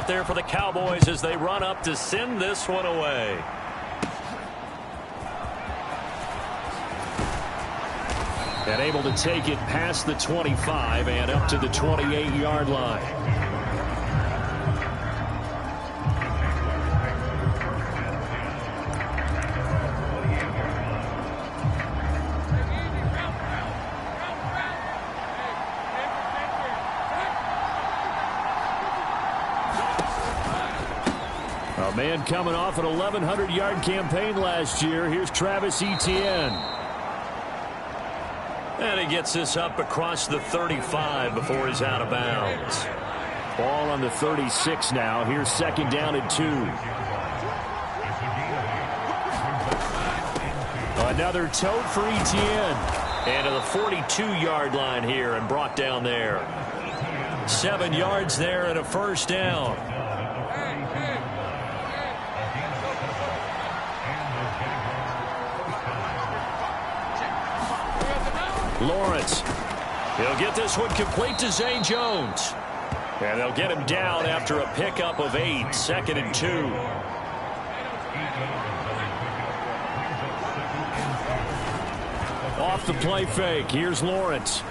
out there for the Cowboys as they run up to send this one away. And able to take it past the 25 and up to the 28-yard line. A man coming off an 1,100-yard campaign last year. Here's Travis Etienne. And he gets this up across the 35 before he's out of bounds. Ball on the 36 now. Here's second down and 2. Another tote for Etienne. And to the 42-yard line here and brought down there. 7 yards there and a first down. Lawrence. He'll get this one complete to Zay Jones. And they'll get him down after a pickup of 8. 2nd and 2. Off the play fake. Here's Lawrence.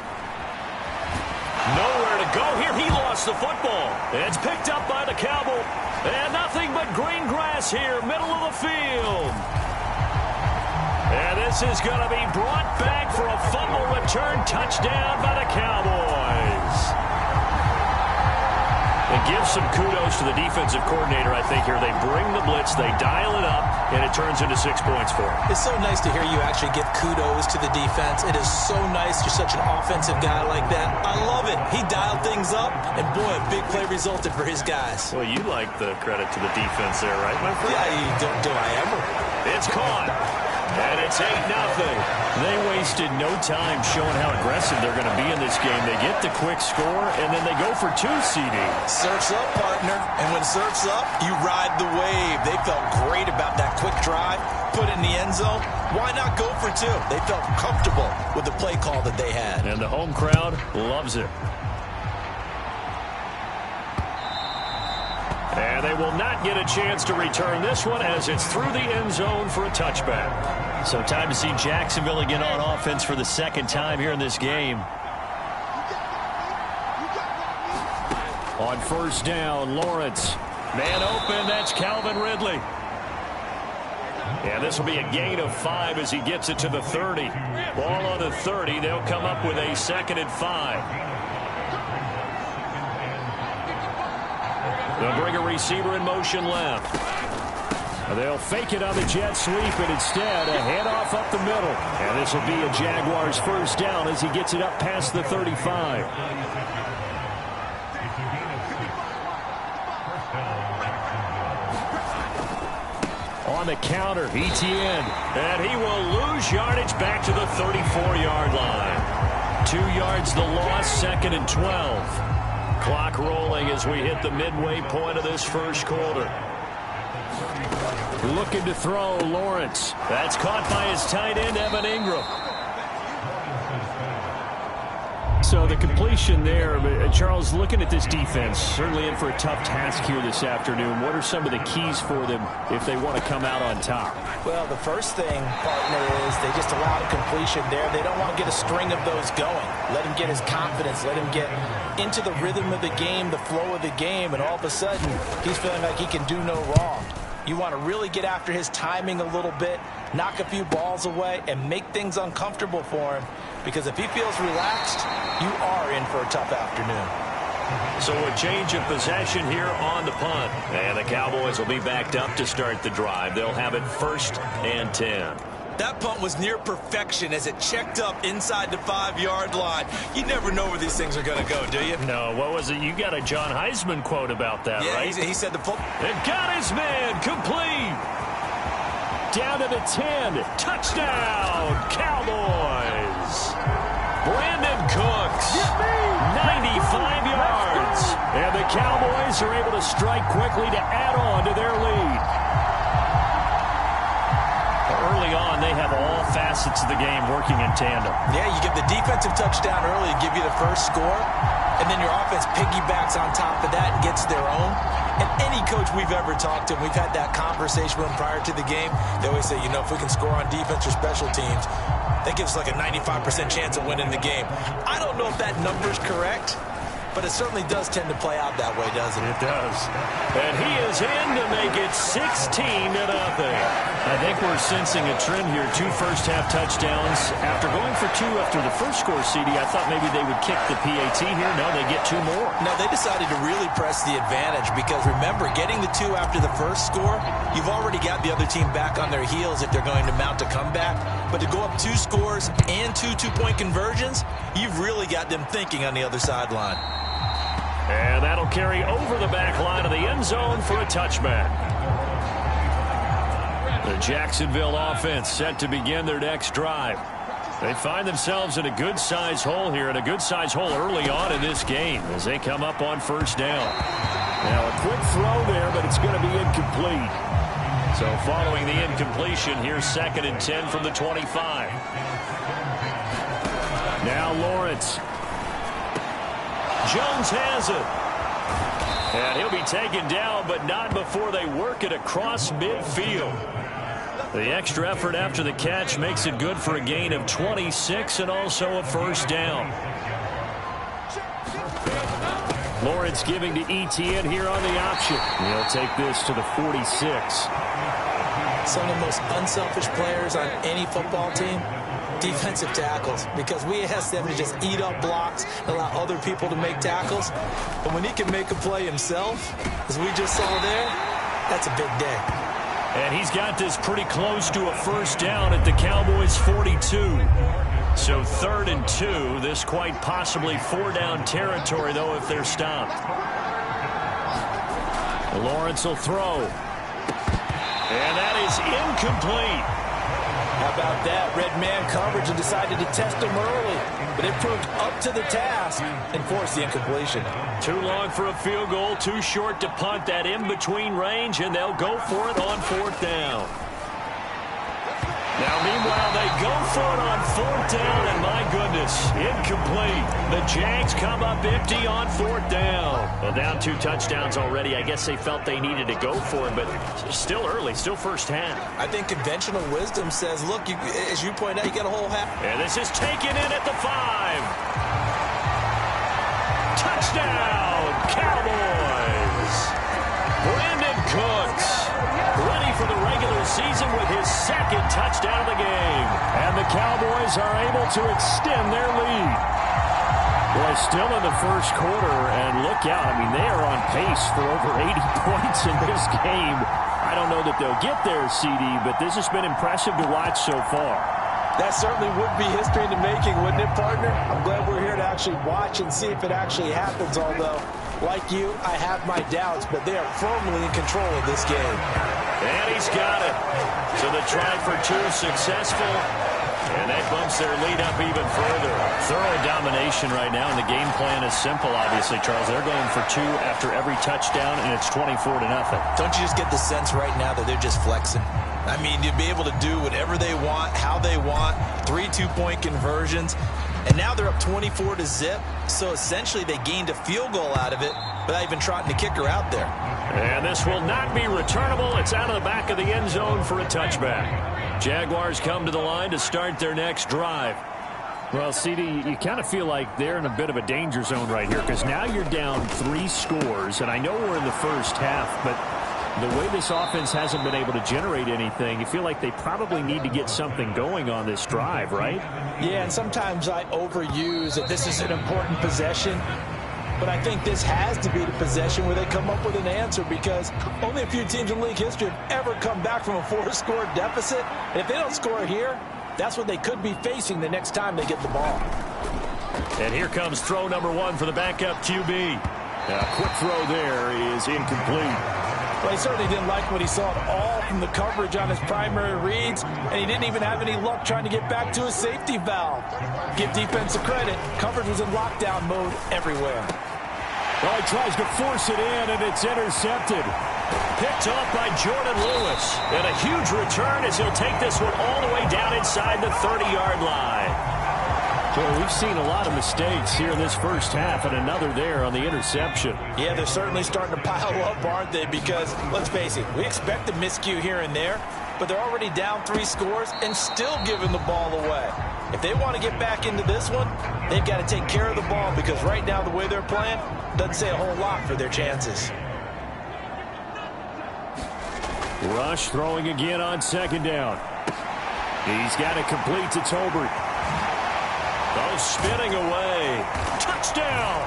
Nowhere to go here. He lost the football. It's picked up by the Cowboys. And nothing but green grass here, middle of the field. And this is going to be brought back for a fumble return touchdown by the Cowboys. It gives some kudos to the defensive coordinator, I think, here. They bring the blitz, they dial it up, and it turns into 6 points for them. It's so nice to hear you actually give kudos to the defense. It is so nice. You're such an offensive guy like that. I love it. He dialed things up, and boy, a big play resulted for his guys. Well, you like the credit to the defense there, right, my friend? Yeah, do I ever? It's caught. And it's 8-0. They wasted no time showing how aggressive they're going to be in this game. They get the quick score, and then they go for 2, CD. Surf's up, partner. And when surf's up, you ride the wave. They felt great about that quick drive, put it in the end zone. Why not go for 2? They felt comfortable with the play call that they had. And the home crowd loves it. And they will not get a chance to return this one as it's through the end zone for a touchback. So time to see Jacksonville again on offense for the second time here in this game. On first down, Lawrence. Man open, that's Calvin Ridley. And this will be a gain of 5 as he gets it to the 30. Ball on the 30, they'll come up with a 2nd and 5. They'll bring a receiver in motion left. They'll fake it on the jet sweep, and instead a handoff up the middle. And this will be a Jaguars first down as he gets it up past the 35. On the counter, Etienne. And he will lose yardage back to the 34-yard line. 2 yards the loss, 2nd and 12. Clock rolling as we hit the midway point of this first quarter. Looking to throw, Lawrence. That's caught by his tight end, Evan Ingram. So the completion there, Charles, looking at this defense, certainly in for a tough task here this afternoon. What are some of the keys for them if they want to come out on top? Well, the first thing, partner, is they just allow the completion there. They don't want to get a string of those going. Let him get his confidence. Let him get into the rhythm of the game, the flow of the game, and all of a sudden, he's feeling like he can do no wrong. You want to really get after his timing a little bit, knock a few balls away, and make things uncomfortable for him. Because if he feels relaxed, you are in for a tough afternoon. So a change of possession here on the punt. And the Cowboys will be backed up to start the drive. They'll have it 1st and 10. That punt was near perfection as it checked up inside the 5-yard line. You never know where these things are going to go, do you? No, what was it? You got a John Heisman quote about that, yeah, right? He said the foot. And got his man complete. Down to the 10. Touchdown, Cowboys. Brandon Cooks, 95 yards. And the Cowboys are able to strike quickly to add on to their lead. Early on, they have all facets of the game working in tandem. Yeah, you give the defensive touchdown early, give you the first score, and then your offense piggybacks on top of that and gets their own. And any coach we've ever talked to, we've had that conversation with them prior to the game, they always say, you know, if we can score on defense or special teams, that gives us like a 95% chance of winning the game. I don't know if that number's correct, but it certainly does tend to play out that way, doesn't it? It does. And he is in to make it 16-0. I think we're sensing a trend here. 2 first-half touchdowns. After going for 2 after the first score, CD, I thought maybe they would kick the PAT here. No, they get 2 more. No, they decided to really press the advantage because, remember, getting the 2 after the first score, you've already got the other team back on their heels if they're going to mount a comeback. But to go up 2 scores and 2 two-point conversions, you've really got them thinking on the other sideline. And that'll carry over the back line of the end zone for a touchback. The Jacksonville offense set to begin their next drive. They find themselves in a good-sized hole here, and a good-sized hole early on in this game as they come up on first down. Now a quick throw there, but it's going to be incomplete. So following the incompletion, here's 2nd and 10 from the 25. Now Lawrence. Jones has it. And he'll be taken down, but not before they work it across midfield. The extra effort after the catch makes it good for a gain of 26 and also a first down. Lawrence giving to Etienne here on the option. He'll take this to the 46. Some of the most unselfish players on any football team, defensive tackles, because we ask them to just eat up blocks and allow other people to make tackles. But when he can make a play himself, as we just saw there, that's a big day. And he's got this pretty close to a first down at the Cowboys' 42. So 3rd and 2. This quite possibly 4-down territory, though, if they're stopped. Lawrence will throw. And that is incomplete. How about that? Red man coverage and decided to test him early. But it proved up to the task and forced the incompletion. Too long for a field goal, too short to punt that in-between range, and they'll go for it on 4th down. Now, meanwhile, they go for it on 4th down, and my goodness, incomplete. The Jags come up empty on 4th down. Well, down 2 touchdowns already. I guess they felt they needed to go for it, but still early, still first half. I think conventional wisdom says, look, as you point out, you got a whole half. And this is taken in at the 5. Touchdown, Cowboys. Brandon Cooks ready for the regular season with his 2nd touchdown of the game. And the Cowboys are able to extend their lead. Boy, still in the first quarter, and look out. I mean, they are on pace for over 80 points in this game. I don't know that they'll get there, CD, but this has been impressive to watch so far. That certainly would be history in the making, wouldn't it, partner? I'm glad we're here to actually watch and see if it actually happens, although, like you, I have my doubts, but they are firmly in control of this game. And he's got it. So the try for 2 successful, and that bumps their lead up even further. Thorough domination right now, and the game plan is simple, obviously, Charles. They're going for 2 after every touchdown, and it's 24-0. Don't you just get the sense right now that they're just flexing? I mean, to be able to do whatever they want, how they want, 3 two-point conversions, and now they're up 24-0. So essentially they gained a field goal out of it without even trotting the kicker out there. And this will not be returnable. It's out of the back of the end zone for a touchback. Jaguars come to the line to start their next drive. Well, CD, you kind of feel like they're in a bit of a danger zone right here because now you're down 3 scores, and I know we're in the first half, but the way this offense hasn't been able to generate anything, you feel like they probably need to get something going on this drive, right? Yeah, and sometimes I overuse that this is an important possession, but I think this has to be the possession where they come up with an answer because only a few teams in league history have ever come back from a 4-score deficit. And if they don't score here, that's what they could be facing the next time they get the ball. And here comes throw number 1 for the backup QB. A quick throw there is incomplete. Well, he certainly didn't like what he saw at all from the coverage on his primary reads, and he didn't even have any luck trying to get back to his safety valve. Give defensive credit. Coverage was in lockdown mode everywhere. Well, he tries to force it in, and it's intercepted. Picked off by Jordan Lewis. And a huge return as he'll take this one all the way down inside the 30-yard line. Well, we've seen a lot of mistakes here in this first half, and another there on the interception. Yeah, they're certainly starting to pile up, aren't they? Because, let's face it, we expect a miscue here and there, but they're already down 3 scores and still giving the ball away. If they want to get back into this one, they've got to take care of the ball, because right now the way they're playing doesn't say a whole lot for their chances. Rush throwing again on second down. He's got it complete to Tolbert. Oh, spinning away. Touchdown!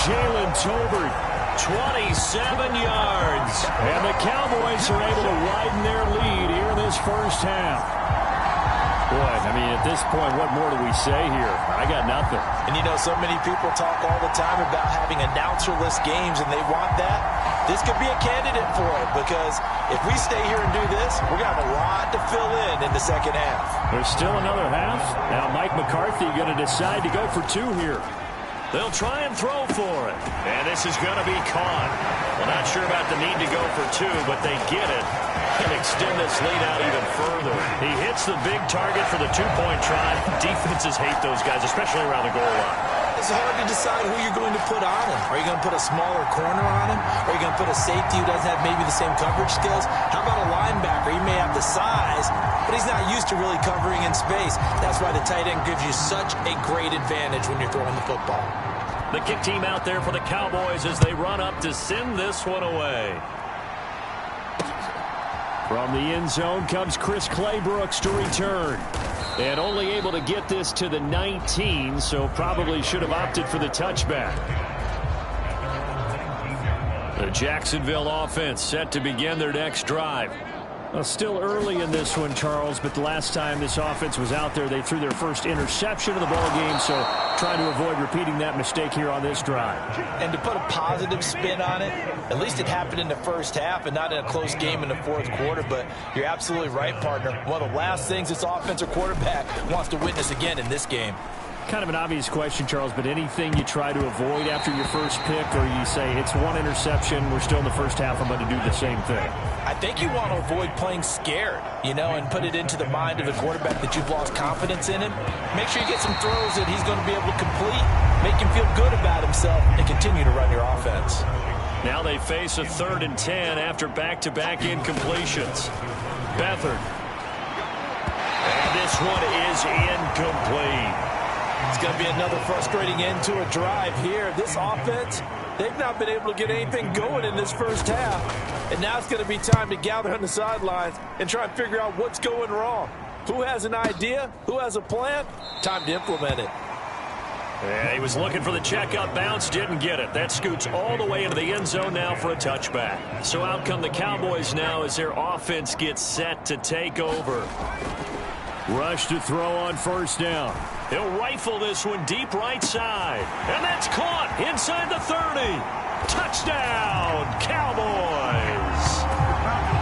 Jalen Tolbert, 27 yards. And the Cowboys are able to widen their lead here in this first half. Boy, I mean, at this point, what more do we say here? I got nothing. And you know, so many people talk all the time about having announcer-less games, and they want that. This could be a candidate for it, because if we stay here and do this, we're going to have a lot to fill in the second half. There's still another half. Now Mike McCarthy going to decide to go for 2 here. They'll try and throw for it. And this is going to be caught. Well, not sure about the need to go for 2, but they get it and extend this lead out even further. He hits the big target for the 2-point try. Defenses hate those guys, especially around the goal line. It's hard to decide who you're going to put on him. Are you going to put a smaller corner on him? Are you going to put a safety who doesn't have maybe the same coverage skills? How about a linebacker? He may have the size, but he's not used to really covering in space. That's why the tight end gives you such a great advantage when you're throwing the football. The kick team out there for the Cowboys as they run up to send this one away. From the end zone comes Chris Claybrooks to return. And only able to get this to the 19, so probably should have opted for the touchback. The Jacksonville offense set to begin their next drive. Well, still early in this one, Charles, but the last time this offense was out there, they threw their first interception of the ball game, so trying to avoid repeating that mistake here on this drive. And to put a positive spin on it, at least it happened in the first half and not in a close game in the fourth quarter, but you're absolutely right, partner. One of the last things this offensive quarterback wants to witness again in this game. Kind of an obvious question, Charles, but anything you try to avoid after your first pick, or you say it's 1 interception, we're still in the first half, I'm going to do the same thing? I think you want to avoid playing scared, you know, and put it into the mind of the quarterback that you've lost confidence in him. Make sure you get some throws that he's going to be able to complete, make him feel good about himself, and continue to run your offense. Now they face a 3rd and 10 after back-to-back incompletions. Beathard. And this one is incomplete. It's going to be another frustrating end to a drive here. This offense, they've not been able to get anything going in this first half. And now it's going to be time to gather on the sidelines and try and figure out what's going wrong. Who has an idea? Who has a plan? Time to implement it. Yeah, he was looking for the checkup bounce, didn't get it. That scoots all the way into the end zone now for a touchback. So out come the Cowboys now as their offense gets set to take over. Rush to throw on first down. He'll rifle this one deep right side. And that's caught inside the 30. Touchdown, Cowboys.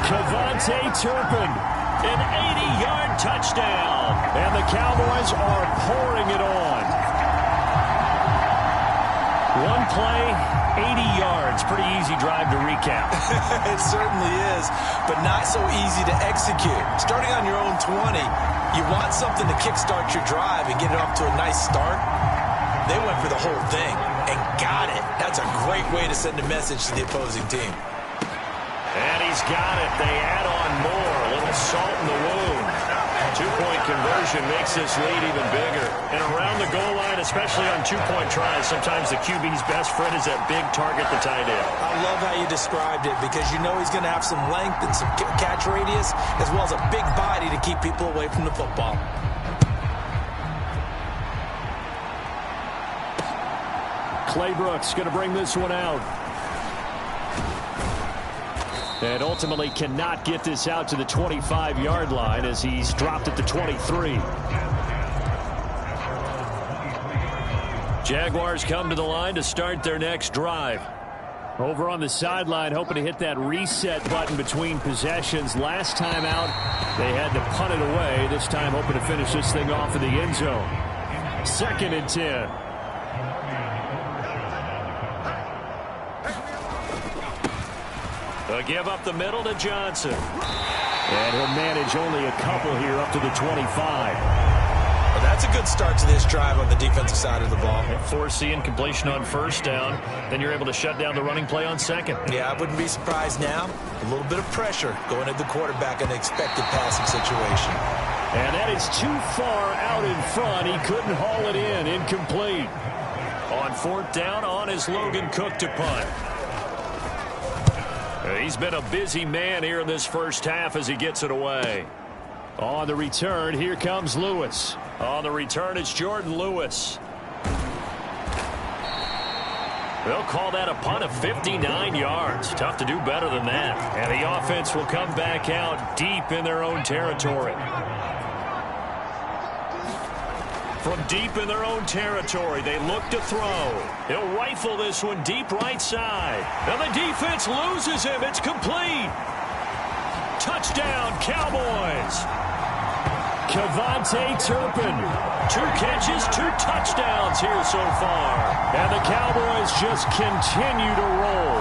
Kevontae Turpin, an 80-yard touchdown. And the Cowboys are pouring it on. One play, 80 yards. Pretty easy drive to recap. It certainly is, but not so easy to execute. Starting on your own 20, you want something to kickstart your drive and get it off to a nice start. They went for the whole thing and got it. That's a great way to send a message to the opposing team. And he's got it. They add on more. A little salt in the wound. 2-point conversion makes this lead even bigger. And around the goal line, especially on 2-point tries, sometimes the QB's best friend is that big target, the tight end. I love how you described it, because you know he's going to have some length and some catch radius, as well as a big body to keep people away from the football. Claybrooks going to bring this one out. And ultimately cannot get this out to the 25-yard line as he's dropped at the 23. Jaguars come to the line to start their next drive. Over on the sideline, hoping to hit that reset button between possessions. Last time out, they had to punt it away. This time hoping to finish this thing off in the end zone. 2nd and 10. They'll give up the middle to Johnson. And he'll manage only a couple here up to the 25. Well, that's a good start to this drive on the defensive side of the ball. Force the incompletion on first down. Then you're able to shut down the running play on second. Yeah, I wouldn't be surprised now. A little bit of pressure going at the quarterback in an expected passing situation. And that is too far out in front. He couldn't haul it in. Incomplete. On fourth down, on is Logan Cook to punt. He's been a busy man here in this first half as he gets it away. On the return, here comes Lewis. On the return, it's Jordan Lewis. They'll call that a punt of 59 yards. Tough to do better than that. And the offense will come back out deep in their own territory. From deep in their own territory, they look to throw. He'll rifle this one deep right side. Now the defense loses him. It's complete. Touchdown, Cowboys. Kevontae Turpin. 2 catches, 2 touchdowns here so far. And the Cowboys just continue to roll.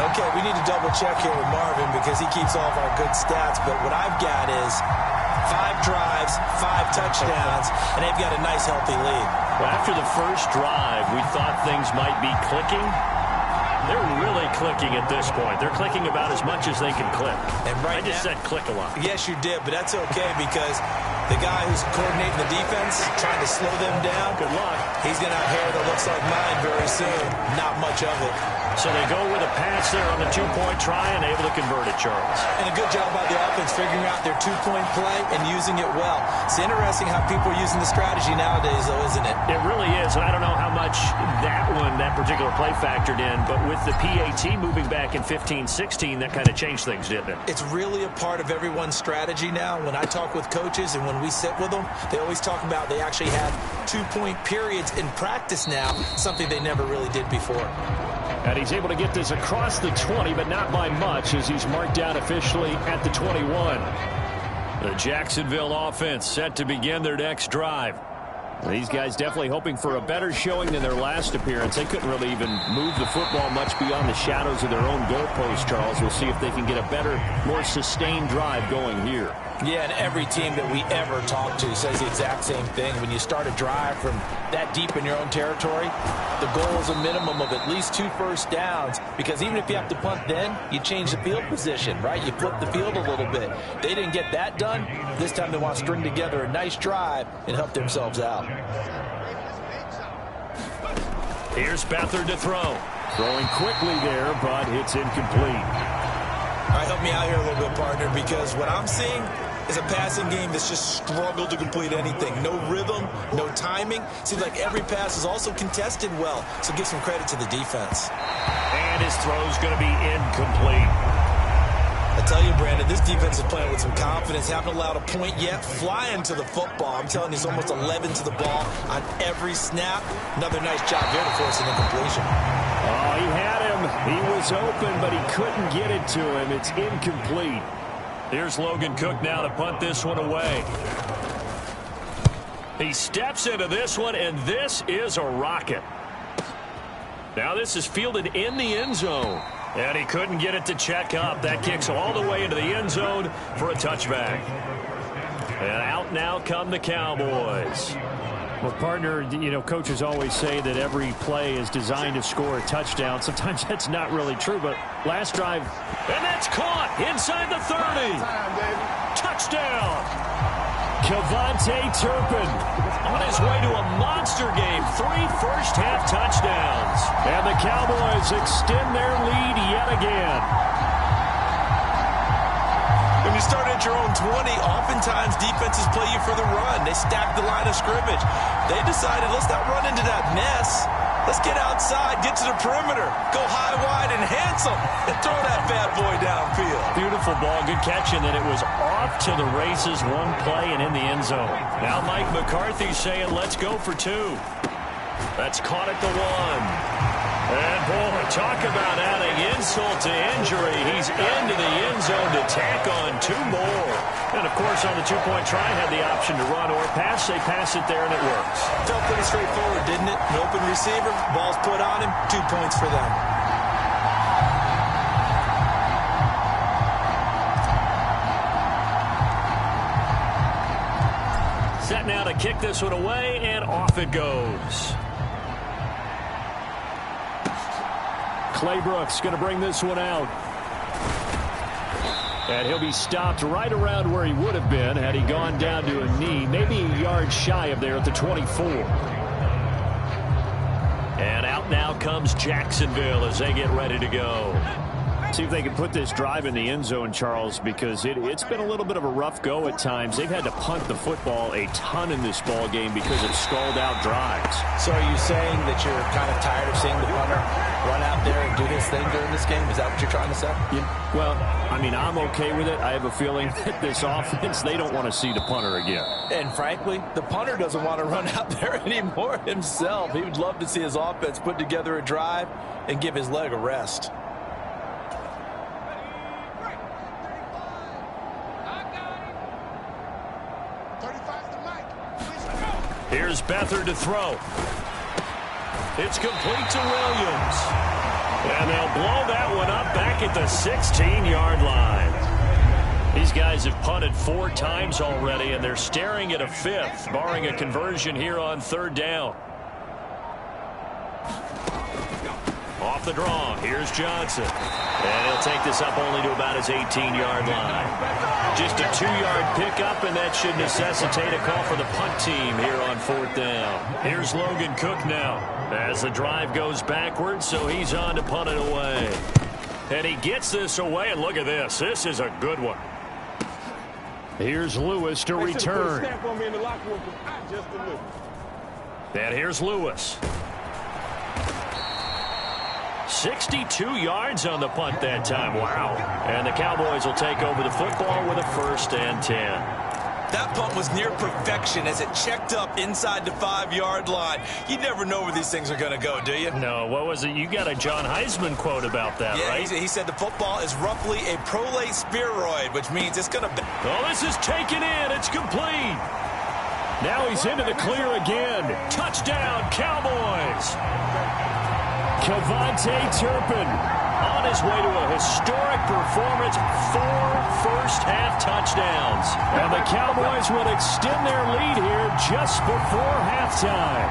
Okay, we need to double check here with Marvin because he keeps all of our good stats. But what I've got is 5 drives, 5 touchdowns, and they've got a nice, healthy lead. Well, after the first drive, we thought things might be clicking. They're really clicking at this point. They're clicking about as much as they can click. And right I just said click a lot. Yes, you did, but that's okay because the guy who's coordinating the defense, trying to slow them down, good luck. He's going to have hair that looks like mine very soon. Not much of it. So they go with a pass there on the 2-point try and able to convert it, Charles. And a good job by the offense figuring out their 2-point play and using it well. It's interesting how people are using the strategy nowadays, though, isn't it? It really is, and I don't know how much that particular play factored in, but with the PAT moving back in 15-16, that kind of changed things, didn't it? It's really a part of everyone's strategy now. When I talk with coaches and when we sit with them, they always talk about they actually have 2-point periods in practice now, something they never really did before. And he's able to get this across the 20, but not by much as he's marked down officially at the 21. The Jacksonville offense set to begin their next drive. These guys definitely hoping for a better showing than their last appearance. They couldn't really even move the football much beyond the shadows of their own goalpost, Charles. We'll see if they can get a better, more sustained drive going here. Yeah, and every team that we ever talk to says the exact same thing. When you start a drive from that deep in your own territory, the goal is a minimum of at least 2 first downs, because even if you have to punt then, you change the field position, right? You flip the field a little bit. They didn't get that done. This time they want to string together a nice drive and help themselves out. Here's Beathard to throw. Throwing quickly there, but it's incomplete. All right, help me out here a little bit, partner, because what I'm seeing is a passing game that's just struggled to complete anything. No rhythm, no timing. Seems like every pass is also contested well, so give some credit to the defense. And his throw's going to be incomplete. I tell you, Brandon, this defense is playing with some confidence. Haven't allowed a point yet. Flying to the football. I'm telling you, it's almost 11 to the ball on every snap. Another nice job here to force an incompletion. Oh, he had him. He was open, but he couldn't get it to him. It's incomplete. Here's Logan Cook now to punt this one away. He steps into this one, and this is a rocket. Now this is fielded in the end zone. And he couldn't get it to check up. That kicks all the way into the end zone for a touchback. And out now come the Cowboys. Well, partner, you know, coaches always say that every play is designed to score a touchdown. Sometimes that's not really true, but last drive, and that's caught inside the 30. Touchdown. Kevontae Turpin on his way to a monster game. 3 first-half touchdowns. And the Cowboys extend their lead yet again. When you start at your own 20, oftentimes defenses play you for the run. They stack the line of scrimmage. They decided, let's not run into that mess. Let's get outside, get to the perimeter, go high, wide, and handsome, and throw that bad boy downfield. Beautiful ball, good catch, and then it was off to the races, one play and in the end zone. Now Mike McCarthy saying, let's go for 2. That's caught at the 1. And, boy, talk about adding insult to injury. He's into the end zone to tack on 2 more. And, of course, on the 2-point try, had the option to run or pass. They pass it there, and it works. Felt pretty straightforward, didn't it? An open receiver, ball's put on him, 2 points for them. Set now to kick this one away, and off it goes. Claybrooks going to bring this one out. And he'll be stopped right around where he would have been had he gone down to a knee, maybe a yard shy of there at the 24. And out now comes Jacksonville as they get ready to go. See if they can put this drive in the end zone, Charles, because it's been a little bit of a rough go at times. They've had to punt the football a ton in this ball game because of stalled-out drives. So are you saying that you're kind of tired of seeing the punter run out there and do his thing during this game? Is that what you're trying to say? Yeah, well, I mean, I'm okay with it. I have a feeling that this offense, they don't want to see the punter again. And frankly, the punter doesn't want to run out there anymore himself. He would love to see his offense put together a drive and give his leg a rest. Here's Beathard to throw. It's complete to Williams. And they'll blow that one up back at the 16-yard line. These guys have punted 4 times already, and they're staring at a 5th, barring a conversion here on 3rd down. Off the draw, here's Johnson. And he'll take this up only to about his 18-yard line. Just a 2-yard pickup, and that should necessitate a call for the punt team here on 4th down. Here's Logan Cook now as the drive goes backwards, so he's on to punt it away. And he gets this away, and look at this. This is a good one. Here's Lewis to return. And here's Lewis. 62 yards on the punt that time. Wow. And the Cowboys will take over the football with a 1st and 10. That punt was near perfection as it checked up inside the 5-yard line. You never know where these things are going to go, do you? No, what was it? You got a John Heisman quote about that, yeah, right? He said the football is roughly a prolate spheroid, which means it's going to... Oh, this is taken in. It's complete. Now he's into the clear again. Touchdown, Cowboys. Kevontae Turpin on his way to a historic performance, 4 first-half touchdowns. And the Cowboys will extend their lead here just before halftime.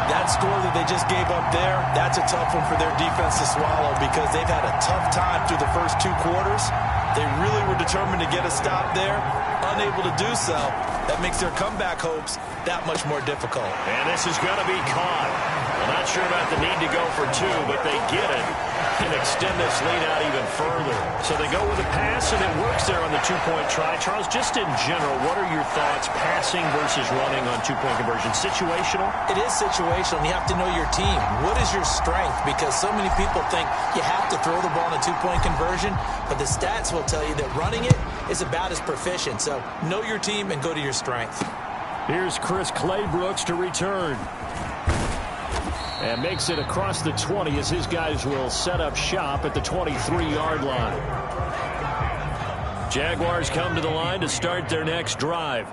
That score that they just gave up there, that's a tough one for their defense to swallow because they've had a tough time through the first 2 quarters. They really were determined to get a stop there, unable to do so. That makes their comeback hopes that much more difficult. And this is going to be caught. I'm not sure about the need to go for 2, but they get it and extend this lead out even further. So they go with a pass, and it works there on the 2-point try. Charles, just in general, what are your thoughts passing versus running on 2-point conversion? Situational? It is situational. You have to know your team. What is your strength? Because so many people think you have to throw the ball in a 2-point conversion, but the stats will tell you that running it is about as proficient. So know your team and go to your strength. Here's Chris Claybrooks to return. And makes it across the 20 as his guys will set up shop at the 23-yard line. Jaguars come to the line to start their next drive.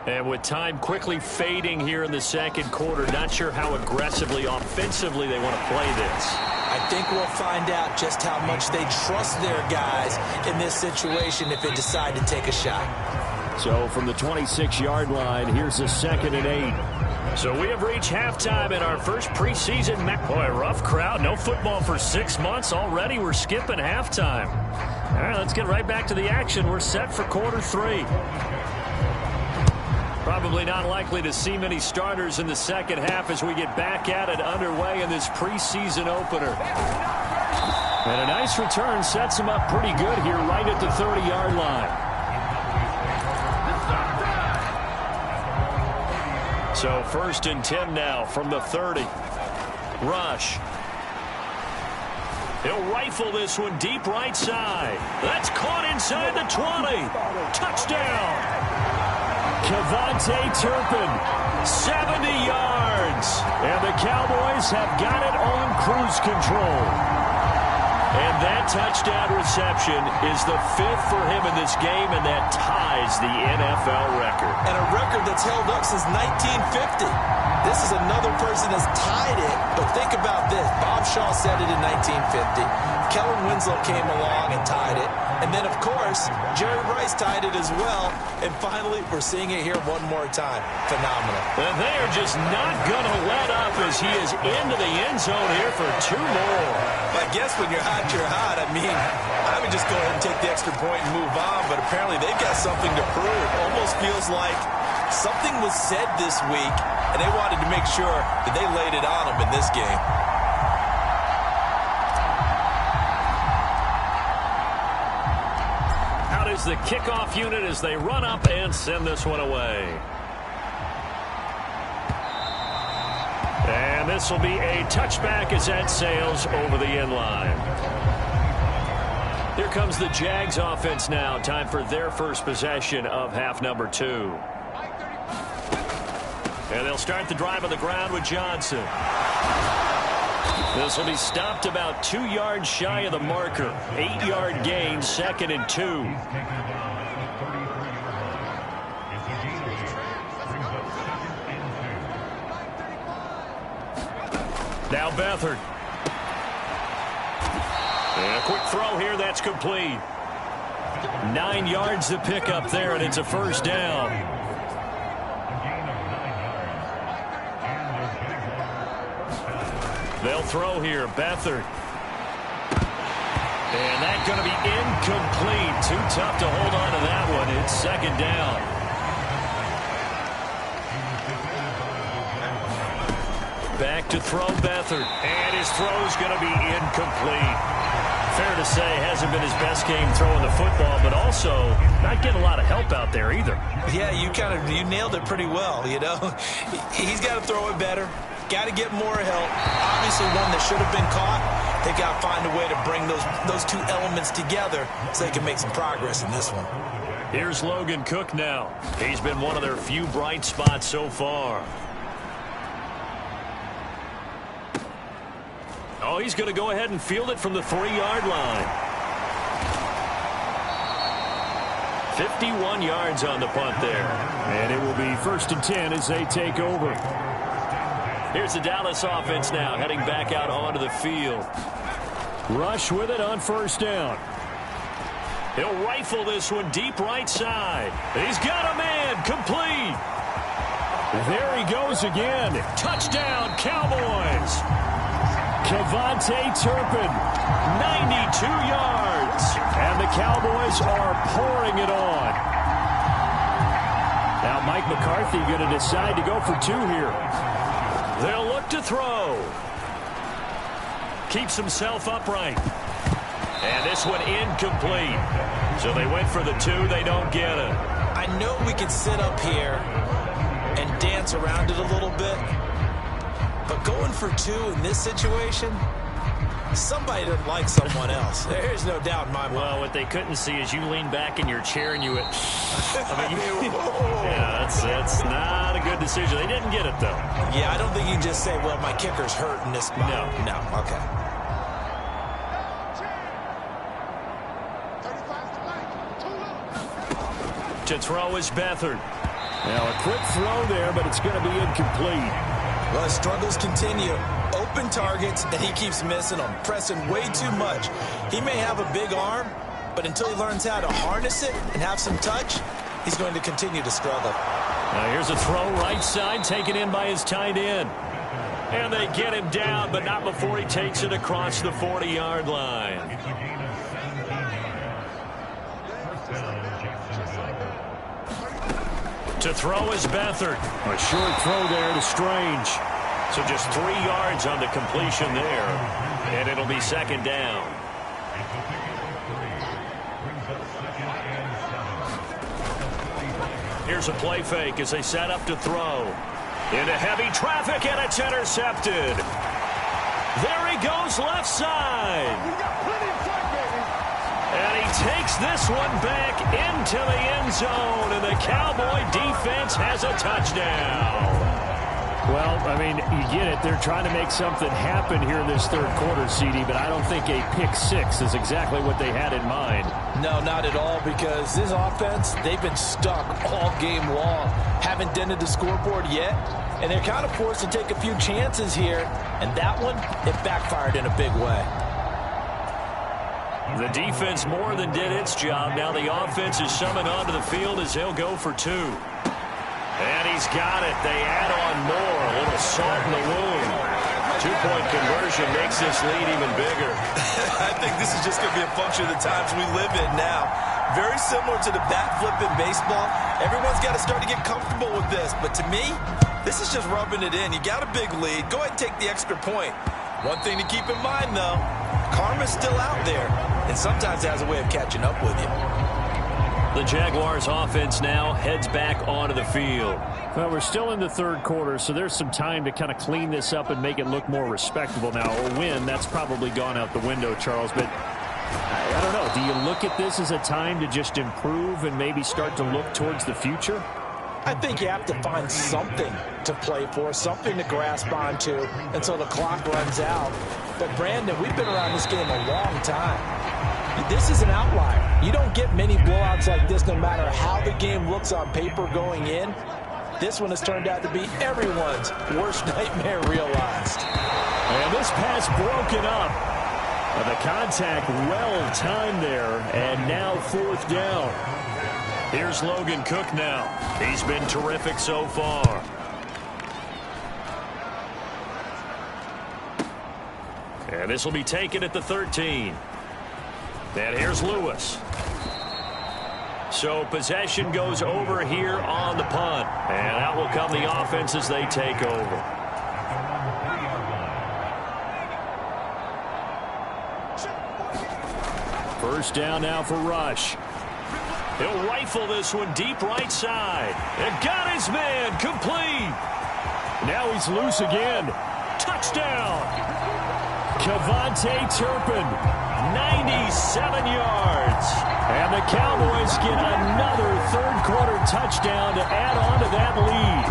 And with time quickly fading here in the 2nd quarter, not sure how aggressively, offensively they want to play this. I think we'll find out just how much they trust their guys in this situation if they decide to take a shot. So from the 26-yard line, here's the 2nd and 8. So we have reached halftime in our first preseason match. Boy, rough crowd. No football for 6 months. Already we're skipping halftime. All right, let's get right back to the action. We're set for quarter 3. Probably not likely to see many starters in the 2nd half as we get back at it underway in this preseason opener. And a nice return sets him up pretty good here right at the 30-yard line. So 1st and 10 now from the 30. Rush. He'll rifle this one deep right side. That's caught inside the 20. Touchdown. Kevontae Turpin, 70 yards. And the Cowboys have got it on cruise control. And that touchdown reception is the 5th for him in this game, and that ties the NFL record. And a record that's held up since 1950. This is another person that's tied it, but think about this. Bob Shaw said it in 1950. Kellen Winslow came along and tied it. And then, of course, Jerry Rice tied it as well. And finally, we're seeing it here one more time. Phenomenal. And they are just not going to let up as he is into the end zone here for 2 more. I guess when you're hot, you're hot. I mean, I would just go ahead and take the extra point and move on. But apparently they've got something to prove. Almost feels like something was said this week, and they wanted to make sure that they laid it on them in this game. Out is the kickoff unit as they run up and send this one away. And this will be a touchback as that sails over the end line. Here comes the Jags offense now. Time for their first possession of half number 2. And they'll start the drive on the ground with Johnson. This will be stopped about 2 yards shy of the marker. 8-yard gain, 2nd and 2. Now Beathard. And a quick throw here, that's complete. 9 yards to pick up there, and it's a first down. They'll throw here, Beathard. And that's going to be incomplete. Too tough to hold on to that one. It's 2nd down. Back to throw Beathard. And his throw's going to be incomplete. Fair to say, hasn't been his best game throwing the football, but also not getting a lot of help out there either. Yeah, you nailed it pretty well, you know. He's got to throw it better. Got to get more help. Obviously one that should have been caught. They got to find a way to bring those 2 elements together so they can make some progress in this one. Here's Logan Cook now. He's been one of their few bright spots so far. Oh, he's going to go ahead and field it from the 3-yard line. 51 yards on the punt there. And it will be 1st and 10 as they take over. Here's the Dallas offense now, heading back out onto the field. Rush with it on 1st down. He'll rifle this one deep right side. He's got a man, complete. There he goes again. Touchdown, Cowboys. Kevontae Turpin, 92 yards. And the Cowboys are pouring it on. Now Mike McCarthy going to decide to go for 2 here. They'll look to throw. Keeps himself upright. And this one incomplete. So they went for the 2. They don't get it. I know we could sit up here and dance around it a little bit, but going for 2 in this situation, somebody doesn't like someone else. There's no doubt in my mind. Well, what they couldn't see is you lean back in your chair and you went, yeah, that's not a good decision. They didn't get it, though. Yeah, I don't think you can just say, well, my kicker's hurt in this spot. No, okay. To throw is Beathard. Now a quick throw there, but it's going to be incomplete. Well, his struggles continue. Open targets, and he keeps missing them, pressing way too much. He may have a big arm, but until he learns how to harness it and have some touch, he's going to continue to struggle. Now here's a throw right side, taken in by his tight end. And they get him down, but not before he takes it across the 40-yard line. To throw is Beathard. A short throw there to Strange. So just 3 yards on the completion there. And it'll be 2nd down. Here's a play fake as they set up to throw. Into heavy traffic, and it's intercepted. There he goes left side. And he takes this one back into the end zone, and the Cowboy defense has a touchdown. Well, I mean, you get it. They're trying to make something happen here in this third quarter, CD, but I don't think a pick six is exactly what they had in mind. No, not at all, because this offense, they've been stuck all game long. Haven't dented the scoreboard yet, and they're kind of forced to take a few chances here, and that one, it backfired in a big way. The defense more than did its job. Now the offense is summoned onto the field as he'll go for two. And he's got it. They add on more. A little salt in the wound. Two-point conversion makes this lead even bigger. I think this is just going to be a function of the times we live in now. Very similar to the bat flip in baseball. Everyone's got to start to get comfortable with this. But to me, this is just rubbing it in. You got a big lead. Go ahead and take the extra point. One thing to keep in mind, though, karma's still out there. And sometimes it has a way of catching up with you. The Jaguars offense now heads back onto the field. Well, we're still in the third quarter, so there's some time to kind of clean this up and make it look more respectable now. A win, that's probably gone out the window, Charles, but I don't know. Do you look at this as a time to just improve and maybe start to look towards the future? I think you have to find something to play for, something to grasp onto until the clock runs out. But, Brandon, we've been around this game a long time. This is an outlier. You don't get many blowouts like this no matter how the game looks on paper going in. This one has turned out to be everyone's worst nightmare realized. And this pass broken up. The contact well timed there, and now fourth down. Here's Logan Cook now. He's been terrific so far. And this will be taken at the 13. And here's Lewis. So possession goes over here on the punt. And out will come the offense as they take over. First down now for Rush. He'll rifle this one deep right side. And got his man complete. Now he's loose again. Touchdown. Kevontae Turpin, 97 yards. And the Cowboys get another third quarter touchdown to add on to that lead.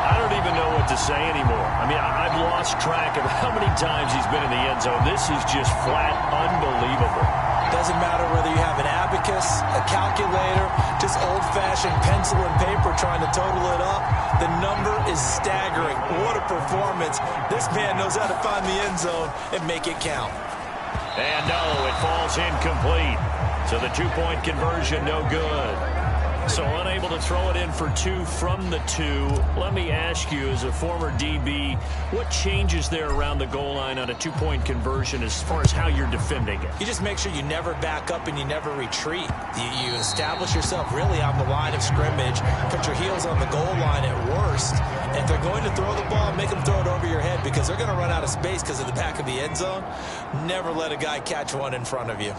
I don't even know what to say anymore. I mean, I've lost track of how many times he's been in the end zone. This is just flat unbelievable. Doesn't matter whether you have an abacus, a calculator, just old-fashioned pencil and paper trying to total it up. The number is staggering. What a performance. This man knows how to find the end zone and make it count. And no, it falls incomplete. So the two-point conversion no good. So unable to throw it in for two from the two. Let me ask you, as a former DB, what changes there around the goal line on a two-point conversion as far as how you're defending it? You just make sure you never back up and you never retreat. You establish yourself really on the line of scrimmage, put your heels on the goal line at worst. And if they're going to throw the ball, make them throw it over your head because they're going to run out of space because of the back of the end zone. Never let a guy catch one in front of you.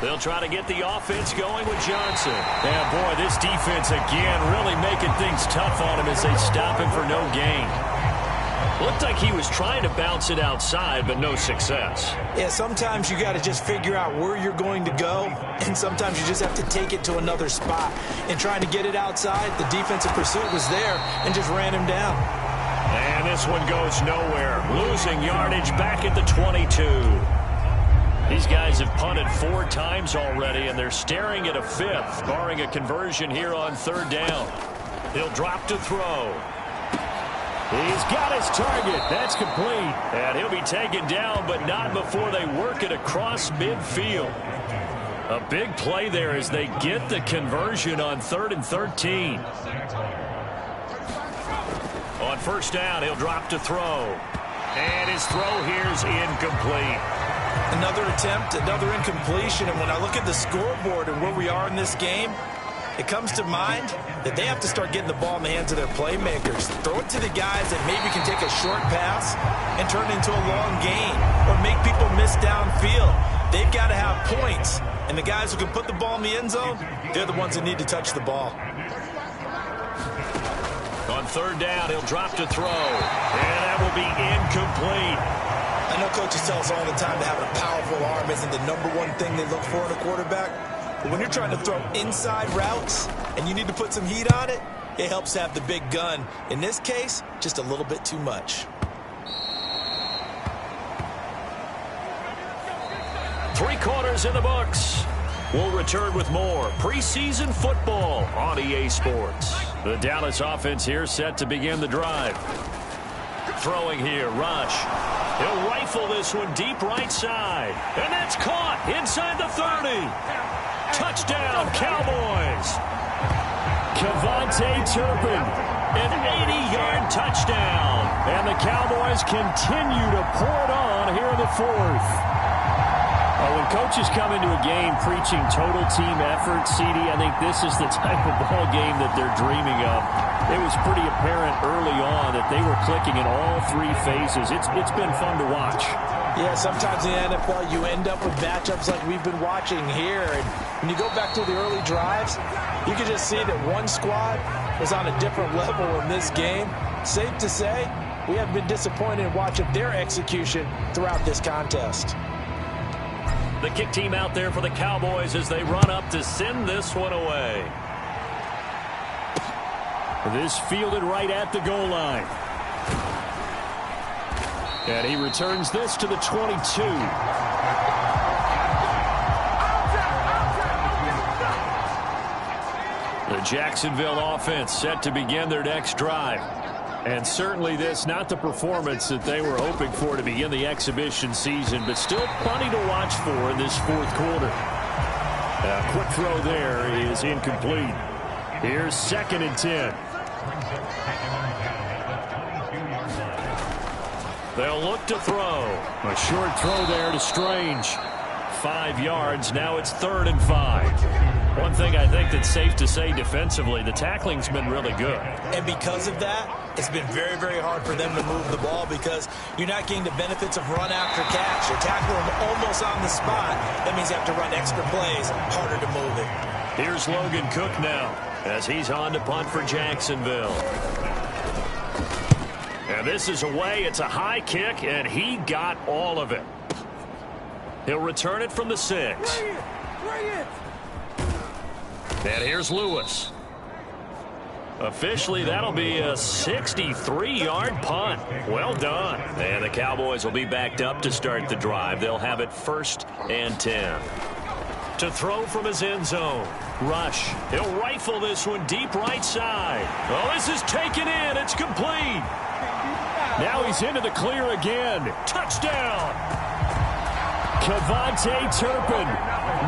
They'll try to get the offense going with Johnson. Yeah, boy, this defense again really making things tough on him as they stop him for no gain. Looked like he was trying to bounce it outside, but no success. Yeah, sometimes you got to just figure out where you're going to go, and sometimes you just have to take it to another spot. And trying to get it outside, the defensive pursuit was there and just ran him down. And this one goes nowhere. Losing yardage back at the 22. These guys have punted 4 times already, and they're staring at a 5th, barring a conversion here on third down. He'll drop to throw. He's got his target. That's complete. And he'll be taken down, but not before they work it across midfield. A big play there as they get the conversion on 3rd and 13. On first down, he'll drop to throw. And his throw here is incomplete. Another attempt, another incompletion, and when I look at the scoreboard and where we are in this game, it comes to mind that they have to start getting the ball in the hands of their playmakers. Throw it to the guys that maybe can take a short pass and turn it into a long gain or make people miss downfield. They've got to have points, and the guys who can put the ball in the end zone, they're the ones that need to touch the ball. On third down, he'll drop to throw, and that will be incomplete. I know coaches tell us all the time that having a powerful arm isn't the #1 thing they look for in a quarterback, But when you're trying to throw inside routes and you need to put some heat on it, it helps have the big gun. In this case, just a little bit too much. 3 quarters in the books. We'll return with more preseason football on EA Sports. The Dallas offense here set to begin the drive. Throwing here, Rush. He'll rifle this one deep right side. And that's caught inside the 30. Touchdown, Cowboys. Kevontae Turpin, an 80-yard touchdown. And the Cowboys continue to pour it on here in the 4th. When coaches come into a game preaching total team effort, CD, I think this is the type of ball game that they're dreaming of. It was pretty apparent early on that they were clicking in all 3 phases. It's been fun to watch. Yeah, sometimes in the NFL you end up with matchups like we've been watching here. And when you go back to the early drives, you can just see that one squad was on a different level in this game. Safe to say, we have been disappointed in watching their execution throughout this contest. The kick team out there for the Cowboys as they run up to send this one away. This fielded right at the goal line. And he returns this to the 22. The Jacksonville offense set to begin their next drive. And certainly this, not the performance that they were hoping for to begin the exhibition season, but still plenty to watch for in this 4th quarter. A quick throw there is incomplete. Here's 2nd and 10. They'll look to throw. A short throw there to Strange. 5 yards. Now it's 3rd and 5. One thing I think that's safe to say defensively, the tackling's been really good. And because of that, it's been very, very hard for them to move the ball because you're not getting the benefits of run after catch. You're tackling them almost on the spot. That means you have to run extra plays, harder to move it. Here's Logan Cook now as he's on to punt for Jacksonville. And this is away. It's a high kick, and he got all of it. He'll return it from the 6. And here's Lewis. Officially, that'll be a 63-yard punt. Well done. And the Cowboys will be backed up to start the drive. They'll have it 1st and 10. To throw from his end zone. Rush. He'll rifle this one deep right side. Oh, this is taken in. It's complete. Now he's into the clear again. Touchdown. Kevontae Turpin,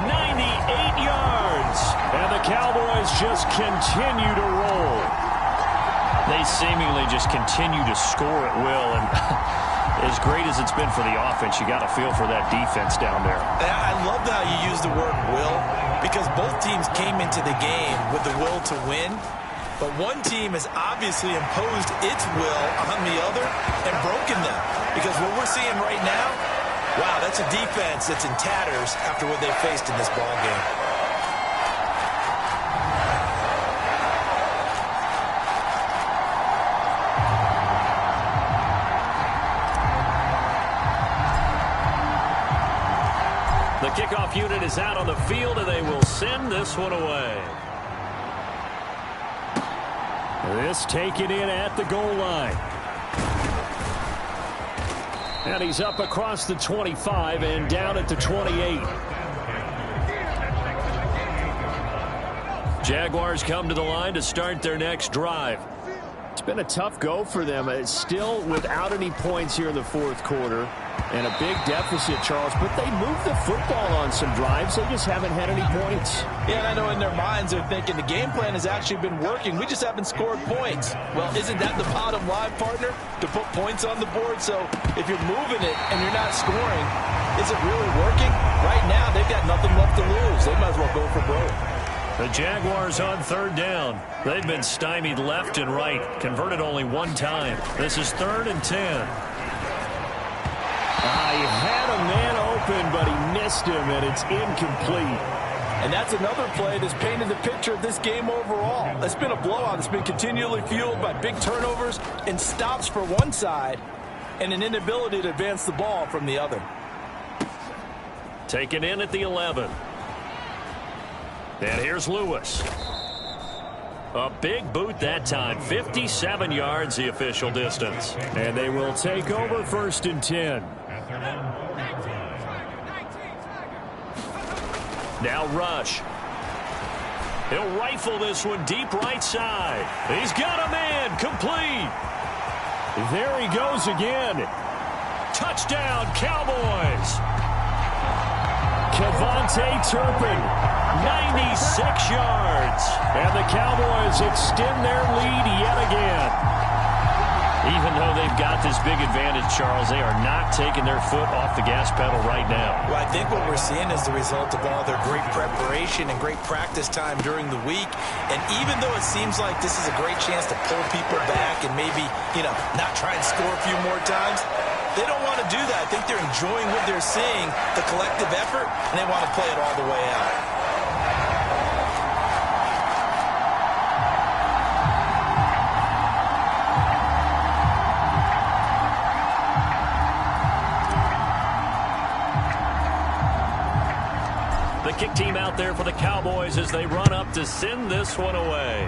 98 yards. And the Cowboys just continue to roll. They seemingly just continue to score at will. And as great as it's been for the offense, you got to feel for that defense down there. I love how you use the word will because both teams came into the game with the will to win. But one team has obviously imposed its will on the other and broken them. Because what we're seeing right now, wow, that's a defense that's in tatters after what they faced in this ball game. The kickoff unit is out on the field, and they will send this one away. This taken in at the goal line. And he's up across the 25 and down at the 28. Jaguars come to the line to start their next drive. It's been a tough go for them. It's still without any points here in the 4th quarter. And a big deficit, Charles. But they moved the football on some drives. They just haven't had any points. Yeah, and I know in their minds they're thinking the game plan has actually been working. We just haven't scored points. Well, isn't that the bottom line, partner? To put points on the board? So if you're moving it and you're not scoring, is it really working? Right now, they've got nothing left to lose. They might as well go for broke. The Jaguars on 3rd down. They've been stymied left and right. Converted only one time. This is 3rd and 10. He had a man open, but he missed him, and it's incomplete. And that's another play that's painted the picture of this game overall. It's been a blowout. It's been continually fueled by big turnovers and stops for one side and an inability to advance the ball from the other. Taken in at the 11. And here's Lewis. A big boot that time. 57 yards the official distance. And they will take over 1st and 10. Now Rush. He'll rifle this one deep right side. He's got a man. Complete. There he goes again. Touchdown, Cowboys. Kevontae Turpin, 96 yards. And the Cowboys extend their lead yet again. Even though they've got this big advantage, Charles, they are not taking their foot off the gas pedal right now. Well, I think what we're seeing is the result of all their great preparation and great practice time during the week. And even though it seems like this is a great chance to pull people back and maybe, not try and score a few more times, they don't want to do that. I think they're enjoying what they're seeing, the collective effort, and they want to play it all the way out. The kick team out there for the Cowboys as they run up to send this one away.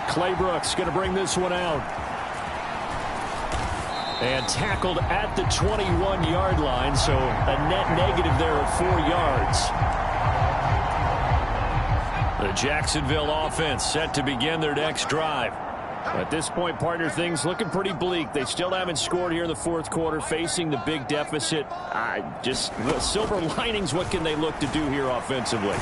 Claybrooks going to bring this one out. And tackled at the 21-yard line, so a net negative there of 4 yards. The Jacksonville offense set to begin their next drive. At this point, partner, things looking pretty bleak. They still haven't scored here in the 4th quarter, facing the big deficit. Silver linings, what can they look to do here offensively?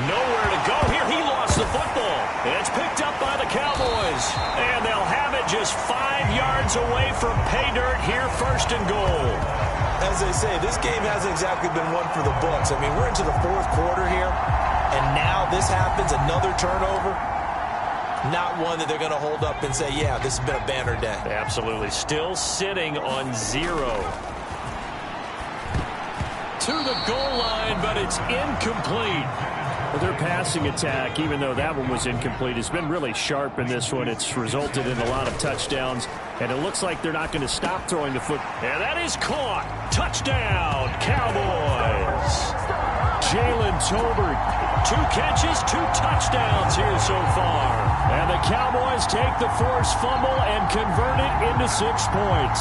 Nowhere to go here. He lost the football. It's picked up by the Cowboys. And they'll have it just 5 yards away from pay dirt here, 1st and goal. As they say, this game hasn't exactly been one for the books. I mean, we're into the 4th quarter here, and now this happens, another turnover. Not one that they're going to hold up and say, yeah, this has been a banner day. Absolutely. Still sitting on 0. To the goal line, but it's incomplete. Well, their passing attack, even though that one was incomplete, has been really sharp in this one. It's resulted in a lot of touchdowns, and it looks like they're not going to stop throwing the foot. And that is caught. Touchdown, Cowboys. Jalen Tolbert, 2 catches, 2 touchdowns here so far. And the Cowboys take the forced fumble and convert it into 6 points.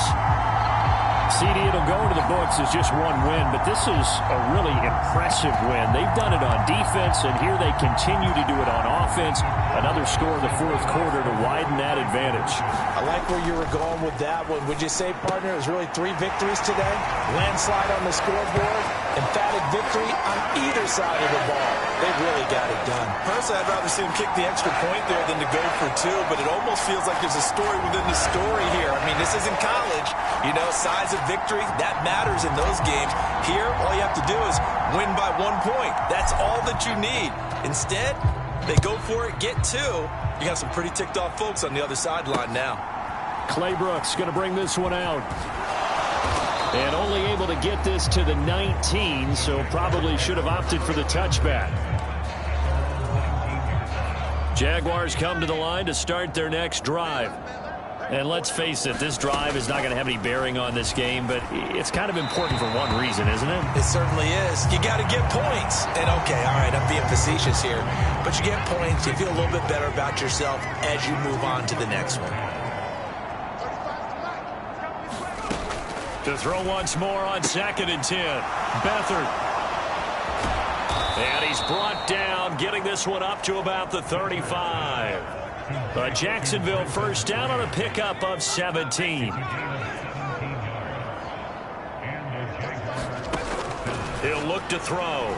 CD, it'll go into the books as just 1 win, but this is a really impressive win. They've done it on defense, and here they continue to do it on offense. Another score in the 4th quarter to widen that advantage. I like where you were going with that one. Would you say, partner, it was really 3 victories today? Landslide on the scoreboard, emphatic victory on either side of the ball. They really got it done. Personally, I'd rather see them kick the extra point there than to go for 2, but it almost feels like there's a story within the story here. I mean, this isn't college. Size of victory, that matters in those games. Here, all you have to do is win by 1 point. That's all that you need. Instead, they go for it, get 2. You got some pretty ticked off folks on the other sideline now. Claybrooks going to bring this one out. And only able to get this to the 19, so probably should have opted for the touchback. Jaguars come to the line to start their next drive. And let's face it, this drive is not going to have any bearing on this game, but it's kind of important for one reason, isn't it? It certainly is. You got to get points. And, okay, all right, I'm being facetious here. But you get points, you feel a little bit better about yourself as you move on to the next one. To throw once more on 2nd and 10. Beathard. And he's brought down, getting this one up to about the 35. A Jacksonville first down on a pickup of 17. He'll look to throw.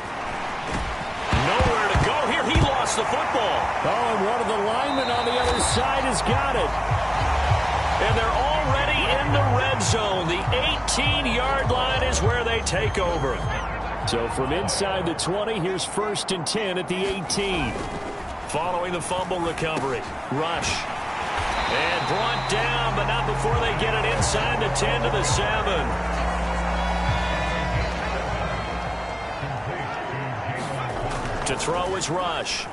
Nowhere to go here. He lost the football. Oh, and one of the linemen on the other side has got it. And they're already in the red zone. The 18-yard line is where they take over. So from inside the 20, here's 1st and 10 at the 18. Following the fumble recovery. Rush. And brought down, but not before they get it inside the 10 to the 7. To throw is Rush.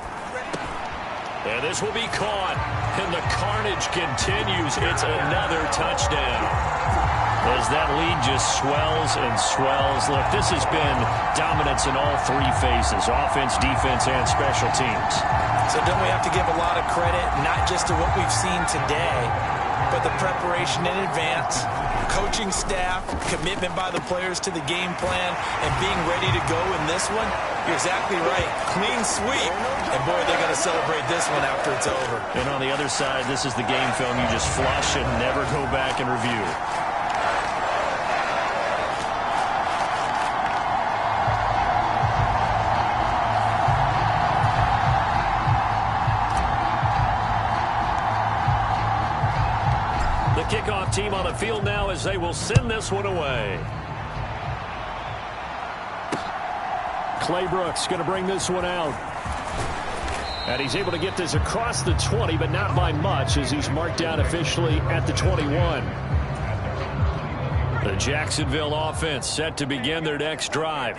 And this will be caught. And the carnage continues. It's another touchdown. as that lead just swells and swells. Look, this has been dominance in all three phases, offense, defense, and special teams. So don't we have to give a lot of credit, not just to what we've seen today, but the preparation in advance, coaching staff, commitment by the players to the game plan, and being ready to go in this one? You're exactly right. Clean sweep. And, boy, they're going to celebrate this one after it's over. And on the other side, this is the game film you just flush and never go back and review. The kickoff team on the field now as they will send this one away. Claybrook's going to bring this one out. And he's able to get this across the 20, but not by much as he's marked down officially at the 21. The Jacksonville offense set to begin their next drive.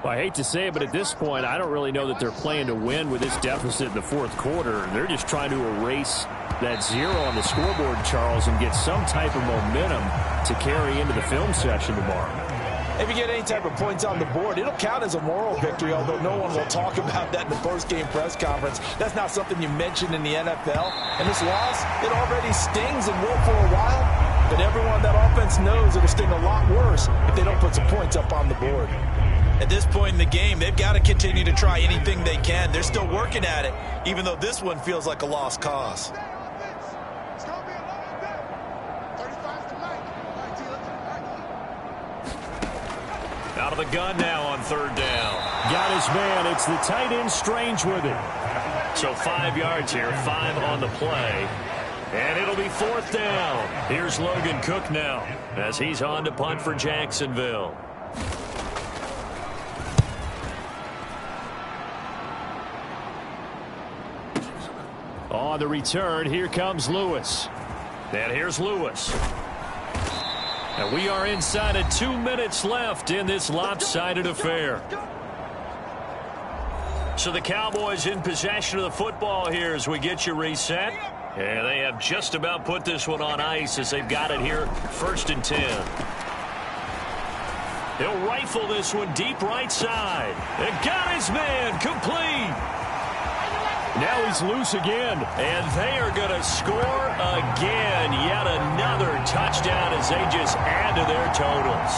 Well, I hate to say it, but at this point, I don't really know that they're playing to win with this deficit in the fourth quarter. They're just trying to erase that 0 on the scoreboard, Charles, and get some type of momentum to carry into the film session tomorrow. If you get any type of points on the board, it'll count as a moral victory, although no one will talk about that in the post-game press conference. That's not something you mention in the NFL. And this loss, it already stings and will for a while. But everyone on that offense knows it'll sting a lot worse if they don't put some points up on the board. At this point in the game, they've got to continue to try anything they can. They're still working at it, even though this one feels like a lost cause. Out of the gun now on third down. Got his man. It's the tight end Strange with it. So 5 yards here, 5 on the play. And it'll be fourth down. Here's Logan Cook now as he's on to punt for Jacksonville. On the return, here comes Lewis. And here's Lewis. And we are inside of 2 minutes left in this lopsided affair. So the Cowboys in possession of the football here as we get you reset. And they have just about put this one on ice as they've got it here, 1st and 10. He'll rifle this one deep right side. And got his man complete. Now he's loose again, and they are going to score again. Yet another touchdown as they just add to their totals.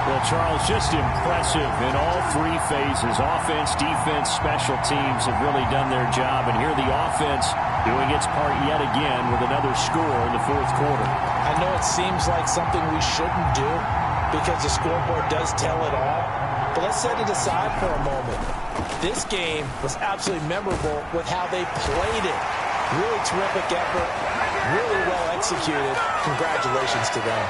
Well, Charles, just impressive in all three phases. Offense, defense, special teams have really done their job. And here the offense doing its part yet again with another score in the fourth quarter. I know it seems like something we shouldn't do because the scoreboard does tell it all. But let's set it aside for a moment. This game was absolutely memorable with how they played it. Really terrific effort, really well executed. Congratulations to them.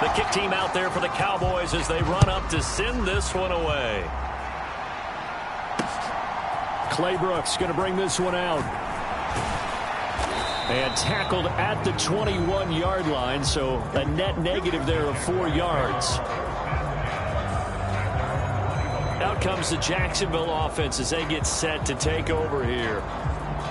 The kick team out there for the Cowboys as they run up to send this one away. Claybrook's going to bring this one out. And tackled at the 21-yard line, so a net negative there of 4 yards. Out comes the Jacksonville offense as they get set to take over here.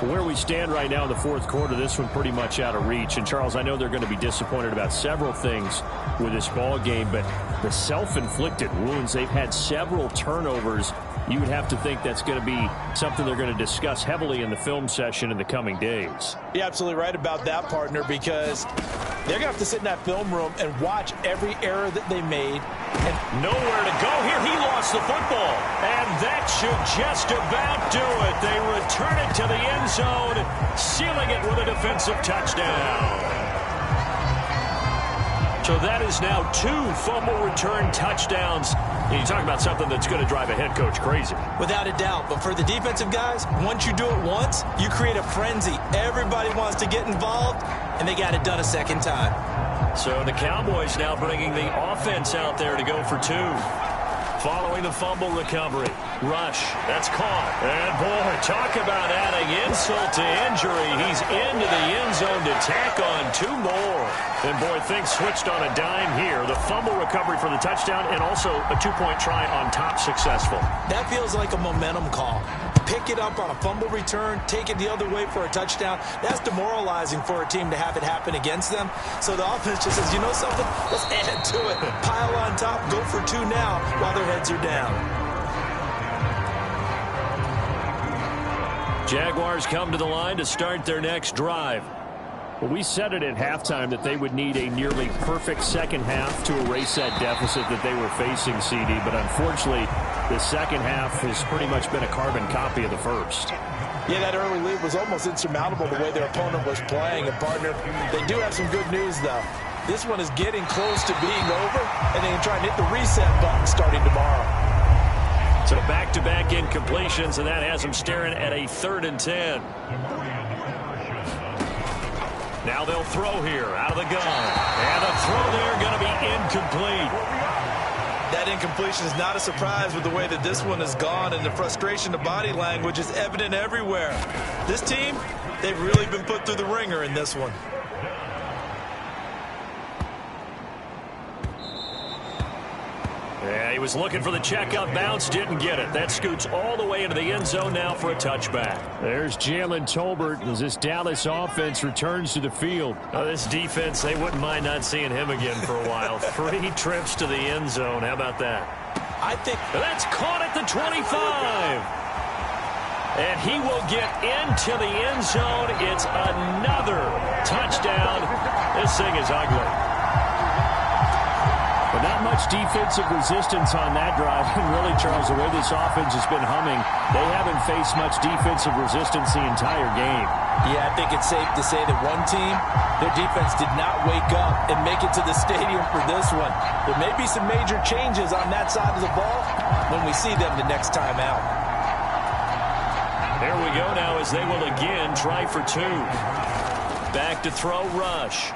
Where we stand right now in the fourth quarter, this one pretty much out of reach. And, Charles, I know they're going to be disappointed about several things with this ball game, but the self-inflicted wounds, they've had several turnovers. You would have to think that's going to be something they're going to discuss heavily in the film session in the coming days. You're absolutely right about that, partner, because they're going to have to sit in that film room and watch every error that they made. And nowhere to go here. He lost the football. And that should just about do it. They return it to the end zone, sealing it with a defensive touchdown. So that is now 2 fumble return touchdowns. And you talk about something that's going to drive a head coach crazy. Without a doubt. But for the defensive guys, once you do it once, you create a frenzy. Everybody wants to get involved, and they got it done a second time. So the Cowboys now bringing the offense out there to go for 2. Following the fumble recovery. Rush. That's caught. And, boy, talk about adding insult to injury. He's into the end zone to tack on 2 more. And, boy, things switched on a dime here. The fumble recovery for the touchdown and also a 2-point try on top successful. That feels like a momentum call. pick it up on a fumble return, take it the other way for a touchdown. That's demoralizing for a team to have it happen against them. So the offense just says, you know something? Let's add to it. Pile on top, go for two now while their heads are down. Jaguars come to the line to start their next drive. Well, we said it at halftime that they would need a nearly perfect second half to erase that deficit that they were facing, CD. But unfortunately, the second half has pretty much been a carbon copy of the first. Yeah, that early lead was almost insurmountable the way their opponent was playing. And, partner, they do have some good news, though. This one is getting close to being over, and they can try and hit the reset button starting tomorrow. So back-to-back incompletions, and that has them staring at a 3rd and 10. Now they'll throw here out of the gun. And the throw there going to be incomplete. That incompletion is not a surprise with the way that this one has gone, and the frustration of body language is evident everywhere. This team, they've really been put through the ringer in this one. Yeah, he was looking for the checkup bounce, didn't get it. That scoots all the way into the end zone now for a touchback. There's Jalen Tolbert as this Dallas offense returns to the field. This defense, they wouldn't mind not seeing him again for a while. 3 trips to the end zone. How about that? I think that's caught at the 25. And he will get into the end zone. It's another touchdown. This thing is ugly. But not much defensive resistance on that drive. And really, Charles, the way this offense has been humming, they haven't faced much defensive resistance the entire game. Yeah, I think it's safe to say that one team, their defense did not wake up and make it to the stadium for this one. There may be some major changes on that side of the ball when we see them the next time out. There we go now as they will again try for 2. Back to throw Rush.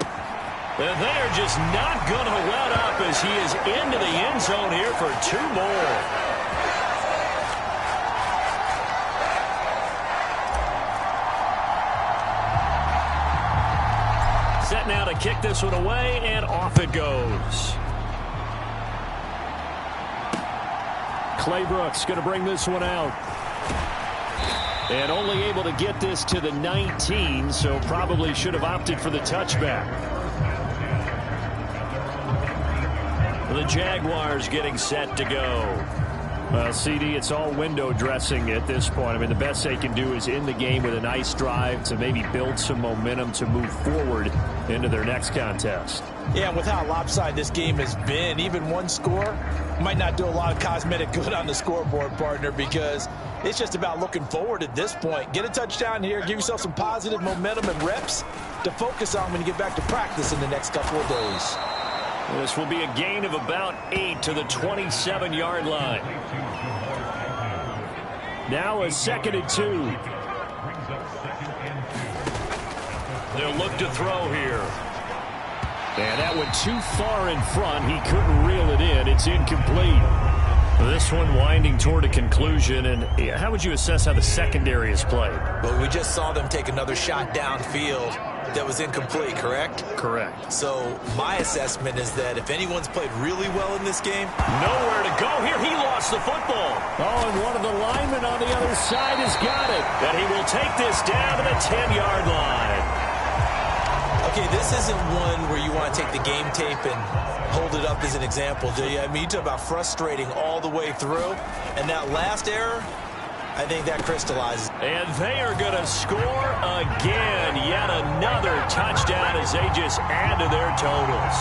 And they are just not going to let up as he is into the end zone here for 2 more. Set now to kick this one away, and off it goes. Clay Brooks going to bring this one out. And only able to get this to the 19, so probably should have opted for the touchback. The Jaguars getting set to go. Well, CD, it's all window dressing at this point. I mean, the best they can do is end the game with a nice drive to maybe build some momentum to move forward into their next contest. Yeah, and with how lopsided this game has been, even one score might not do a lot of cosmetic good on the scoreboard, partner, because it's just about looking forward at this point. Get a touchdown here, give yourself some positive momentum and reps to focus on when you get back to practice in the next couple of days. This will be a gain of about 8 to the 27-yard line. Now a 2nd and 2. They'll look to throw here. And that went too far in front. He couldn't reel it in. It's incomplete. This one winding toward a conclusion. And how would you assess how the secondary is played? Well, we just saw them take another shot downfield that was incomplete, correct? Correct. So my assessment is that if anyone's played really well in this game, nowhere to go here. He lost the football. Oh, and one of the linemen on the other side has got it. And he will take this down to the 10-yard line. Okay, this isn't one where you want to take the game tape and hold it up as an example, do you? I mean, you talk about frustrating all the way through. And that last error, I think that crystallizes. And they are going to score again. Yet another touchdown as they just add to their totals.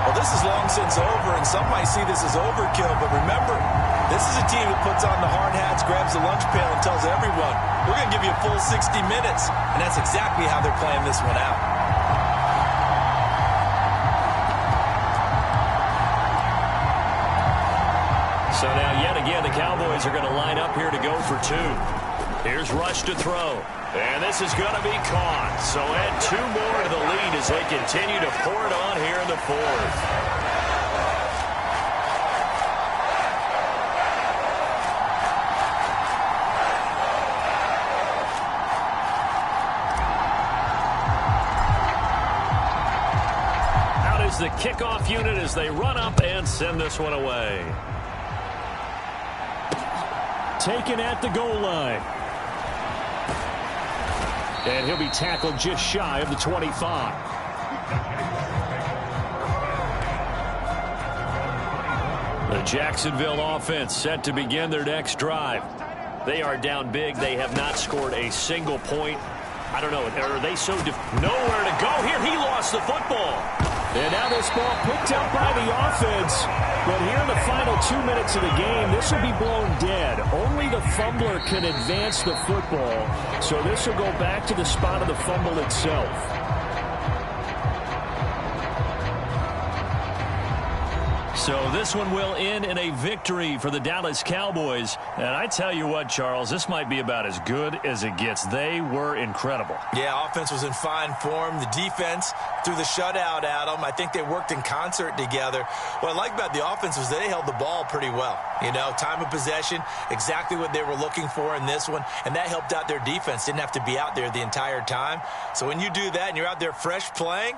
Well, this is long since over, and some might see this as overkill. But remember, this is a team that puts on the hard hats, grabs the lunch pail, and tells everyone, we're going to give you a full 60 minutes. And that's exactly how they're playing this one out. So now, yet again, the Cowboys are going to line up here to go for 2. Here's Rush to throw. And this is going to be caught. So add 2 more to the lead as they continue to pour it on here in the 4th. Out is the kickoff unit as they run up and send this one away. Taken at the goal line. And he'll be tackled just shy of the 25. The Jacksonville offense set to begin their next drive. They are down big. They have not scored a single point. I don't know. Are they so nowhere to go here? He lost the football. And now this ball picked up by the offense. But here in the final 2 minutes of the game, this will be blown dead. Only the fumbler can advance the football. So this will go back to the spot of the fumble itself. So this one will end in a victory for the Dallas Cowboys. And I tell you what, Charles, this might be about as good as it gets. They were incredible. Yeah, offense was in fine form. The defense threw the shutout at them. I think they worked in concert together. What I like about the offense was they held the ball pretty well. You know, time of possession, exactly what they were looking for in this one. And that helped out their defense. Didn't have to be out there the entire time. So when you do that and you're out there fresh playing,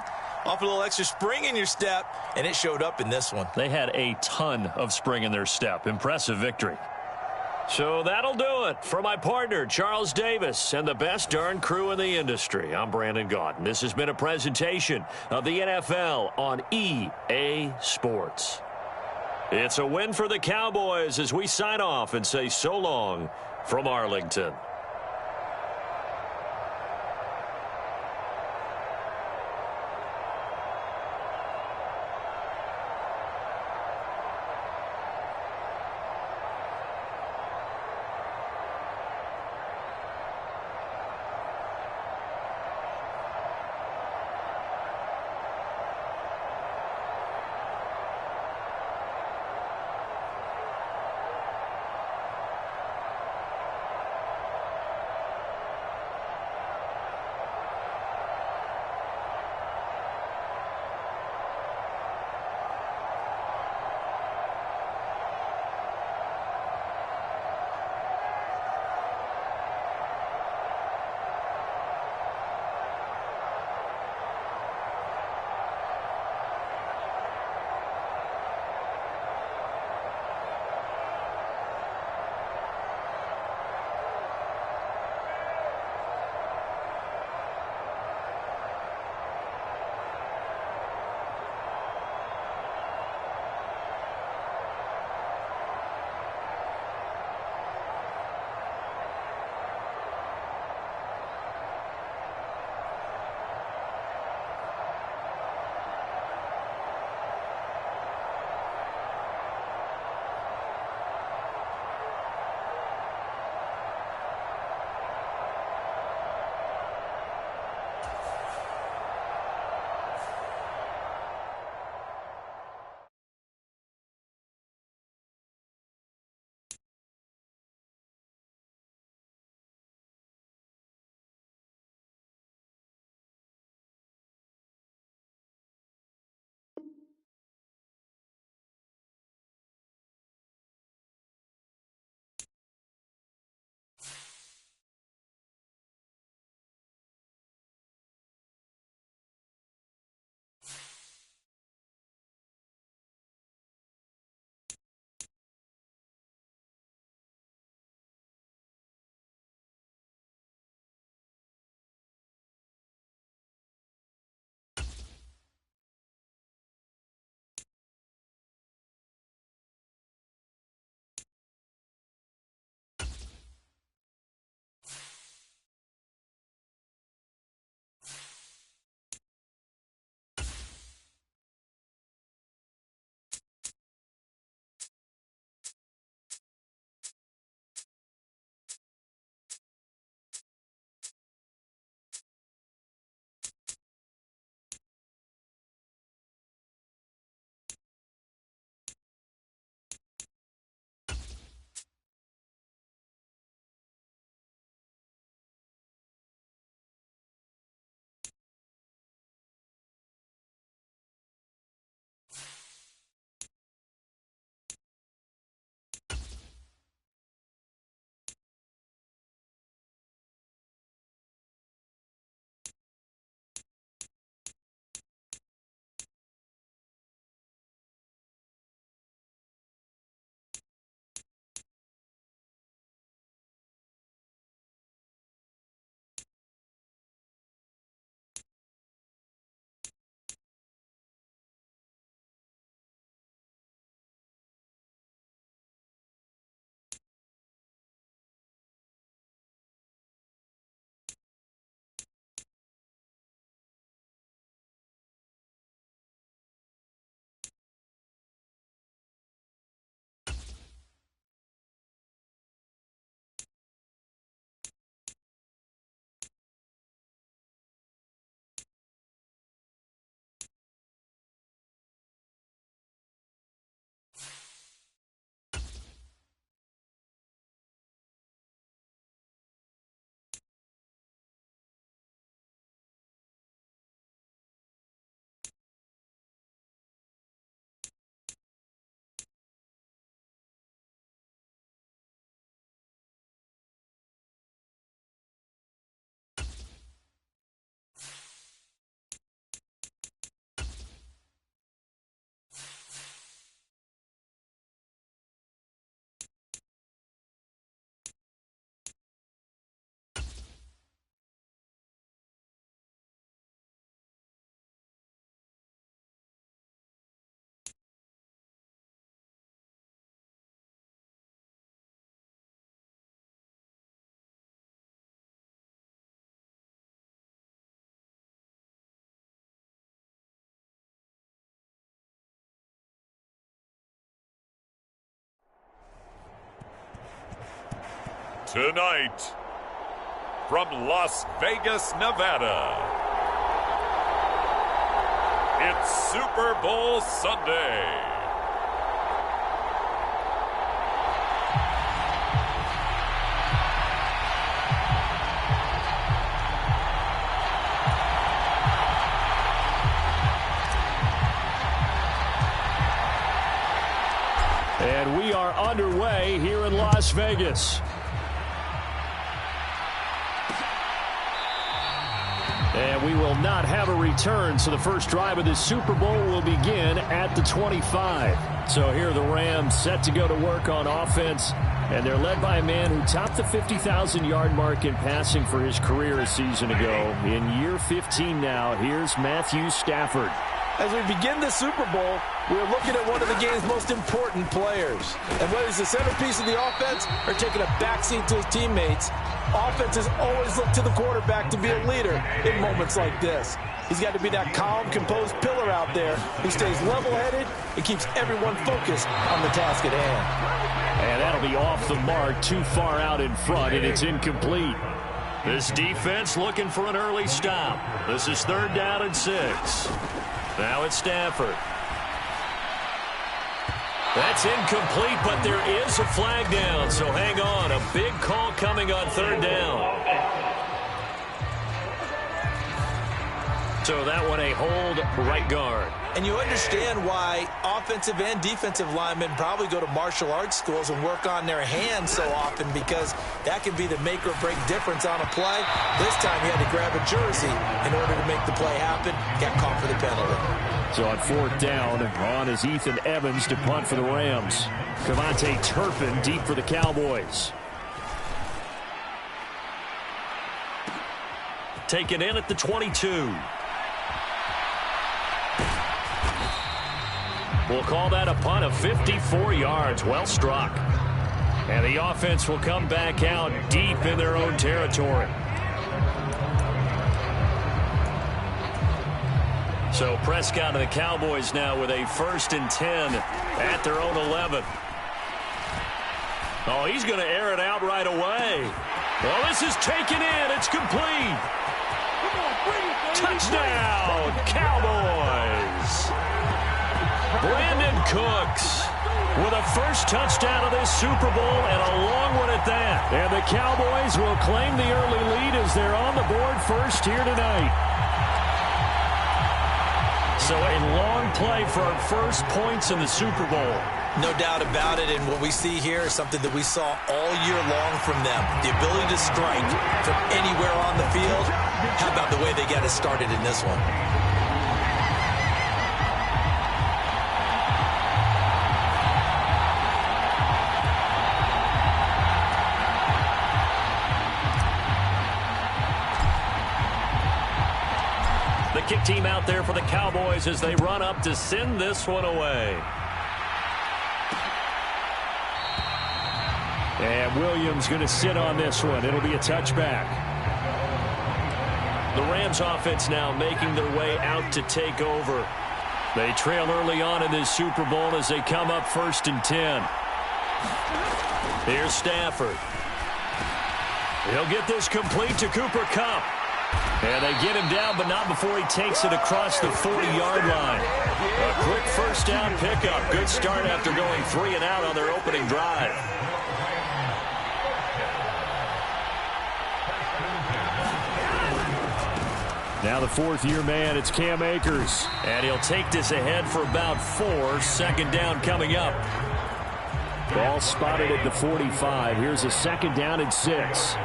off a little extra spring in your step, and it showed up in this one. They had a ton of spring in their step. Impressive victory. So that'll do it for my partner, Charles Davis, and the best darn crew in the industry. I'm Brandon Gaudin. This has been a presentation of the NFL on EA Sports. It's a win for the Cowboys as we sign off and say so long from Arlington. Tonight, from Las Vegas, Nevada, it's Super Bowl Sunday. And we are underway here in Las Vegas. And we will not have a return, so the first drive of the Super Bowl will begin at the 25. So here are the Rams set to go to work on offense, and they're led by a man who topped the 50,000-yard mark in passing for his career a season ago. In year 15 now, here's Matthew Stafford. As we begin the Super Bowl, we're looking at one of the game's most important players. And whether he's the centerpiece of the offense or taking a backseat to his teammates, offenses always look to the quarterback to be a leader in moments like this. He's got to be that calm, composed pillar out there who stays level-headed and keeps everyone focused on the task at hand. And that'll be off the mark, too far out in front, and it's incomplete. This defense looking for an early stop. This is 3rd down and 6. Now it's Stafford. That's incomplete, but there is a flag down, so hang on. A big call coming on 3rd down. So that one a hold right guard. And you understand why offensive and defensive linemen probably go to martial arts schools and work on their hands so often, because that can be the make or break difference on a play. This time he had to grab a jersey in order to make the play happen. Got caught for the penalty. So on 4th down, on is Ethan Evans to punt for the Rams. Cavante Turpin deep for the Cowboys. Taken in at the 22. We'll call that a punt of 54 yards. Well struck. And the offense will come back out deep in their own territory. So Prescott and the Cowboys now with a 1st and 10 at their own 11. Oh, he's going to air it out right away. Well, this is taken in. It's complete. Touchdown, Cowboys. Brandon Cooks with a first touchdown of this Super Bowl, and a long one at that. And the Cowboys will claim the early lead as they're on the board first here tonight. So a long play for our first points in the Super Bowl. No doubt about it, and what we see here is something that we saw all year long from them. The ability to strike from anywhere on the field. How about the way they got it started in this one? The kick team out there for the Cowboys as they run up to send this one away. And Williams going to sit on this one. It'll be a touchback. The Rams offense now making their way out to take over. They trail early on in this Super Bowl as they come up 1st and 10. Here's Stafford. He'll get this complete to Cooper Kupp. And they get him down, but not before he takes it across the 40-yard line. A quick first down pickup. Good start after going 3 and out on their opening drive. Now the 4th-year man, it's Cam Akers. And he'll take this ahead for about 4. 2nd down coming up. Ball spotted at the 45. Here's a 2nd down and 6.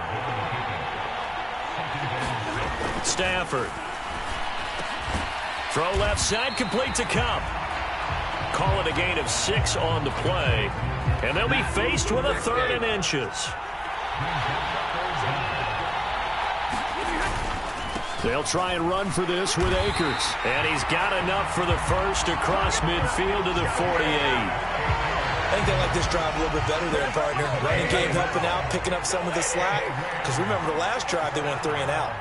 Stafford. Throw left side, complete to Kupp. Call it a gain of 6 on the play. And they'll be faced with a 3rd and inches. They'll try and run for this with Akers. And he's got enough for the first across midfield to the 48. I think they like this drive a little bit better there, partner. Running game helping out, picking up some of the slack. Because remember the last drive, they went 3 and out.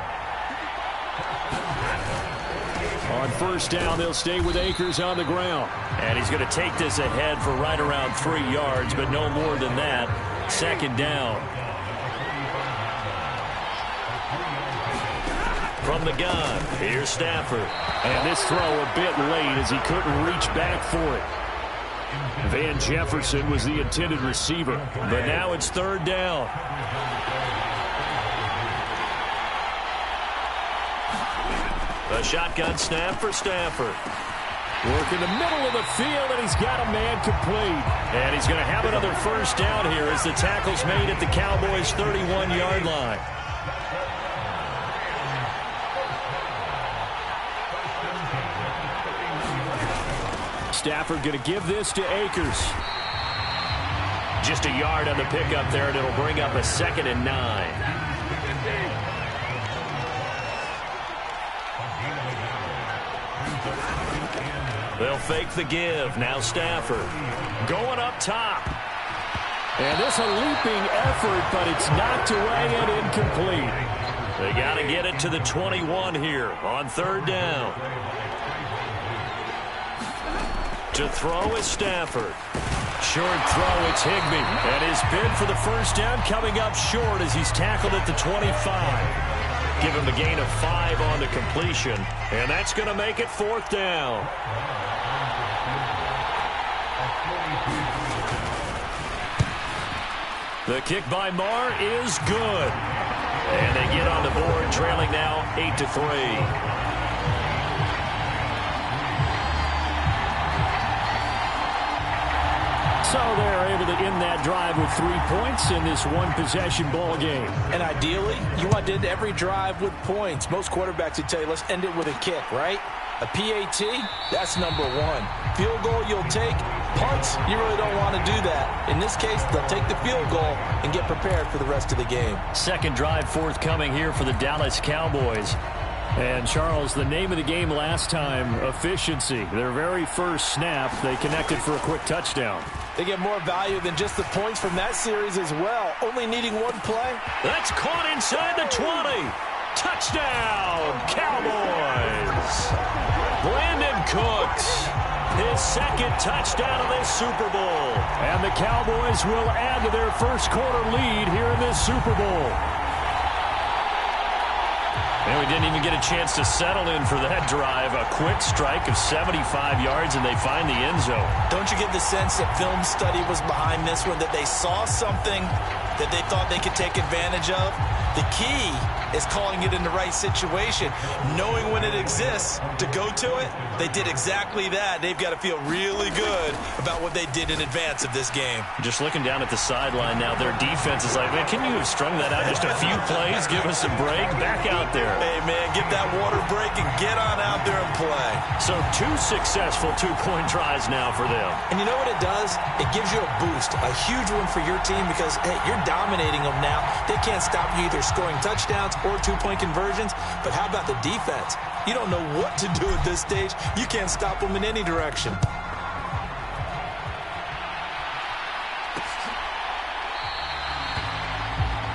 On 1st down, they'll stay with Akers on the ground. And he's going to take this ahead for right around 3 yards, but no more than that. 2nd down. From the gun, here's Stafford. And this throw a bit late as he couldn't reach back for it. Van Jefferson was the intended receiver, but now it's third down. A shotgun snap for Stafford. Work in the middle of the field, and he's got a man complete. And he's going to have another first down here as the tackle's made at the Cowboys' 31-yard line. Stafford going to give this to Akers. Just a yard on the pickup there, and it'll bring up a 2nd and 9. They'll fake the give. Now Stafford going up top. And this a leaping effort, but it's knocked away and incomplete. They got to get it to the 21 here on third down. To throw is Stafford. Short throw, it's Higbee. And his bid for the first down coming up short as he's tackled at the 25. Give him a gain of 5 on the completion. And that's going to make it 4th down. The kick by Marr is good. And they get on the board, trailing now 8-3. So they're able to end that drive with 3 points in this one-possession ball game. And ideally, you want to end every drive with points. Most quarterbacks would tell you, let's end it with a kick, right? A PAT, that's number 1. Field goal you'll take. Punts, you really don't want to do that. In this case, they'll take the field goal and get prepared for the rest of the game. Second drive forthcoming here for the Dallas Cowboys. And, Charles, the name of the game last time, efficiency. Their very first snap, they connected for a quick touchdown. They get more value than just the points from that series as well. Only needing one play. That's caught inside the 20. Touchdown, Cowboys. Brandon Cooks, his 2nd touchdown of this Super Bowl. And the Cowboys will add to their first quarter lead here in this Super Bowl. And we didn't even get a chance to settle in for that drive. A quick strike of 75 yards, and they find the end zone. Don't you get the sense that film study was behind this one, that they saw something that they thought they could take advantage of? The key is calling it in the right situation, knowing when it exists to go to it. They did exactly that. They've got to feel really good about what they did in advance of this game. Just looking down at the sideline now, their defense is like, man, can you have strung that out just a few plays? Give us a break. Back out there. Hey, man, get that water break and get on out there and play. So 2 successful 2-point tries now for them. And you know what it does? It gives you a boost, a huge one for your team because, hey, you're dominating them now. They can't stop you either scoring touchdowns or 2-point conversions. But how about the defense? You don't know what to do at this stage. You can't stop them in any direction.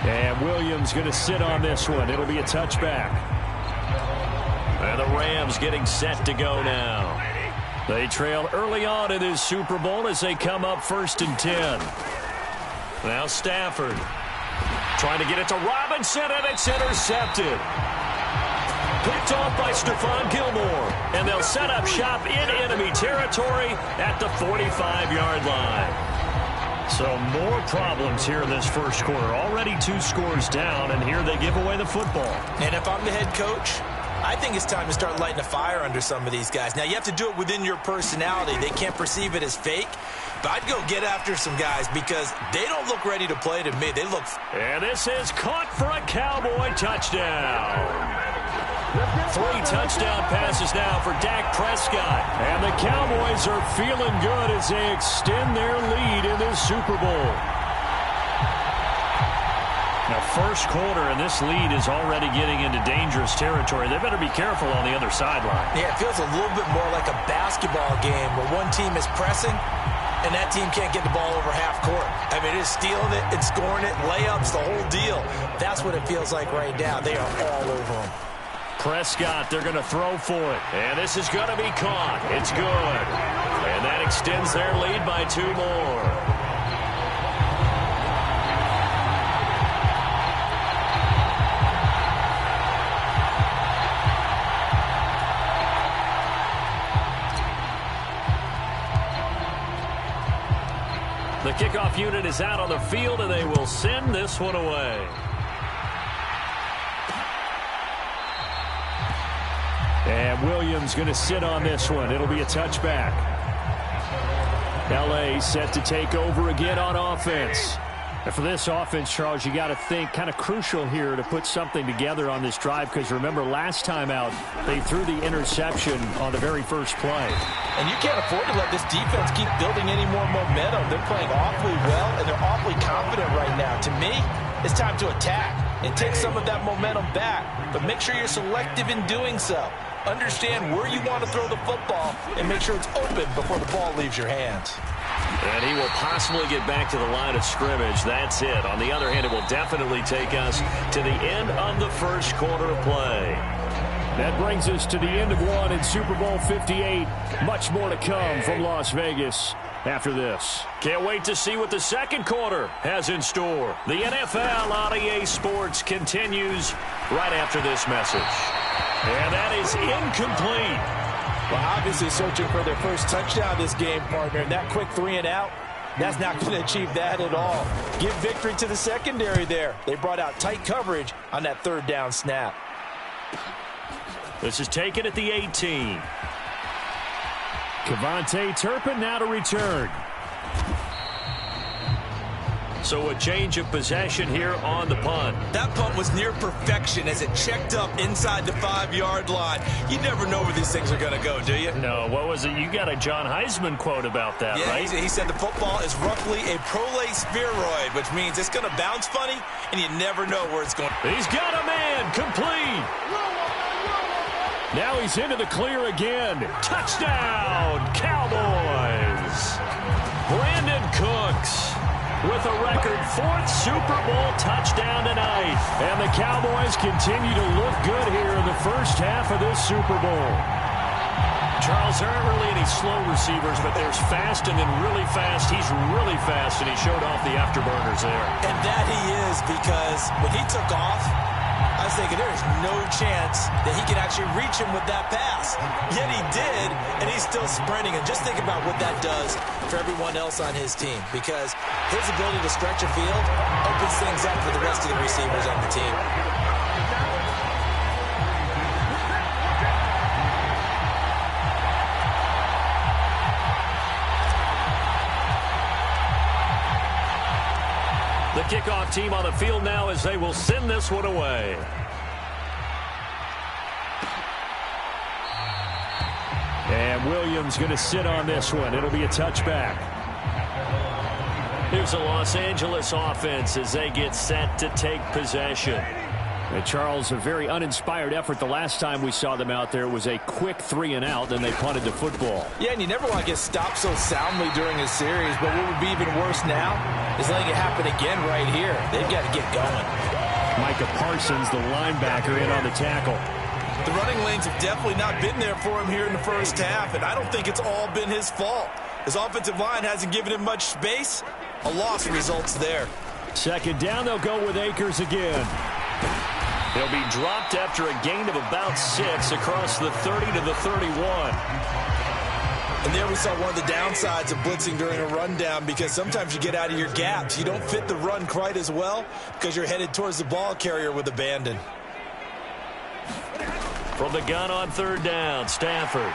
And Williams going to sit on this one. It'll be a touchback. And the Rams getting set to go now. They trail early on in this Super Bowl as they come up 1st and 10. Now Stafford trying to get it to Robinson, and it's intercepted. Picked off by Stephon Gilmore. And they'll set up shop in enemy territory at the 45-yard line. So more problems here in this first quarter. Already 2 scores down, and here they give away the football. And if I'm the head coach, I think it's time to start lighting a fire under some of these guys. Now, you have to do it within your personality. They can't perceive it as fake. But I'd go get after some guys because they don't look ready to play to me. They look... And this is caught for a Cowboy touchdown. 3 touchdown passes now for Dak Prescott. And the Cowboys are feeling good as they extend their lead in this Super Bowl. Now, first quarter, and this lead is already getting into dangerous territory. They better be careful on the other sideline. Yeah, it feels a little bit more like a basketball game where one team is pressing and that team can't get the ball over half court. I mean, it's stealing it, it's scoring it, layups, the whole deal. That's what it feels like right now. They are all over them. Prescott, they're going to throw for it. And this is going to be caught. It's good. And that extends their lead by 2 more. kickoff unit is out on the field, and they will send this one away. And Williams going to sit on this one. It'll be a touchback. L.A. set to take over again on offense. And for this offense, Charles, you got to think kind of crucial here to put something together on this drive, because remember last time out they threw the interception on the very first play. And you can't afford to let this defense keep building any more momentum. They're playing awfully well, and they're awfully confident right now. To me, it's time to attack and take some of that momentum back, but make sure you're selective in doing so. Understand where you want to throw the football and make sure it's open before the ball leaves your hands. And he will possibly get back to the line of scrimmage. That's it. On the other hand, it will definitely take us to the end of the first quarter of play. That brings us to the end of one in Super Bowl 58. Much more to come from Las Vegas after this. Can't wait to see what the second quarter has in store. The NFL on EA Sports continues right after this message. And that is incomplete. Well, obviously searching for their first touchdown this game, partner. And that quick 3 and out, that's not going to achieve that at all. Give victory to the secondary there. They brought out tight coverage on that third down snap. This is taken at the 18. Kevontae Turpin now to return. So a change of possession here on the punt. That punt was near perfection as it checked up inside the 5-yard line. You never know where these things are going to go, do you? No, what was it? You got a John Heisman quote about that, yeah, right? He said the football is roughly a prolate spheroid, which means it's going to bounce funny, and you never know where it's going. He's got a man, complete. Now he's into the clear again. Touchdown, Cowboys. Brandon Cooks with a record 4th Super Bowl touchdown tonight. And the Cowboys continue to look good here in the first half of this Super Bowl. Charles, there aren't really any slow receivers, but there's fast and then really fast. He's really fast, and he showed off the afterburners there. And that he is, because when he took off, I was thinking there is no chance that he could actually reach him with that pass. Yet he did, and he's still sprinting. And just think about what that does for everyone else on his team, because his ability to stretch a field opens things up for the rest of the receivers on the team. The kickoff team on the field now as they will send this one away. And Williams going to sit on this one. It'll be a touchback. Here's the Los Angeles offense as they get set to take possession. And Charles, a very uninspired effort. The last time we saw them out there was a quick 3 and out, then they punted the football. Yeah, and you never want to get stopped so soundly during a series, but what would be even worse now is letting it happen again right here. They've got to get going. Micah Parsons, the linebacker, in on the tackle. The running lanes have definitely not been there for him here in the first half, and I don't think it's all been his fault. His offensive line hasn't given him much space. A loss results there. Second down, they'll go with Akers again. He'll be dropped after a gain of about 6 across the 30 to the 31. And there we saw one of the downsides of blitzing during a rundown, because sometimes you get out of your gaps. You don't fit the run quite as well because you're headed towards the ball carrier with abandon. From the gun on third down, Stafford.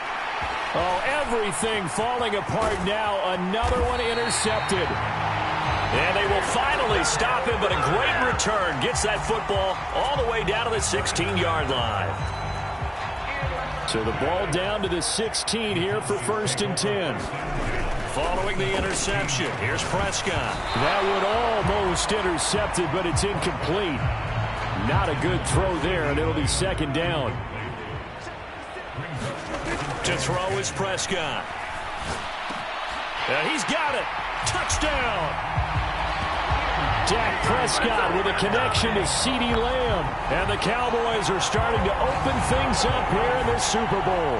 Oh, everything falling apart now. Another one intercepted. And they will finally stop him, but a great return gets that football all the way down to the 16-yard line. So the ball down to the 16 here for 1st and 10. Following the interception, here's Prescott. That one almost intercepted, but it's incomplete. Not a good throw there, and it'll be 2nd down. To throw is Prescott. He's got it. Touchdown. Dak Prescott with a connection to CeeDee Lamb. And the Cowboys are starting to open things up here in this Super Bowl.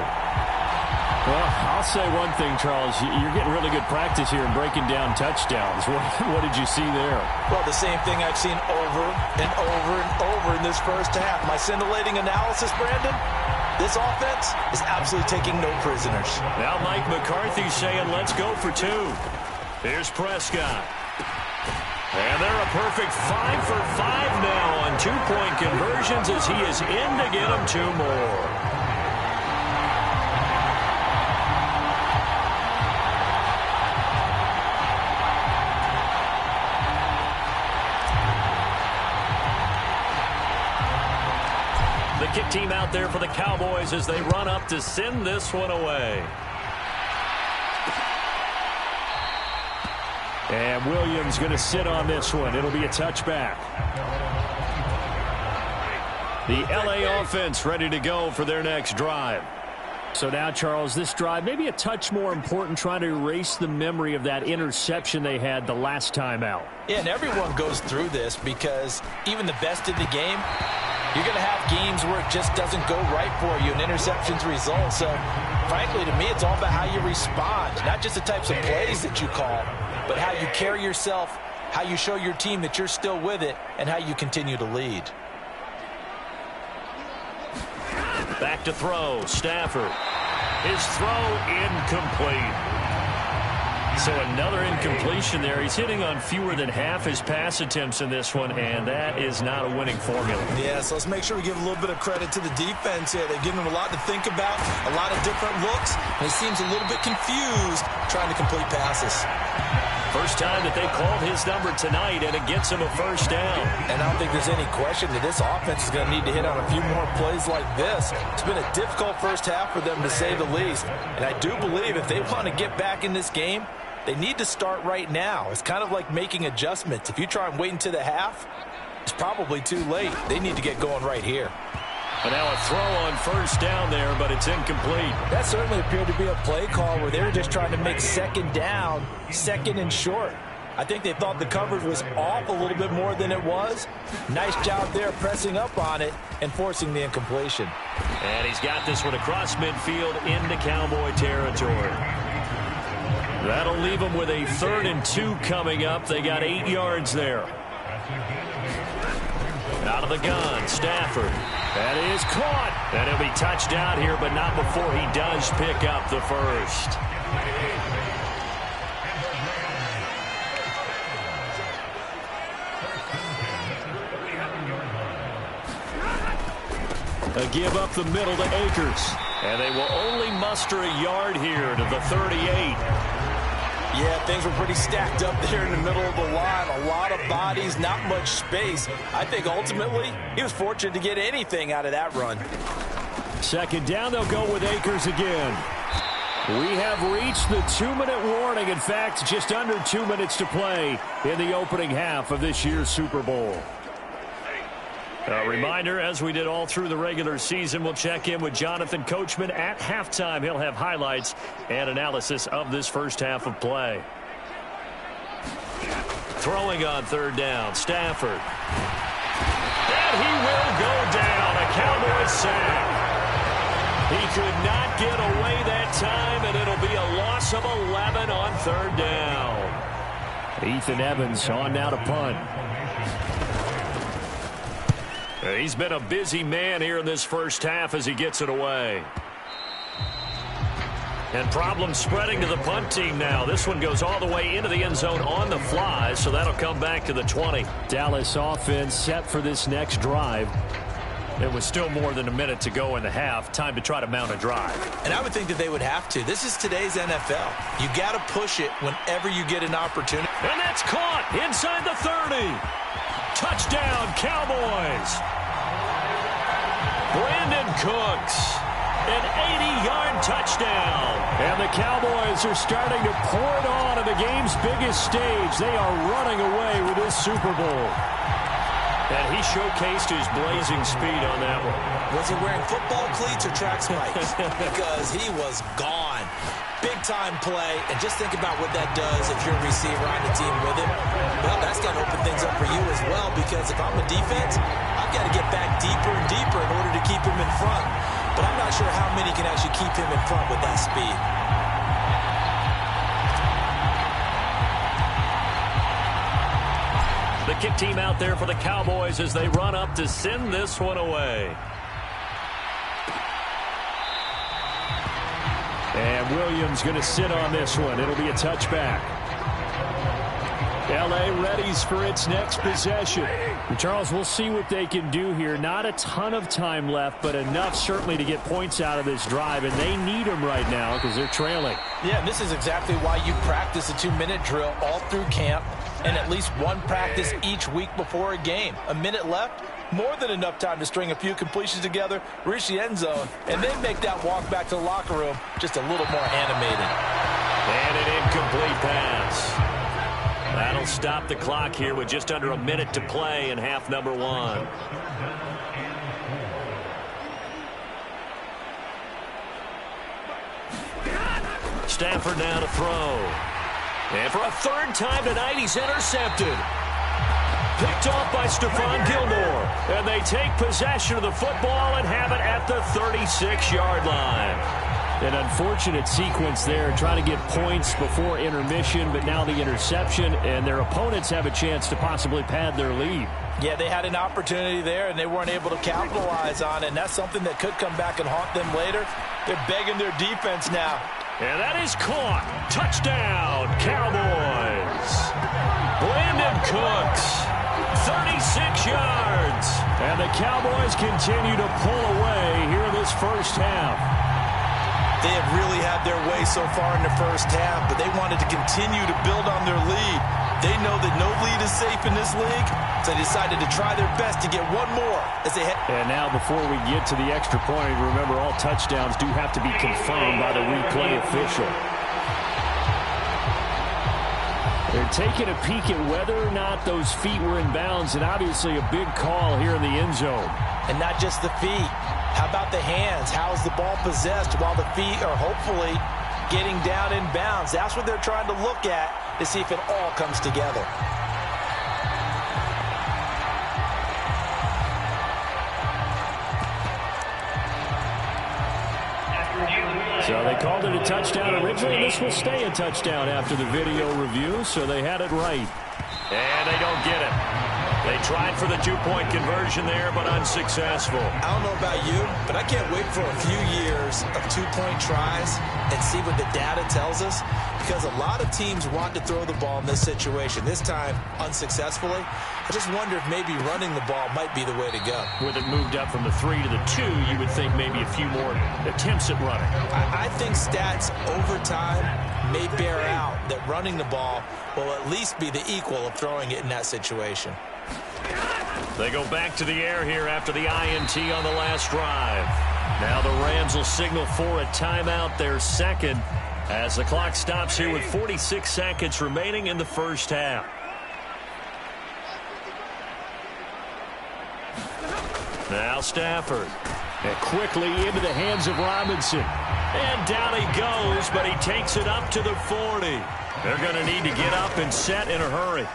Well, I'll say one thing, Charles. You're getting really good practice here in breaking down touchdowns. What did you see there? Well, the same thing I've seen over and over and over in this first half. My scintillating analysis, Brandon, this offense is absolutely taking no prisoners. Now Mike McCarthy saying, let's go for 2. Here's Prescott. And they're a perfect 5 for 5 now on 2-point conversions as he is in to get them 2 more. The kick team out there for the Cowboys as they run up to send this one away. And Williams going to sit on this one. It'll be a touchback. The LA offense ready to go for their next drive. So now, Charles, this drive maybe a touch more important, trying to erase the memory of that interception they had the last time out. Yeah, and everyone goes through this because even the best in the game, you're going to have games where it just doesn't go right for you and interceptions result. So, frankly, to me, it's all about how you respond, not just the types of plays that you call, but how you carry yourself, how you show your team that you're still with it, and how you continue to lead. Back to throw. Stafford. His throw incomplete. So another incompletion there. He's hitting on fewer than half his pass attempts in this one, and that is not a winning formula. Yeah, so let's make sure we give a little bit of credit to the defense here. They're giving him a lot to think about, a lot of different looks, and he seems a little bit confused trying to complete passes. First time that they called his number tonight, and it gets him a first down. And I don't think there's any question that this offense is going to need to hit on a few more plays like this. It's been a difficult first half for them, to say the least. And I do believe if they want to get back in this game, they need to start right now. It's kind of like making adjustments. If you try and wait until the half, it's probably too late. They need to get going right here. And now a throw on first down there, but it's incomplete. That certainly appeared to be a play call where they were just trying to make second down, second and short. I think they thought the coverage was off a little bit more than it was. Nice job there pressing up on it and forcing the incompletion. And he's got this one across midfield into Cowboy territory. That'll leave them with a 3rd and 2 coming up. They got 8 yards there. Out of the gun, Stafford. That is caught. And he'll be touched out here, but not before he does pick up the first. A give up the middle to Akers. And they will only muster a yard here to the 38. Yeah, things were pretty stacked up there in the middle of the line. A lot of bodies, not much space. I think ultimately he was fortunate to get anything out of that run. Second down, they'll go with Akers again. We have reached the 2-minute warning. In fact, just under 2 minutes to play in the opening half of this year's Super Bowl. A reminder, as we did all through the regular season, we'll check in with Jonathan Coachman at halftime. He'll have highlights and analysis of this first half of play. Throwing on third down, Stafford. And he will go down. A Cowboys sack. He could not get away that time, and it'll be a loss of 11 on third down. Ethan Evans on now to punt. He's been a busy man here in this first half as he gets it away. And problems spreading to the punt team now. This one goes all the way into the end zone on the fly, so that'll come back to the 20. Dallas offense set for this next drive. It was still more than a minute to go in the half. Time to try to mount a drive. And I would think that they would have to. This is today's NFL. You got to push it whenever you get an opportunity. And that's caught inside the 30. Touchdown, Cowboys. Brandon Cooks, an 80-yard touchdown. And the Cowboys are starting to pour it on the game's biggest stage. They are running away with this Super Bowl. And he showcased his blazing speed on that one. Was he wearing football cleats or track spikes? Because he was gone. Big-time play, and just think about what that does if you're a receiver on the team with him. Well, that's got to open things up for you as well, because if I'm a defense, I've got to get back deeper and deeper in order to keep him in front. But I'm not sure how many can actually keep him in front with that speed. The kick team out there for the Cowboys as they run up to send this one away. And Williams going to sit on this one. It'll be a touchback. L.A. readies for its next possession. And Charles, we'll see what they can do here. Not a ton of time left, but enough certainly to get points out of this drive, and they need them right now because they're trailing. Yeah, and this is exactly why you practice a 2-minute drill all through camp and at least one practice each week before a game. A minute left, more than enough time to string a few completions together, reach the end zone, and then make that walk back to the locker room just a little more animated. And an incomplete pass. That'll stop the clock here with just under a minute to play in half number 1. Stafford now to throw. And for a third time tonight, he's intercepted. Picked off by Stephon Gilmore. And they take possession of the football and have it at the 36-yard line. An unfortunate sequence there, trying to get points before intermission, but now the interception, and their opponents have a chance to possibly pad their lead. Yeah, they had an opportunity there, and they weren't able to capitalize on it, and that's something that could come back and haunt them later. They're begging their defense now. And that is caught. Touchdown, Cowboys. Brandon Cooks, 36 yards. And the Cowboys continue to pull away here in this first half. They have really had their way so far in the first half, but they wanted to continue to build on their lead. They know that no lead is safe in this league, so they decided to try their best to get one more as they head. And now before we get to the extra point, remember all touchdowns do have to be confirmed by the replay official. They're taking a peek at whether or not those feet were in bounds, and obviously a big call here in the end zone. And not just the feet. How about the hands? How is the ball possessed while the feet are hopefully getting down in bounds? That's what they're trying to look at to see if it all comes together. So they called it a touchdown originally, and this will stay a touchdown after the video review, so they had it right. And they don't get it. They tried for the two-point conversion there, but unsuccessful. I don't know about you, but I can't wait for a few years of two-point tries and see what the data tells us, because a lot of teams want to throw the ball in this situation. This time, unsuccessfully. I just wonder if maybe running the ball might be the way to go. With it moved up from the 3 to the 2, you would think maybe a few more attempts at running. I think stats over time may bear out that running the ball will at least be the equal of throwing it in that situation. They go back to the air here after the INT on the last drive. Now the Rams will signal for a timeout, their second, as the clock stops here with 46 seconds remaining in the first half. Now Stafford. And quickly into the hands of Robinson. And down he goes, but he takes it up to the 40. They're going to need to get up and set in a hurry.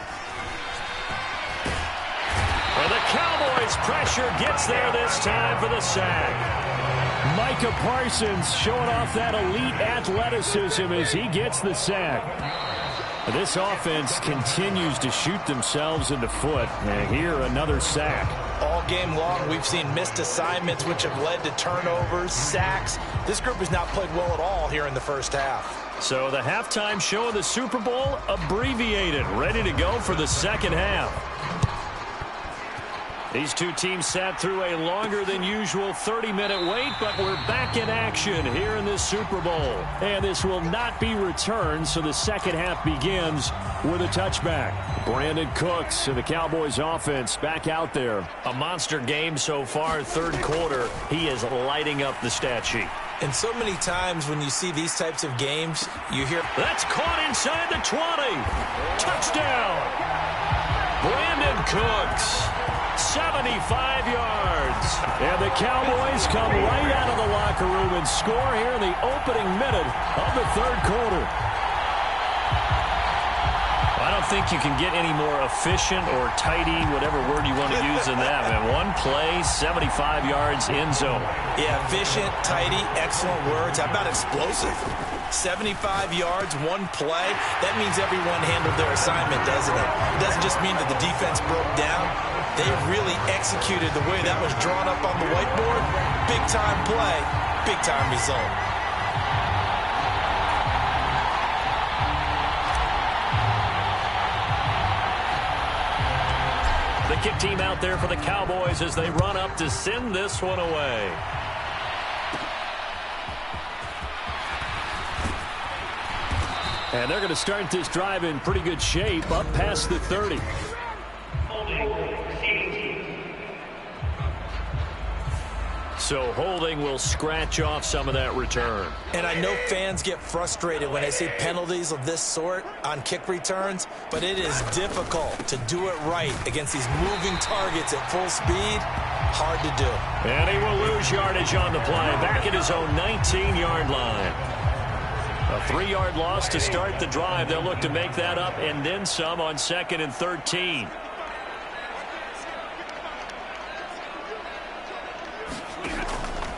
And the Cowboys pressure gets there this time for the sack. Micah Parsons showing off that elite athleticism as he gets the sack. This offense continues to shoot themselves in the foot. And here, another sack. All game long, we've seen missed assignments, which have led to turnovers, sacks. This group has not played well at all here in the first half. So the halftime show of the Super Bowl abbreviated, ready to go for the second half. These two teams sat through a longer than usual 30-minute wait, but we're back in action here in this Super Bowl. And this will not be returned, so the second half begins with a touchback. Brandon Cooks and the Cowboys offense back out there. A monster game so far, third quarter. He is lighting up the stat sheet. And so many times when you see these types of games, you hear... That's caught inside the 20. Touchdown. Brandon Cooks. 75 yards. And the Cowboys come right out of the locker room and score here in the opening minute of the third quarter. I don't think you can get any more efficient or tidy, whatever word you want to use in that. Man, one play, 75 yards, end zone. Yeah, efficient, tidy, excellent words. How about explosive? 75 yards, one play. That means everyone handled their assignment, doesn't it? It doesn't just mean that the defense broke down. They really executed the way that was drawn up on the whiteboard. Big-time play, big-time result. The kick team out there for the Cowboys as they run up to send this one away. And they're going to start this drive in pretty good shape, up past the 30. So holding will scratch off some of that return. And I know fans get frustrated when they see penalties of this sort on kick returns, but it is difficult to do it right against these moving targets at full speed. Hard to do. And he will lose yardage on the play, back at his own 19-yard line. A 3-yard loss to start the drive. They'll look to make that up and then some on 2nd and 13.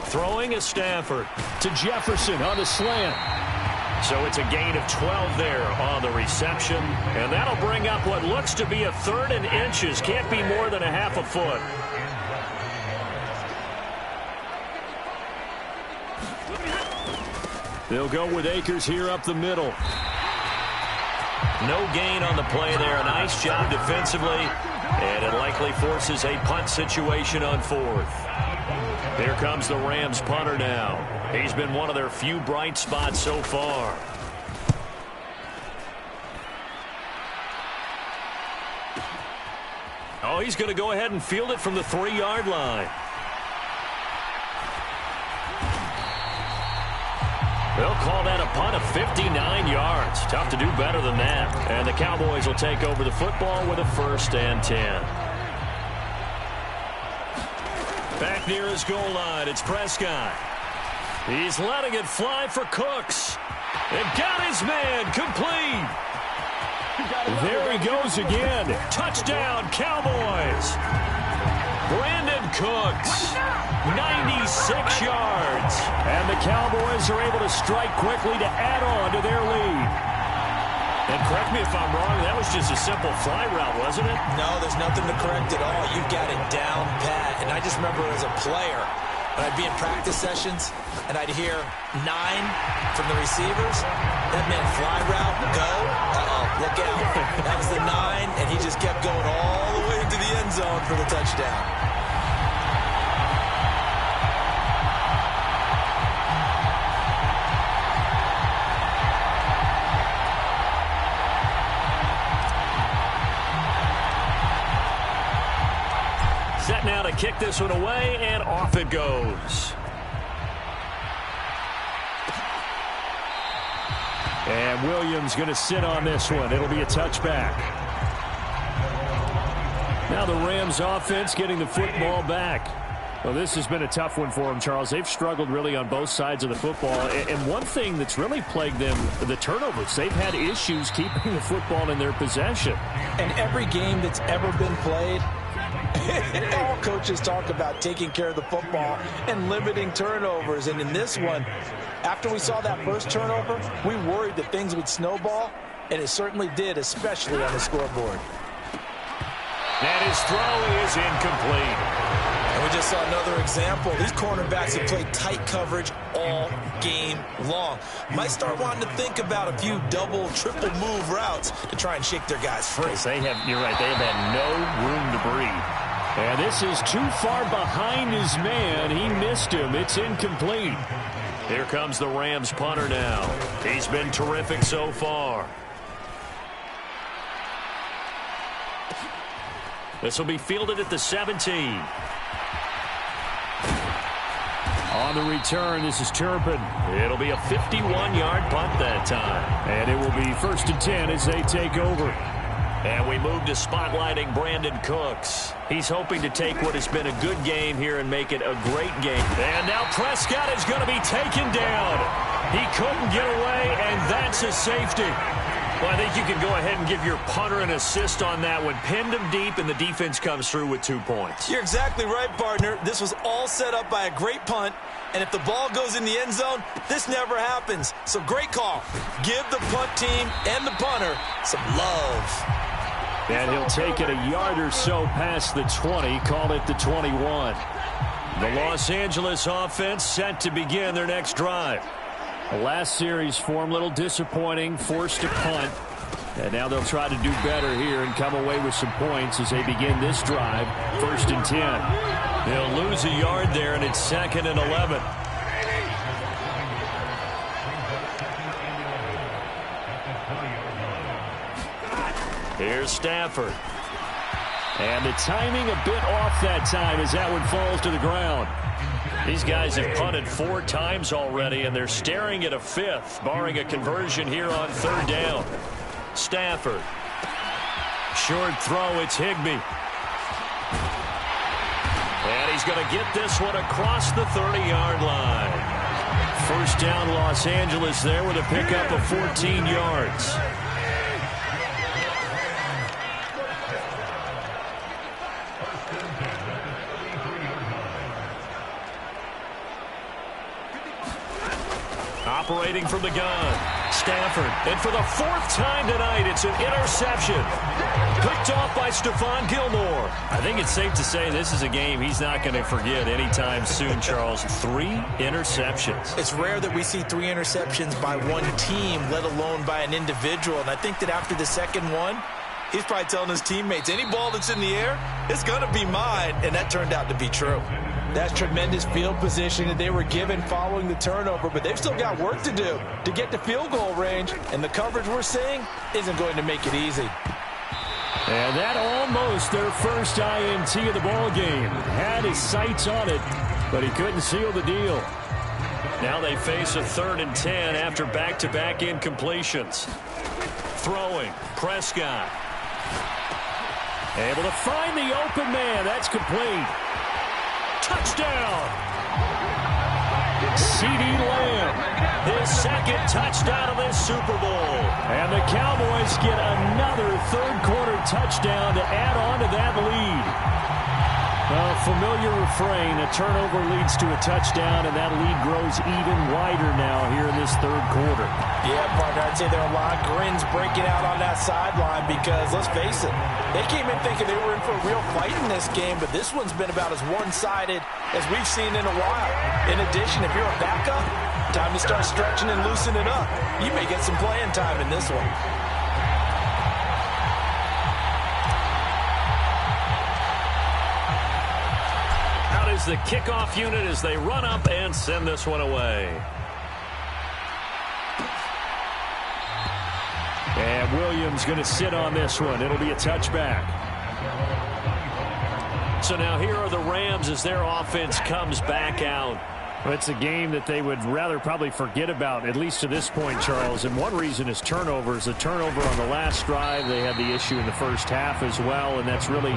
Throwing is Stafford to Jefferson on the slant. So it's a gain of 12 there on the reception. And that'll bring up what looks to be a 3rd and inches. Can't be more than a half a foot. They'll go with Akers here up the middle. No gain on the play there. A nice job defensively. And it likely forces a punt situation on 4th. Here comes the Rams punter now. He's been one of their few bright spots so far. Oh, he's going to go ahead and field it from the 3-yard line. They'll call that a punt of 59 yards. Tough to do better than that. And the Cowboys will take over the football with a 1st and 10. Back near his goal line, it's Prescott. He's letting it fly for Cooks. And got his man complete. There he goes again. Touchdown, Cowboys. Brandon Cooks, 96 yards. And the Cowboys are able to strike quickly to add on to their lead. And correct me if I'm wrong, that was just a simple fly route, wasn't it? No, there's nothing to correct at all. You've got it down pat. And I just remember as a player, when I'd be in practice sessions, and I'd hear 9 from the receivers. That meant fly route, go. Uh-oh, look out. That was the 9, and he just kept going all the way into the end zone for the touchdown. Set now to kick this one away, and off it goes. And Williams going to sit on this one. It'll be a touchback. Now the Rams offense getting the football back. Well, this has been a tough one for them, Charles. They've struggled really on both sides of the football. And one thing that's really plagued them, the turnovers. They've had issues keeping the football in their possession. And every game that's ever been played, all coaches talk about taking care of the football and limiting turnovers. And in this one, after we saw that first turnover, we worried that things would snowball, and it certainly did, especially on the scoreboard. And his throw is incomplete. And we just saw another example. These cornerbacks have played tight coverage all game long. Might start wanting to think about a few double, triple move routes to try and shake their guys free. You're right, they have had no room to breathe. And this is too far behind his man. He missed him. It's incomplete. Here comes the Rams punter now. He's been terrific so far. This will be fielded at the 17. On the return, this is Turpin. It'll be a 51-yard punt that time. And it will be 1st and 10 as they take over. And we move to spotlighting Brandon Cooks. He's hoping to take what has been a good game here and make it a great game. And now Prescott is going to be taken down. He couldn't get away, and that's a safety. Well, I think you can go ahead and give your punter an assist on that one. Pinned him deep, and the defense comes through with 2 points. You're exactly right, partner. This was all set up by a great punt, and if the ball goes in the end zone, this never happens. So great call. Give the punt team and the punter some love. And he'll take it a yard or so past the 20, call it the 21. The Los Angeles offense set to begin their next drive. The last series for him, a little disappointing, forced to punt. And now they'll try to do better here and come away with some points as they begin this drive. 1st and 10. They'll lose a yard there, and it's 2nd and 11. Here's Stafford. And the timing a bit off that time as that one falls to the ground. These guys have punted 4 times already, and they're staring at a 5th, barring a conversion here on 3rd down. Stafford. Short throw, it's Higbee. And he's going to get this one across the 30-yard line. 1st down, Los Angeles there with a pickup of 14 yards. Operating from the gun, Stafford. And for the 4th time tonight, it's an interception. Picked off by Stephon Gilmore. I think it's safe to say this is a game he's not going to forget anytime soon, Charles. 3 interceptions. It's rare that we see 3 interceptions by one team, let alone by an individual. And I think that after the second one, he's probably telling his teammates, any ball that's in the air, it's going to be mine. And that turned out to be true. That's tremendous field position that they were given following the turnover, but they've still got work to do to get to field goal range, and the coverage we're seeing isn't going to make it easy. And that almost their first INT of the ball game. Had his sights on it, but he couldn't seal the deal. Now they face a 3rd and 10 after back-to-back incompletions. Throwing, Prescott. Able to find the open man. That's complete. Touchdown! CeeDee Lamb, his 2nd touchdown of this Super Bowl. And the Cowboys get another 3rd quarter touchdown to add on to that lead. A familiar refrain, a turnover leads to a touchdown, and that lead grows even wider now here in this 3rd quarter. Yeah, partner, I'd say there are a lot of grins breaking out on that sideline because, let's face it, they came in thinking they were in for a real fight in this game, but this one's been about as one-sided as we've seen in a while. In addition, if you're a backup, time to start stretching and loosening up. You may get some playing time in this one. The kickoff unit as they run up and send this one away. And Williams going to sit on this one. It'll be a touchback. So now here are the Rams as their offense comes back out. Well, it's a game that they would rather probably forget about, at least to this point, Charles. And one reason is turnovers. A turnover on the last drive. They had the issue in the first half as well, and that's really,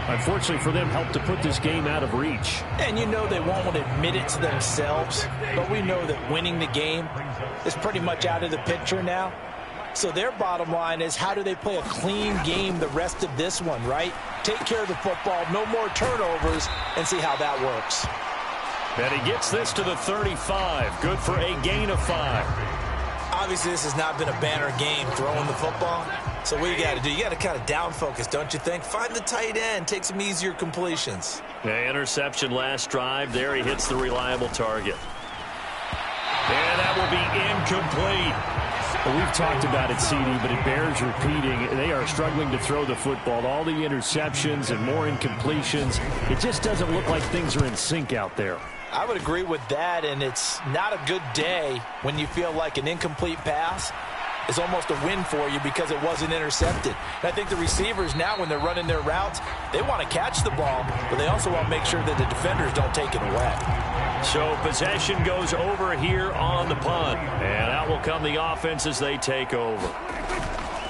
unfortunately for them, helped to put this game out of reach. And you know they won't admit it to themselves, but we know that winning the game is pretty much out of the picture now. So their bottom line is, how do they play a clean game the rest of this one, right? Take care of the football, no more turnovers, and see how that works. And he gets this to the 35. Good for a gain of 5. Obviously, this has not been a banner game throwing the football. So what you got to do, you got to kind of down focus, don't you think? Find the tight end, take some easier completions. The interception last drive. There he hits the reliable target. And that will be incomplete. Well, we've talked about it, CD, but it bears repeating. They are struggling to throw the football. All the interceptions and more incompletions. It just doesn't look like things are in sync out there. I would agree with that, and it's not a good day when you feel like an incomplete pass is almost a win for you because it wasn't intercepted. And I think the receivers now, when they're running their routes, they want to catch the ball, but they also want to make sure that the defenders don't take it away. So possession goes over here on the punt, and out will come the offense as they take over.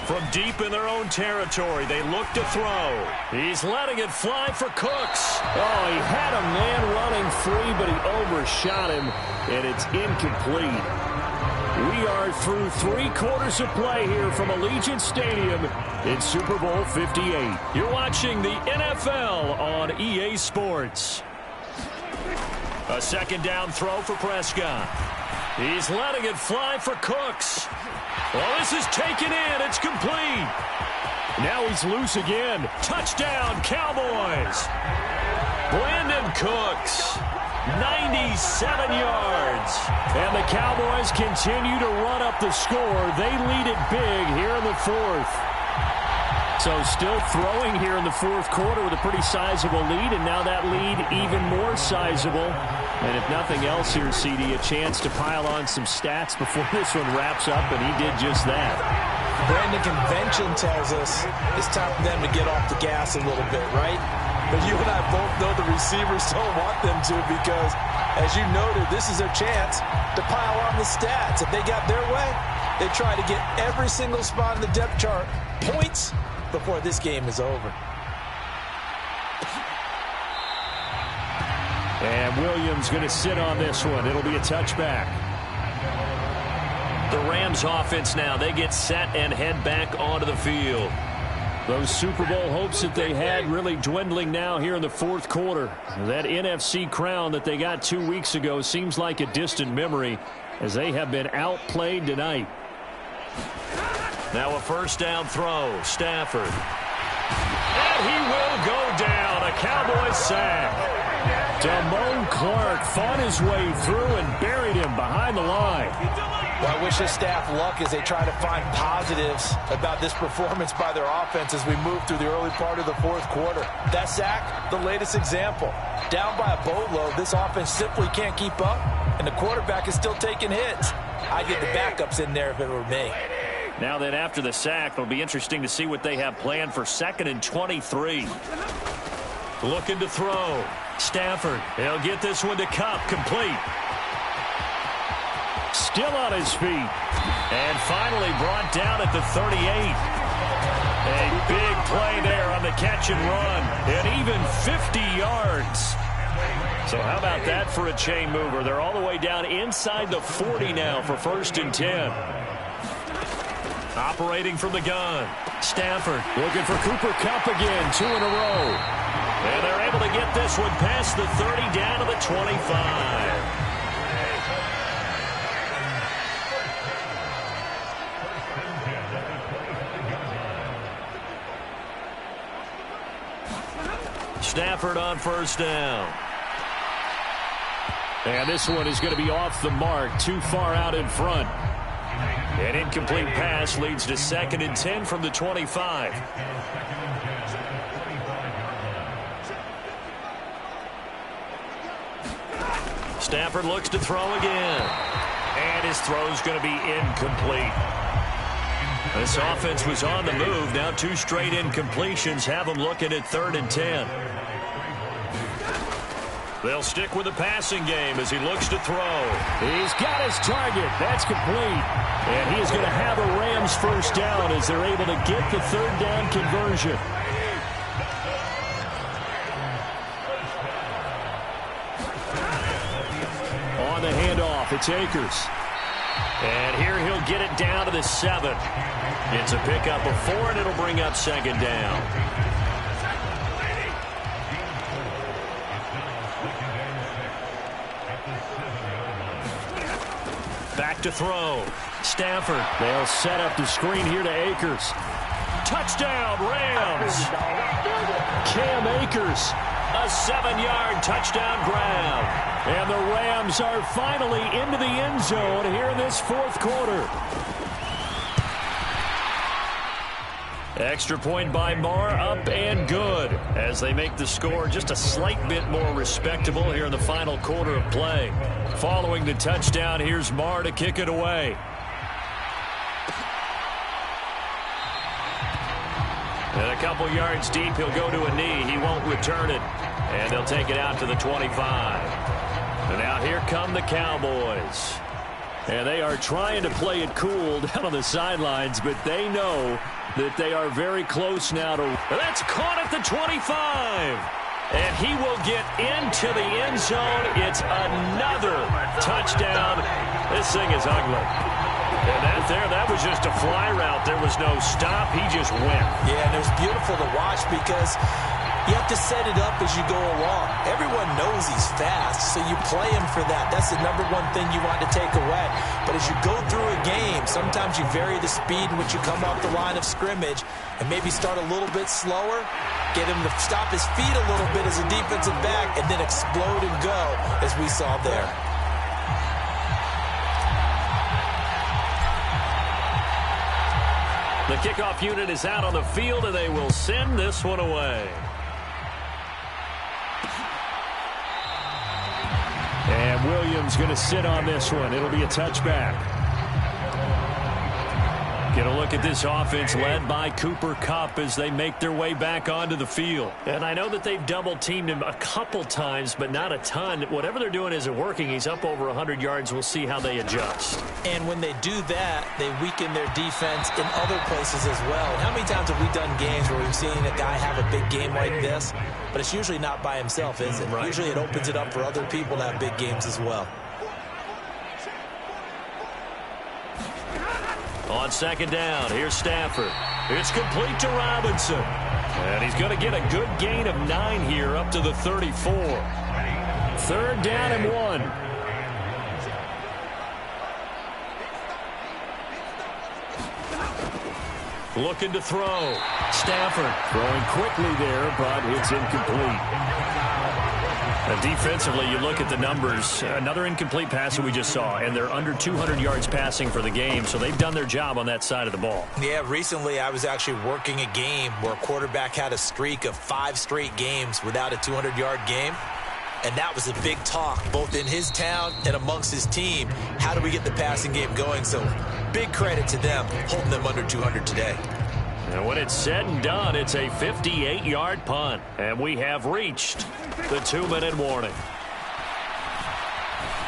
From deep in their own territory, they look to throw. He's letting it fly for Cooks. Oh, he had a man running free, but he overshot him, and it's incomplete. We are through 3 quarters of play here from Allegiant Stadium in Super Bowl 58. You're watching the NFL on EA Sports. A second down throw for Prescott. He's letting it fly for Cooks. Well, this is taken in. It's complete. Now he's loose again. Touchdown, Cowboys. Brandon Cooks 97 yards. And the Cowboys continue to run up the score. They lead it big here in the fourth. So still throwing here in the fourth quarter with a pretty sizable lead, and now that lead even more sizable. And if nothing else here, CD, a chance to pile on some stats before this one wraps up, and he did just that. Brandon, convention tells us it's time for them to get off the gas a little bit, right? But you and I both know the receivers don't want them to, because, as you noted, this is their chance to pile on the stats. If they got their way, they try to get every single spot in the depth chart points before this game is over. And Williams going to sit on this one. It'll be a touchback. The Rams offense now, they get set and head back onto the field. Those Super Bowl hopes that they had really dwindling now here in the fourth quarter. That NFC crown that they got 2 weeks ago seems like a distant memory as they have been outplayed tonight. Now a first down throw. Stafford. And he will go down. A Cowboys sack. Damone Clark fought his way through and buried him behind the line. Well, I wish his staff luck as they try to find positives about this performance by their offense as we move through the early part of the fourth quarter. That sack, the latest example. Down by a boatload, this offense simply can't keep up, and the quarterback is still taking hits. I'd get the backups in there if it were me. Now then, after the sack, it'll be interesting to see what they have planned for 2nd and 23. Looking to throw. Stafford, he'll get this one to Kupp, complete. Still on his feet. And finally brought down at the 38. A big play there on the catch and run. And even 50 yards. So how about that for a chain mover? They're all the way down inside the 40 now for 1st and 10. Operating from the gun. Stafford looking for Cooper Kupp again. 2 in a row. And they're able to get this one past the 30 down to the 25. Stafford on first down. And this one is going to be off the mark, too far out in front. An incomplete pass leads to 2nd and 10 from the 25. Stafford looks to throw again. And his throw's going to be incomplete. This offense was on the move. Now 2 straight incompletions have them looking at 3rd and 10. They'll stick with the passing game as he looks to throw. He's got his target. That's complete. And he is going to have a Rams first down as they're able to get the 3rd down conversion. On the handoff, it's Akers. And here he'll get it down to the 7. It's a pickup of 4, and it'll bring up 2nd down. Back to throw. Stafford. They'll set up the screen here to Akers. Touchdown, Rams. Cam Akers. A 7-yard touchdown grab. And the Rams are finally into the end zone here in this fourth quarter. Extra point by Marr, up and good as they make the score just a slight bit more respectable here in the final quarter of play. Following the touchdown, here's Marr to kick it away. And a couple yards deep, he'll go to a knee. He won't return it. And they'll take it out to the 25. And now here come the Cowboys. And they are trying to play it cool down on the sidelines, but they know that they are very close now to... That's caught at the 25. And he will get into the end zone. It's another touchdown. This thing is ugly. And that was just a fly route. There was no stop. He just went. Yeah, and it was beautiful to watch because you have to set it up as you go along. Everyone knows he's fast, so you play him for that. That's the #1 thing you want to take away. But as you go through a game, sometimes you vary the speed in which you come off the line of scrimmage and maybe start a little bit slower. get him to stop his feet a little bit as a defensive back, and then explode and go, as we saw there. The kickoff unit is out on the field, and they will send this one away. And Williams going to sit on this one. It'll be a touchback. Get a look at this offense led by Cooper Kupp as they make their way back onto the field. And I know that they've double-teamed him a couple times, but not a ton. Whatever they're doing isn't working. He's up over 100 yards. We'll see how they adjust. And when they do that, they weaken their defense in other places as well. How many times have we done games where we've seen a guy have a big game like this? But it's usually not by himself, is it? Right. Usually it opens it up for other people to have big games as well. On second down, here's Stafford. It's complete to Robinson. And he's going to get a good gain of 9 here up to the 34. Third down and 1. Looking to throw. Stafford throwing quickly there, but it's incomplete. Defensively, you look at the numbers. Another incomplete pass that we just saw, and they're under 200 yards passing for the game, so they've done their job on that side of the ball. Yeah, recently I was actually working a game where a quarterback had a streak of 5 straight games without a 200-yard game, and that was a big talk both in his town and amongst his team. How do we get the passing game going? So big credit to them holding them under 200 today. And when it's said and done, it's a 58-yard punt. And we have reached the 2-minute warning.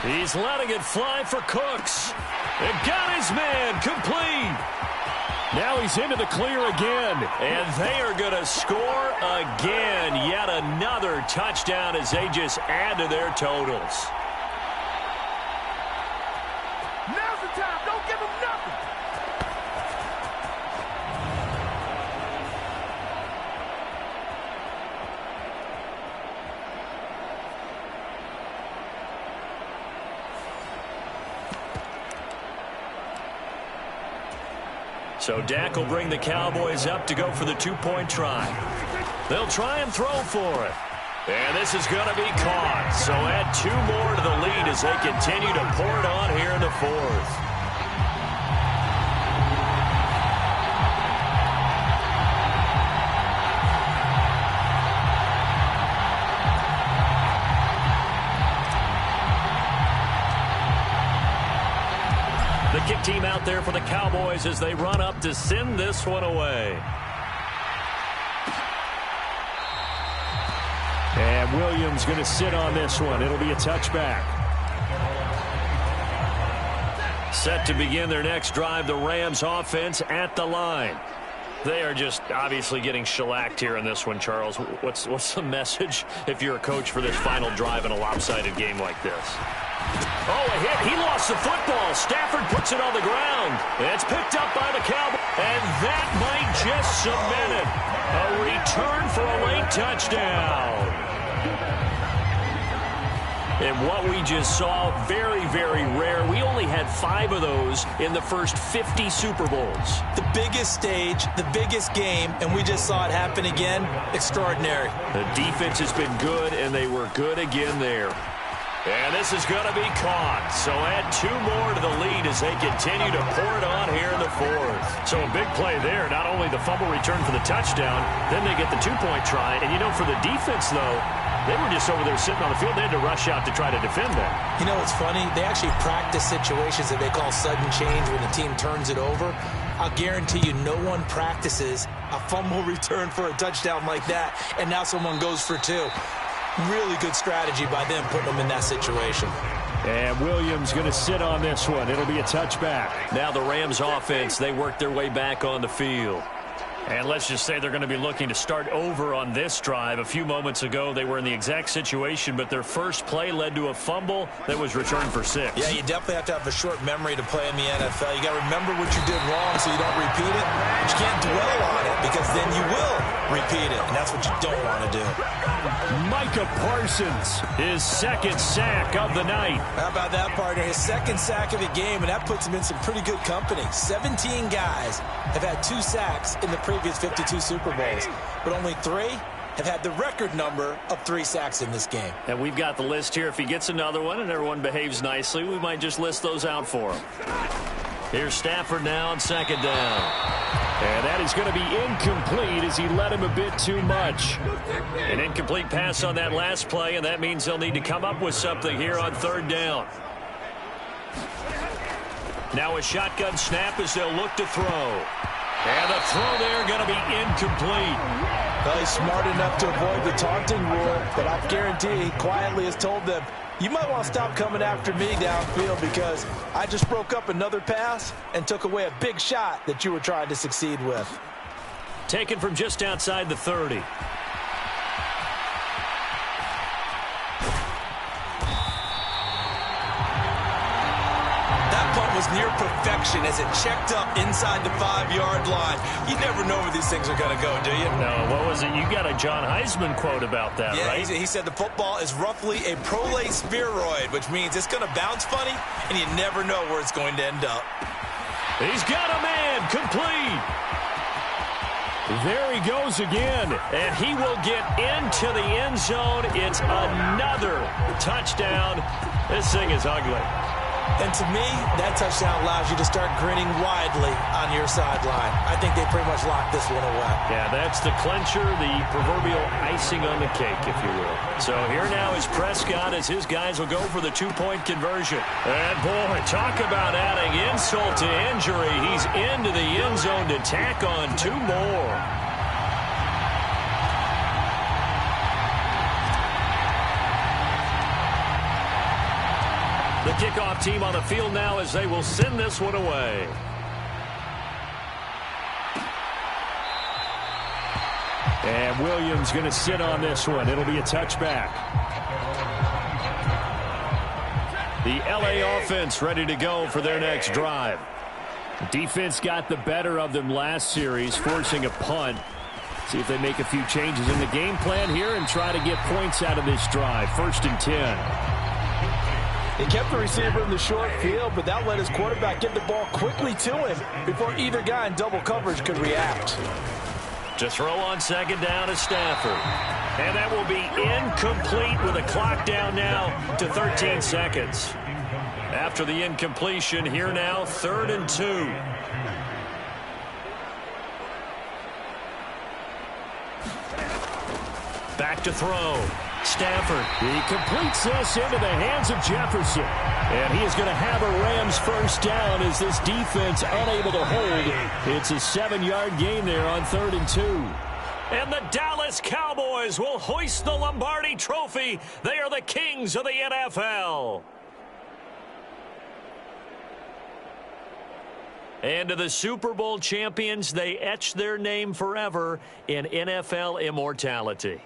He's letting it fly for Cooks. And got his man complete. Now he's into the clear again. And they are going to score again. Yet another touchdown as they just add to their totals. Now's the time. Don't give him nothing. So Dak will bring the Cowboys up to go for the 2-point try. They'll try and throw for it. And this is going to be caught. So add 2 more to the lead as they continue to pour it on here in the 4th. The kick team out there for the Cowboys as they run up to send this one away. And Williams going to sit on this one. It'll be a touchback. Set to begin their next drive, the Rams offense at the line. They are just obviously getting shellacked here in this one, Charles. What's the message if you're a coach for this final drive in a lopsided game like this? Oh, a hit. He lost the football. Stafford puts it on the ground. It's picked up by the Cowboys. And that might just cement it. A return for a late touchdown. And what we just saw, very, very rare. We only had 5 of those in the first 50 Super Bowls. The biggest stage, the biggest game, and we just saw it happen again. Extraordinary. The defense has been good, and they were good again there. And this is going to be caught. So add 2 more to the lead as they continue to pour it on here in the 4th. So a big play there. Not only the fumble return for the touchdown, then they get the 2-point try. And, you know, for the defense, though, they were just over there sitting on the field. They had to rush out to try to defend that. You know, it's funny. They actually practice situations that they call sudden change when the team turns it over. I'll guarantee you no one practices a fumble return for a touchdown like that, and now someone goes for 2. Really good strategy by them putting them in that situation. And Williams going to sit on this one. It'll be a touchback. Now the Rams offense, they work their way back on the field. And let's just say they're going to be looking to start over on this drive. A few moments ago, they were in the exact situation, but their first play led to a fumble that was returned for 6. Yeah, you definitely have to have a short memory to play in the NFL. You got to remember what you did wrong so you don't repeat it. But you can't dwell on it because then you will repeat it, and that's what you don't want to do. Micah Parsons, his second sack of the night. How about that, partner? His second sack of the game, and that puts him in some pretty good company. 17 guys have had 2 sacks in the previous 52 Super Bowls, but only 3 have had the record number of 3 sacks in this game. And we've got the list here. If he gets another one and everyone behaves nicely, we might just list those out for him. Here's Stafford now on second down. And that is going to be incomplete as he led him a bit too much. An incomplete pass on that last play, and that means they'll need to come up with something here on third down. Now a shotgun snap as they'll look to throw. And the throw there going to be incomplete. Well, he's smart enough to avoid the taunting rule, but I'll guarantee he quietly has told them, you might want to stop coming after me downfield because I just broke up another pass and took away a big shot that you were trying to succeed with. Taken from just outside the 30. That punt was near perfection as it checked up inside the 5-yard line. You never know where these things are going to go, do you? No, what was it? You got a John Heisman quote about that, yeah, right? He said the football is roughly a prolate spheroid, which means it's going to bounce funny, and you never know where it's going to end up. He's got a man complete. There he goes again, and he will get into the end zone. It's another touchdown. This thing is ugly. And to me, that touchdown allows you to start grinning widely on your sideline. I think they pretty much locked this one away. Yeah, that's the clincher, the proverbial icing on the cake, if you will. So here now is Prescott as his guys will go for the 2-point conversion. And boy, talk about adding insult to injury. He's into the end zone to tack on 2 more. The kickoff team on the field now as they will send this one away. And Williams going to sit on this one. It'll be a touchback. The LA offense ready to go for their next drive. Defense got the better of them last series, forcing a punt. See if they make a few changes in the game plan here and try to get points out of this drive. 1st and 10. He kept the receiver in the short field, but that let his quarterback get the ball quickly to him before either guy in double coverage could react. To throw on second down is Stafford. And that will be incomplete with a clock down now to 13 seconds. After the incompletion, here now, 3rd and 2. Back to throw. Stafford. He completes this into the hands of Jefferson. And he is going to have a Rams first down as this defense unable to hold. It's a 7-yard gain there on 3rd and 2. And the Dallas Cowboys will hoist the Lombardi Trophy. They are the kings of the NFL. And to the Super Bowl champions, they etch their name forever in NFL immortality.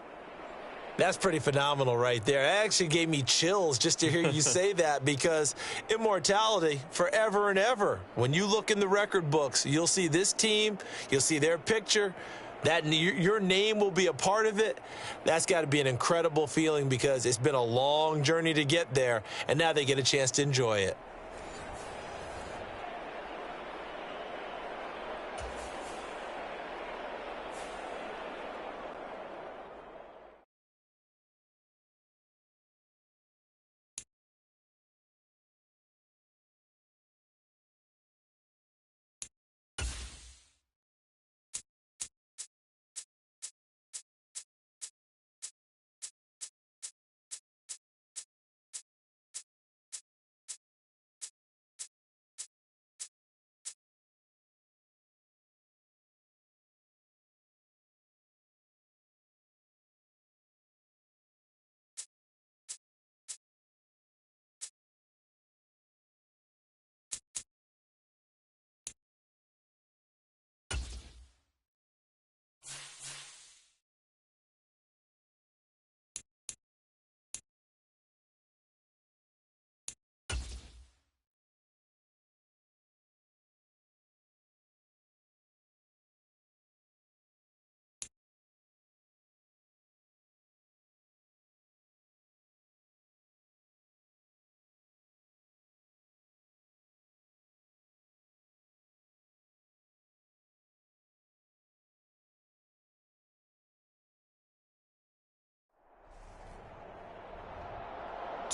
That's pretty phenomenal right there. It actually gave me chills just to hear you say that because immortality forever and ever. When you look in the record books, you'll see this team, you'll see their picture, that your name will be a part of it. That's got to be an incredible feeling because it's been a long journey to get there, and now they get a chance to enjoy it.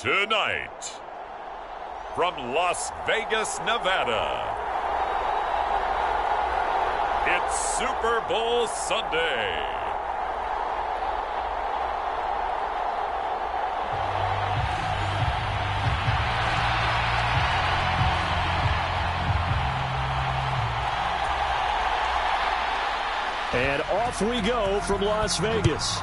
Tonight, from Las Vegas, Nevada, it's Super Bowl Sunday. And off we go from Las Vegas.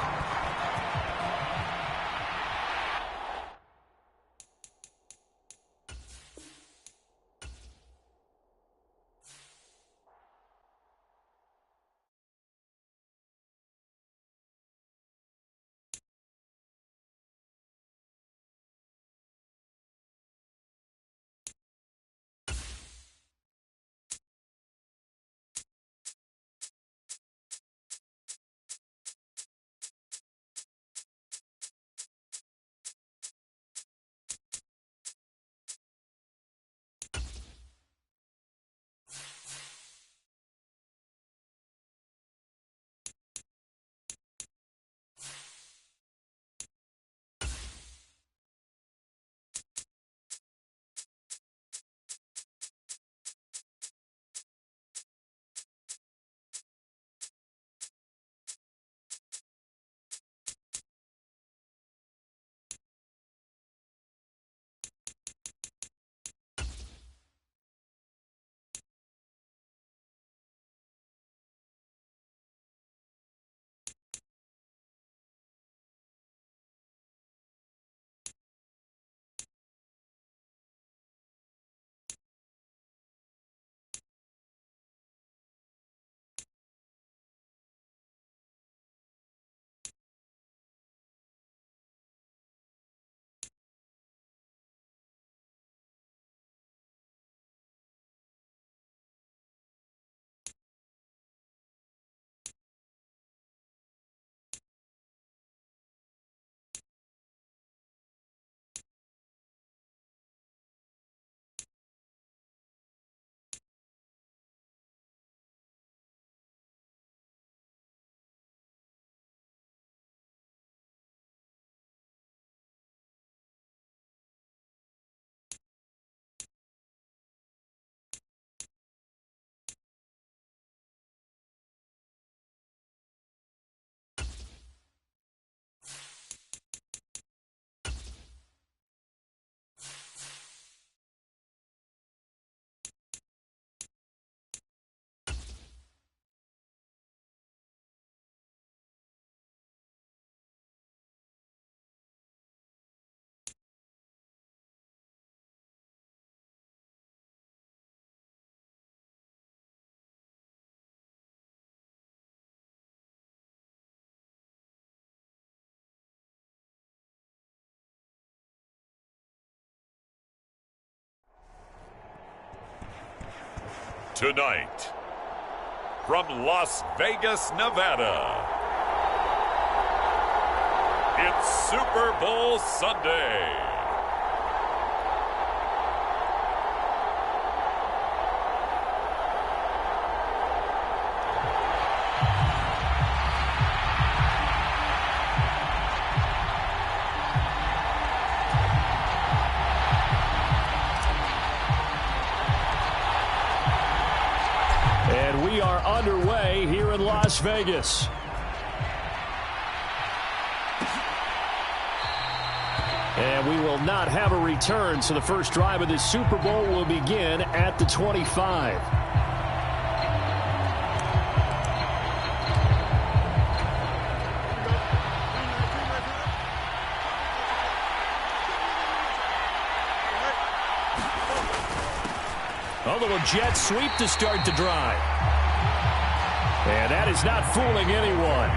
Tonight, from Las Vegas, Nevada, it's Super Bowl Sunday. And we are underway here in Las Vegas. And we will not have a return, so the first drive of this Super Bowl will begin at the 25. A little jet sweep to start the drive. And that is not fooling anyone.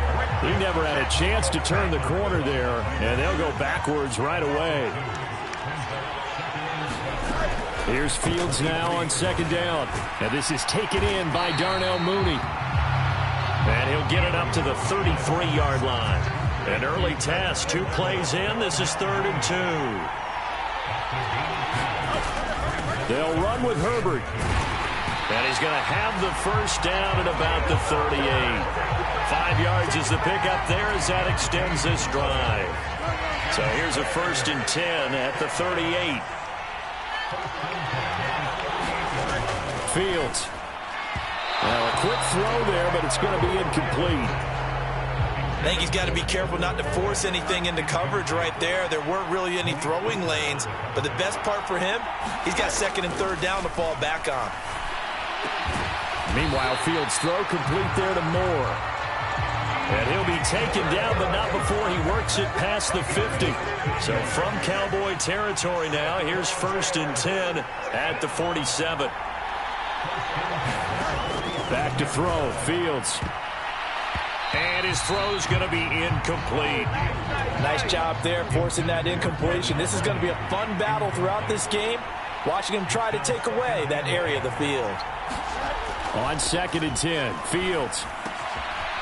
He never had a chance to turn the corner there, and they'll go backwards right away. Here's Fields now on second down. And this is taken in by Darnell Mooney. And he'll get it up to the 33-yard line. An early test, 2 plays in. This is 3rd and 2. They'll run with Herbert. And he's going to have the first down at about the 38. 5 yards is the pickup there as that extends this drive. So here's a 1st and 10 at the 38. Fields. Well, a quick throw there, but it's going to be incomplete. I think he's got to be careful not to force anything into coverage right there. There weren't really any throwing lanes, but the best part for him, he's got 2nd and 3rd down to fall back on. Meanwhile, Fields' throw complete there to Moore. And he'll be taken down, but not before he works it past the 50. So from Cowboy territory now, here's 1st and 10 at the 47. Back to throw, Fields. And his throw's going to be incomplete. Nice job there forcing that incompletion. This is going to be a fun battle throughout this game. Watching him try to take away that area of the field. On 2nd and 10, Fields.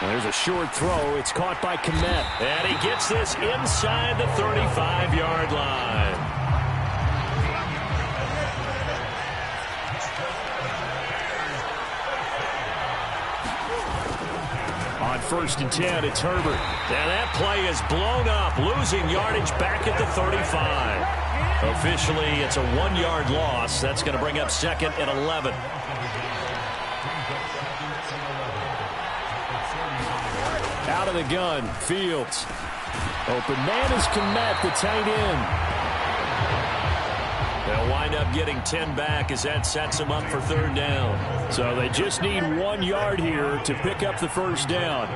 There's a short throw. It's caught by Kmet. And he gets this inside the 35-yard line. On 1st and 10, it's Herbert. And that play is blown up, losing yardage back at the 35. Officially, it's a 1-yard loss. That's going to bring up 2nd and 11. Out of the gun, Fields. Open man is Kmet, the tight end. They'll wind up getting 10 back as that sets them up for 3rd down. So they just need 1 yard here to pick up the 1st down.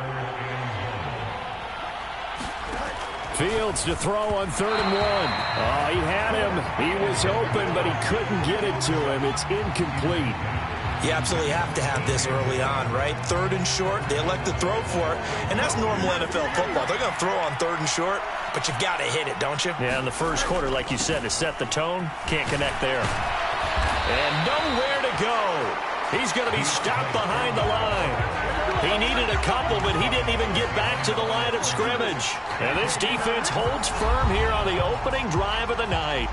Fields to throw on 3rd and 1. Oh, he had him. He was open, but he couldn't get it to him. It's incomplete. You absolutely have to have this early on, right? 3rd and short, they elect to throw for it, and that's normal NFL football. They're going to throw on 3rd and short, but you've got to hit it, don't you? Yeah, in the first quarter, like you said, to set the tone, can't connect there. And nowhere to go. He's going to be stopped behind the line. He needed a couple, but he didn't even get back to the line of scrimmage. And this defense holds firm here on the opening drive of the night.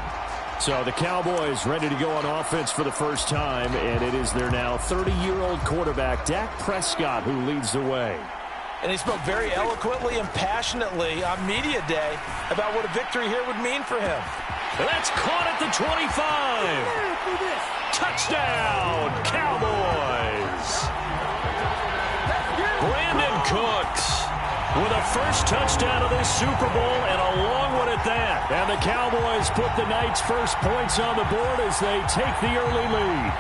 So the Cowboys ready to go on offense for the first time, and it is their now 30-year-old quarterback, Dak Prescott, who leads the way. And he spoke very eloquently and passionately on media day about what a victory here would mean for him. That's caught at the 25. Touchdown, Cowboys. Brandon Cooks with a first touchdown of this Super Bowl, and a long one at that. And the Cowboys put the night's first points on the board as they take the early lead.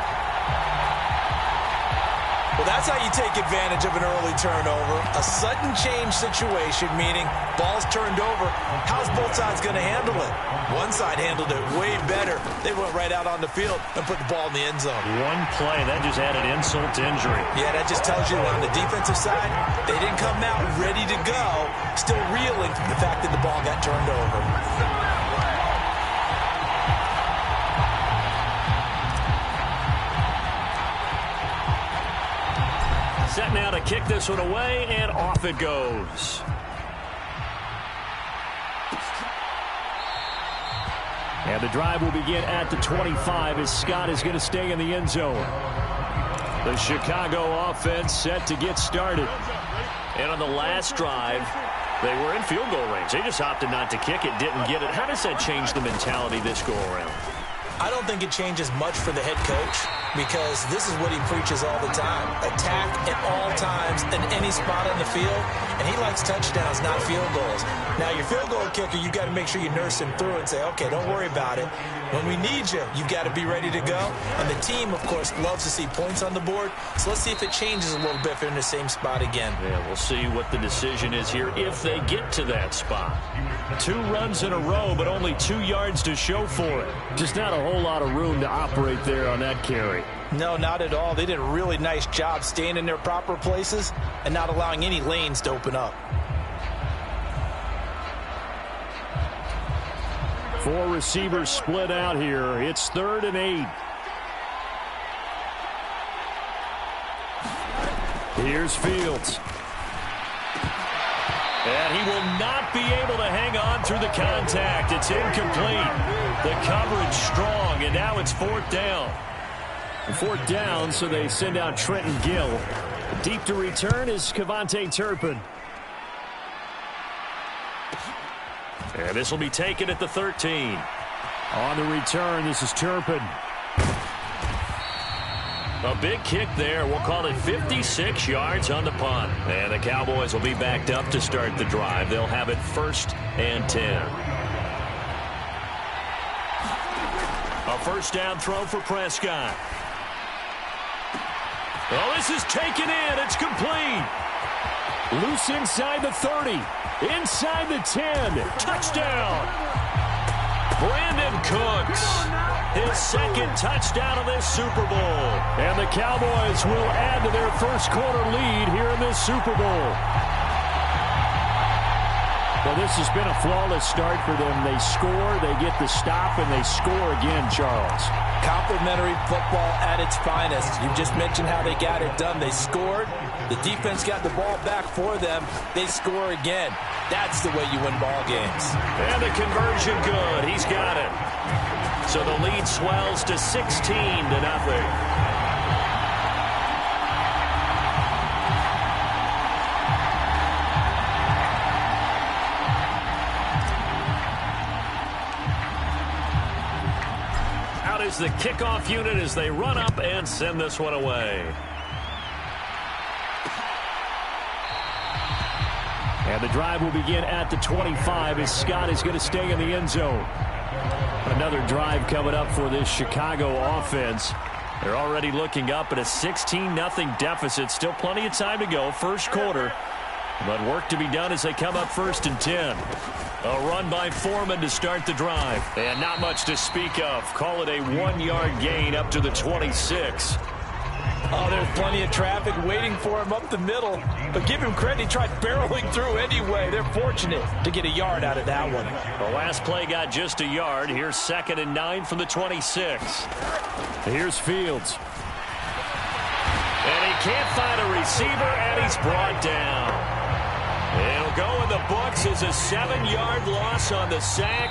Well, that's how you take advantage of an early turnover. A sudden change situation, meaning ball's turned over. How's both sides going to handle it? One side handled it way better. They went right out on the field and put the ball in the end zone. One play, that just added insult to injury. Yeah, that just tells you that on the defensive side, they didn't come out ready to go, still reeling from the fact that the ball got turned over. Set now to kick this one away, and off it goes. And the drive will begin at the 25 as Scott is going to stay in the end zone. The Chicago offense set to get started. And on the last drive, they were in field goal range. They just opted not to kick it, didn't get it. How does that change the mentality this go around? I don't think it changes much for the head coach because this is what he preaches all the time. Attack at all times in any spot on the field, and he likes touchdowns, not field goals. Now, your field goal kicker, you've got to make sure you nurse him through and say, okay, don't worry about it. When we need you, you've got to be ready to go. And the team, of course, loves to see points on the board. So let's see if it changes a little bit if they're in the same spot again. Yeah, we'll see what the decision is here if they get to that spot. 2 runs in a row, but only 2 yards to show for it. Just not a whole lot of room to operate there on that carry. No, not at all. They did a really nice job staying in their proper places and not allowing any lanes to open up. 4 receivers split out here. It's 3rd and 8. Here's Fields. And he will not be able to hang on through the contact. It's incomplete. The coverage strong, and now it's 4th down. 4th down, so they send out Trenton Gill. Deep to return is Kevontae Turpin. And this will be taken at the 13. On the return, this is Turpin. A big kick there. We'll call it 56 yards on the punt. And the Cowboys will be backed up to start the drive. They'll have it 1st and 10. A first down throw for Prescott. Oh, this is taken in. It's complete. Loose inside the 30. Inside the 10. Touchdown. Brandon Cooks. His second touchdown of this Super Bowl. And the Cowboys will add to their first quarter lead here in this Super Bowl. Well, this has been a flawless start for them. They score, they get the stop, and they score again, Charles. Complimentary football at its finest. You just mentioned how they got it done. They scored. The defense got the ball back for them. They score again. That's the way you win ball games. And the conversion good. He's got it. So the lead swells to 16-0. Is the kickoff unit as they run up and send this one away. And the drive will begin at the 25 as Scott is going to stay in the end zone. Another drive coming up for this Chicago offense. They're already looking up at a 16-0 deficit. Still plenty of time to go, first quarter. But work to be done as they come up 1st and 10. A run by Foreman to start the drive. And not much to speak of. Call it a 1-yard gain up to the 26. Oh, there's plenty of traffic waiting for him up the middle. But give him credit, he tried barreling through anyway. They're fortunate to get a yard out of that one. The last play got just a yard. Here's 2nd and 9 from the 26. Here's Fields. And he can't find a receiver, and he's brought down. It'll go in the books as a 7-yard loss on the sack,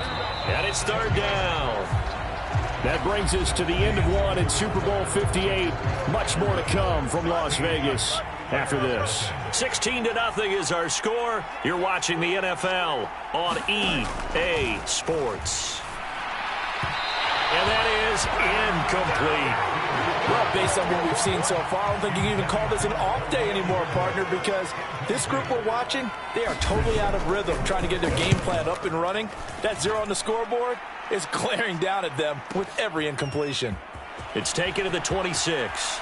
and it's 3rd down. That brings us to the end of one in Super Bowl 58. Much more to come from Las Vegas after this. 16-0 is our score. You're watching the NFL on EA Sports. And that is incomplete. Well, based on what we've seen so far, I don't think you can even call this an off day anymore, partner, because this group we're watching, they are totally out of rhythm, trying to get their game plan up and running. That 0 on the scoreboard is glaring down at them with every incompletion. It's taken to the 26.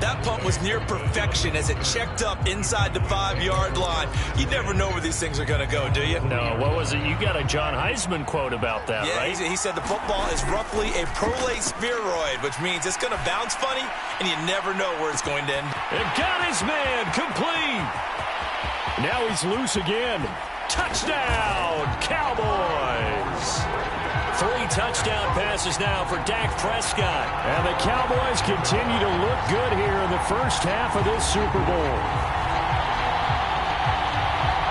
That punt was near perfection as it checked up inside the 5-yard line. You never know where these things are going to go, do you? No, what was it? You got a John Heisman quote about that, yeah, right? He said the football is roughly a prolate spheroid, which means it's going to bounce funny, and you never know where it's going to end. It got his man complete. Now he's loose again. Touchdown, Cowboys. 3 touchdown passes now for Dak Prescott. And the Cowboys continue to look good here in the first half of this Super Bowl.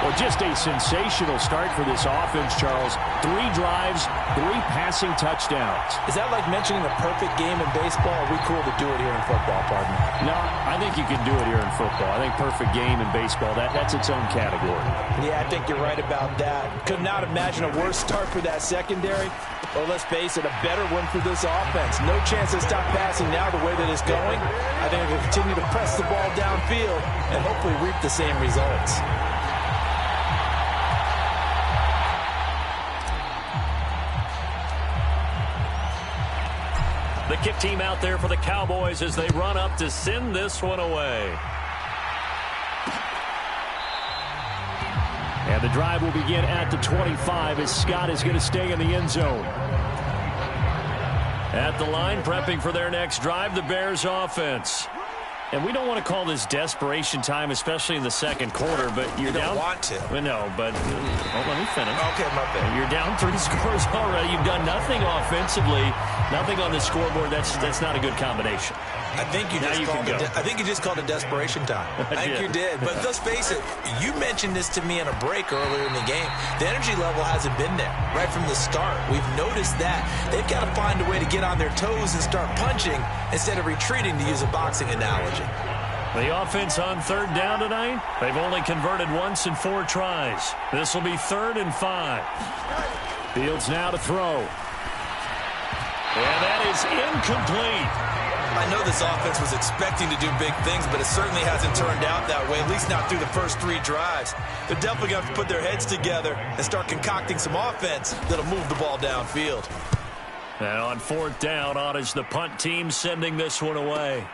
Well, just a sensational start for this offense, Charles. 3 drives, 3 passing touchdowns. Is that like mentioning a perfect game in baseball? Or are we cool to do it here in football, partner? No, I think you can do it here in football. I think perfect game in baseball, that's its own category. Yeah, I think you're right about that. Could not imagine a worse start for that secondary. Or let's face it, a better one for this offense. No chance to stop passing now the way that it's going. I think they'll continue to press the ball downfield and hopefully reap the same results. The kick team out there for the Cowboys as they run up to send this one away. And the drive will begin at the 25 as Scott is going to stay in the end zone. At the line, prepping for their next drive, the Bears offense. And we don't want to call this desperation time, especially in the second quarter, but you're down. You don't want to. Well, no, but let me finish. Okay, my bad. You're down 3 scores already. You've done nothing offensively, nothing on the scoreboard. That's not a good combination. I think you just called it desperation time. I think you did. But let's face it, you mentioned this to me in a break earlier in the game. The energy level hasn't been there right from the start. We've noticed that. They've got to find a way to get on their toes and start punching instead of retreating, to use a boxing analogy. The offense on third down tonight, they've only converted once in 4 tries. This will be 3rd and 5. Fields now to throw. And that is incomplete. I know this offense was expecting to do big things, but it certainly hasn't turned out that way, at least not through the first 3 drives. They're definitely going to have to put their heads together and start concocting some offense that'll move the ball downfield. And on 4th down, on is the punt team sending this one away.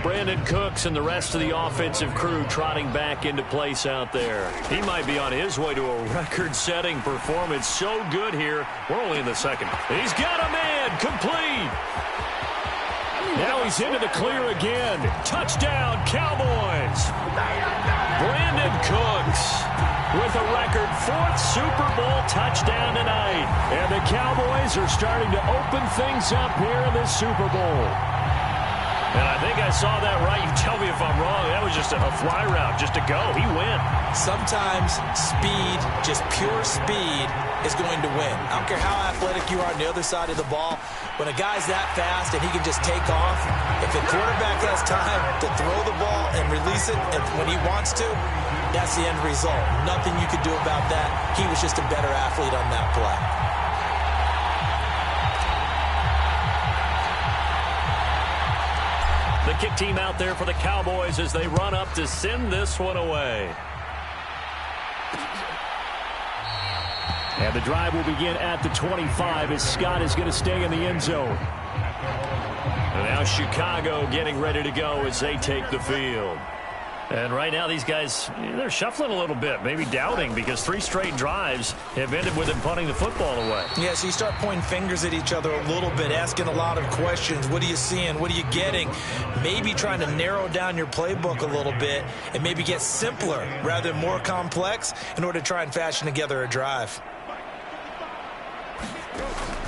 Brandon Cooks and the rest of the offensive crew trotting back into place out there. He might be on his way to a record-setting performance. So good here. We're only in the 2nd. He's got a man. Complete. Now he's into the clear again. Touchdown, Cowboys. Brandon Cooks with a record 4th Super Bowl touchdown tonight. And the Cowboys are starting to open things up here in this Super Bowl. And I think I saw that right. You tell me if I'm wrong. That was just a fly route, just to go. He went. Sometimes speed, just pure speed, is going to win. I don't care how athletic you are on the other side of the ball. When a guy's that fast and he can just take off, if the quarterback has time to throw the ball and release it when he wants to, that's the end result. Nothing you could do about that. He was just a better athlete on that play. The kick team out there for the Cowboys as they run up to send this one away. And the drive will begin at the 25 as Scott is going to stay in the end zone. And now Chicago getting ready to go as they take the field. And right now these guys, they're shuffling a little bit, maybe doubting, because 3 straight drives have ended with them punting the football away. Yeah, so you start pointing fingers at each other a little bit, asking a lot of questions. What are you seeing? What are you getting? Maybe trying to narrow down your playbook a little bit and maybe get simpler rather than more complex in order to try and fashion together a drive.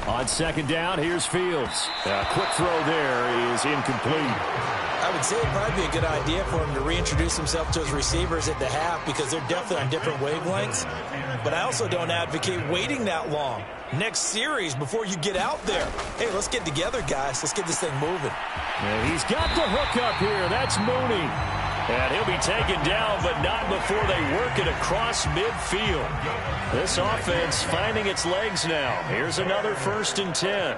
On 2nd down, here's Fields. A quick throw there is incomplete. I would say it'd probably be a good idea for him to reintroduce himself to his receivers at the half because they're definitely on different wavelengths. But I also don't advocate waiting that long. Next series, before you get out there, hey, let's get together, guys. Let's get this thing moving. And he's got the hook up here. That's Mooney. And he'll be taken down, but not before they work it across midfield. This offense finding its legs now. Here's another 1st and 10.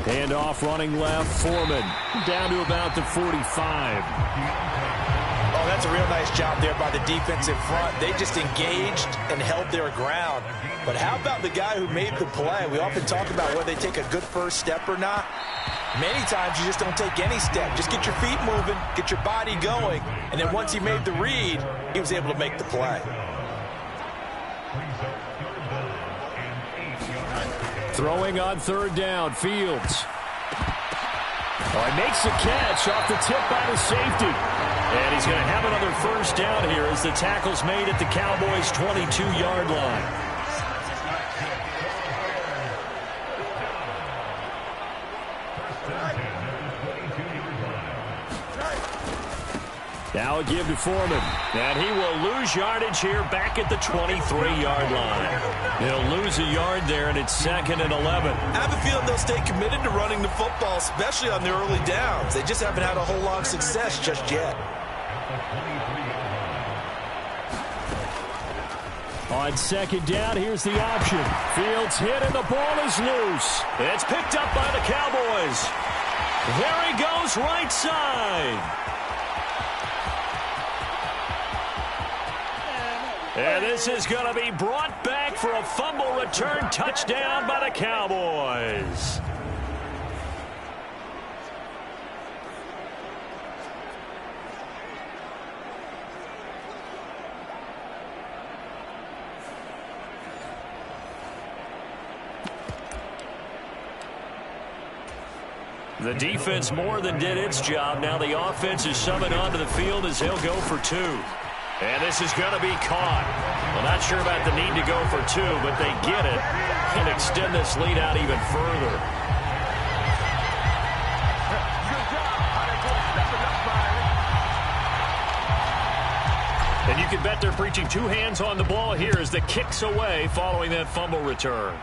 Hand off running left, Foreman down to about the 45. Oh, that's a real nice job there by the defensive front. They just engaged and held their ground. But how about the guy who made the play? We often talk about whether they take a good first step or not. Many times you just don't take any step. Just get your feet moving, get your body going, and then once he made the read, he was able to make the play. Throwing on 3rd down, Fields. Oh, he makes the catch off the tip by the safety. And he's going to have another 1st down here as the tackle's made at the Cowboys' 22-yard line. Now a give to Foreman. And he will lose yardage here back at the 23-yard line. He'll lose a yard there, and it's 2nd and 11. I have a feeling they'll stay committed to running the football, especially on the early downs. They just haven't had a whole lot of success just yet. On 2nd down, here's the option. Fields hit, and the ball is loose. It's picked up by the Cowboys. There he goes, right side. And this is going to be brought back for a fumble return touchdown by the Cowboys. The defense more than did its job. Now the offense is summoned onto the field as he'll go for 2. And this is going to be caught. Well, not sure about the need to go for 2, but they get it and extend this lead out even further. And you can bet they're preaching two hands on the ball here as the kick's away following that fumble return.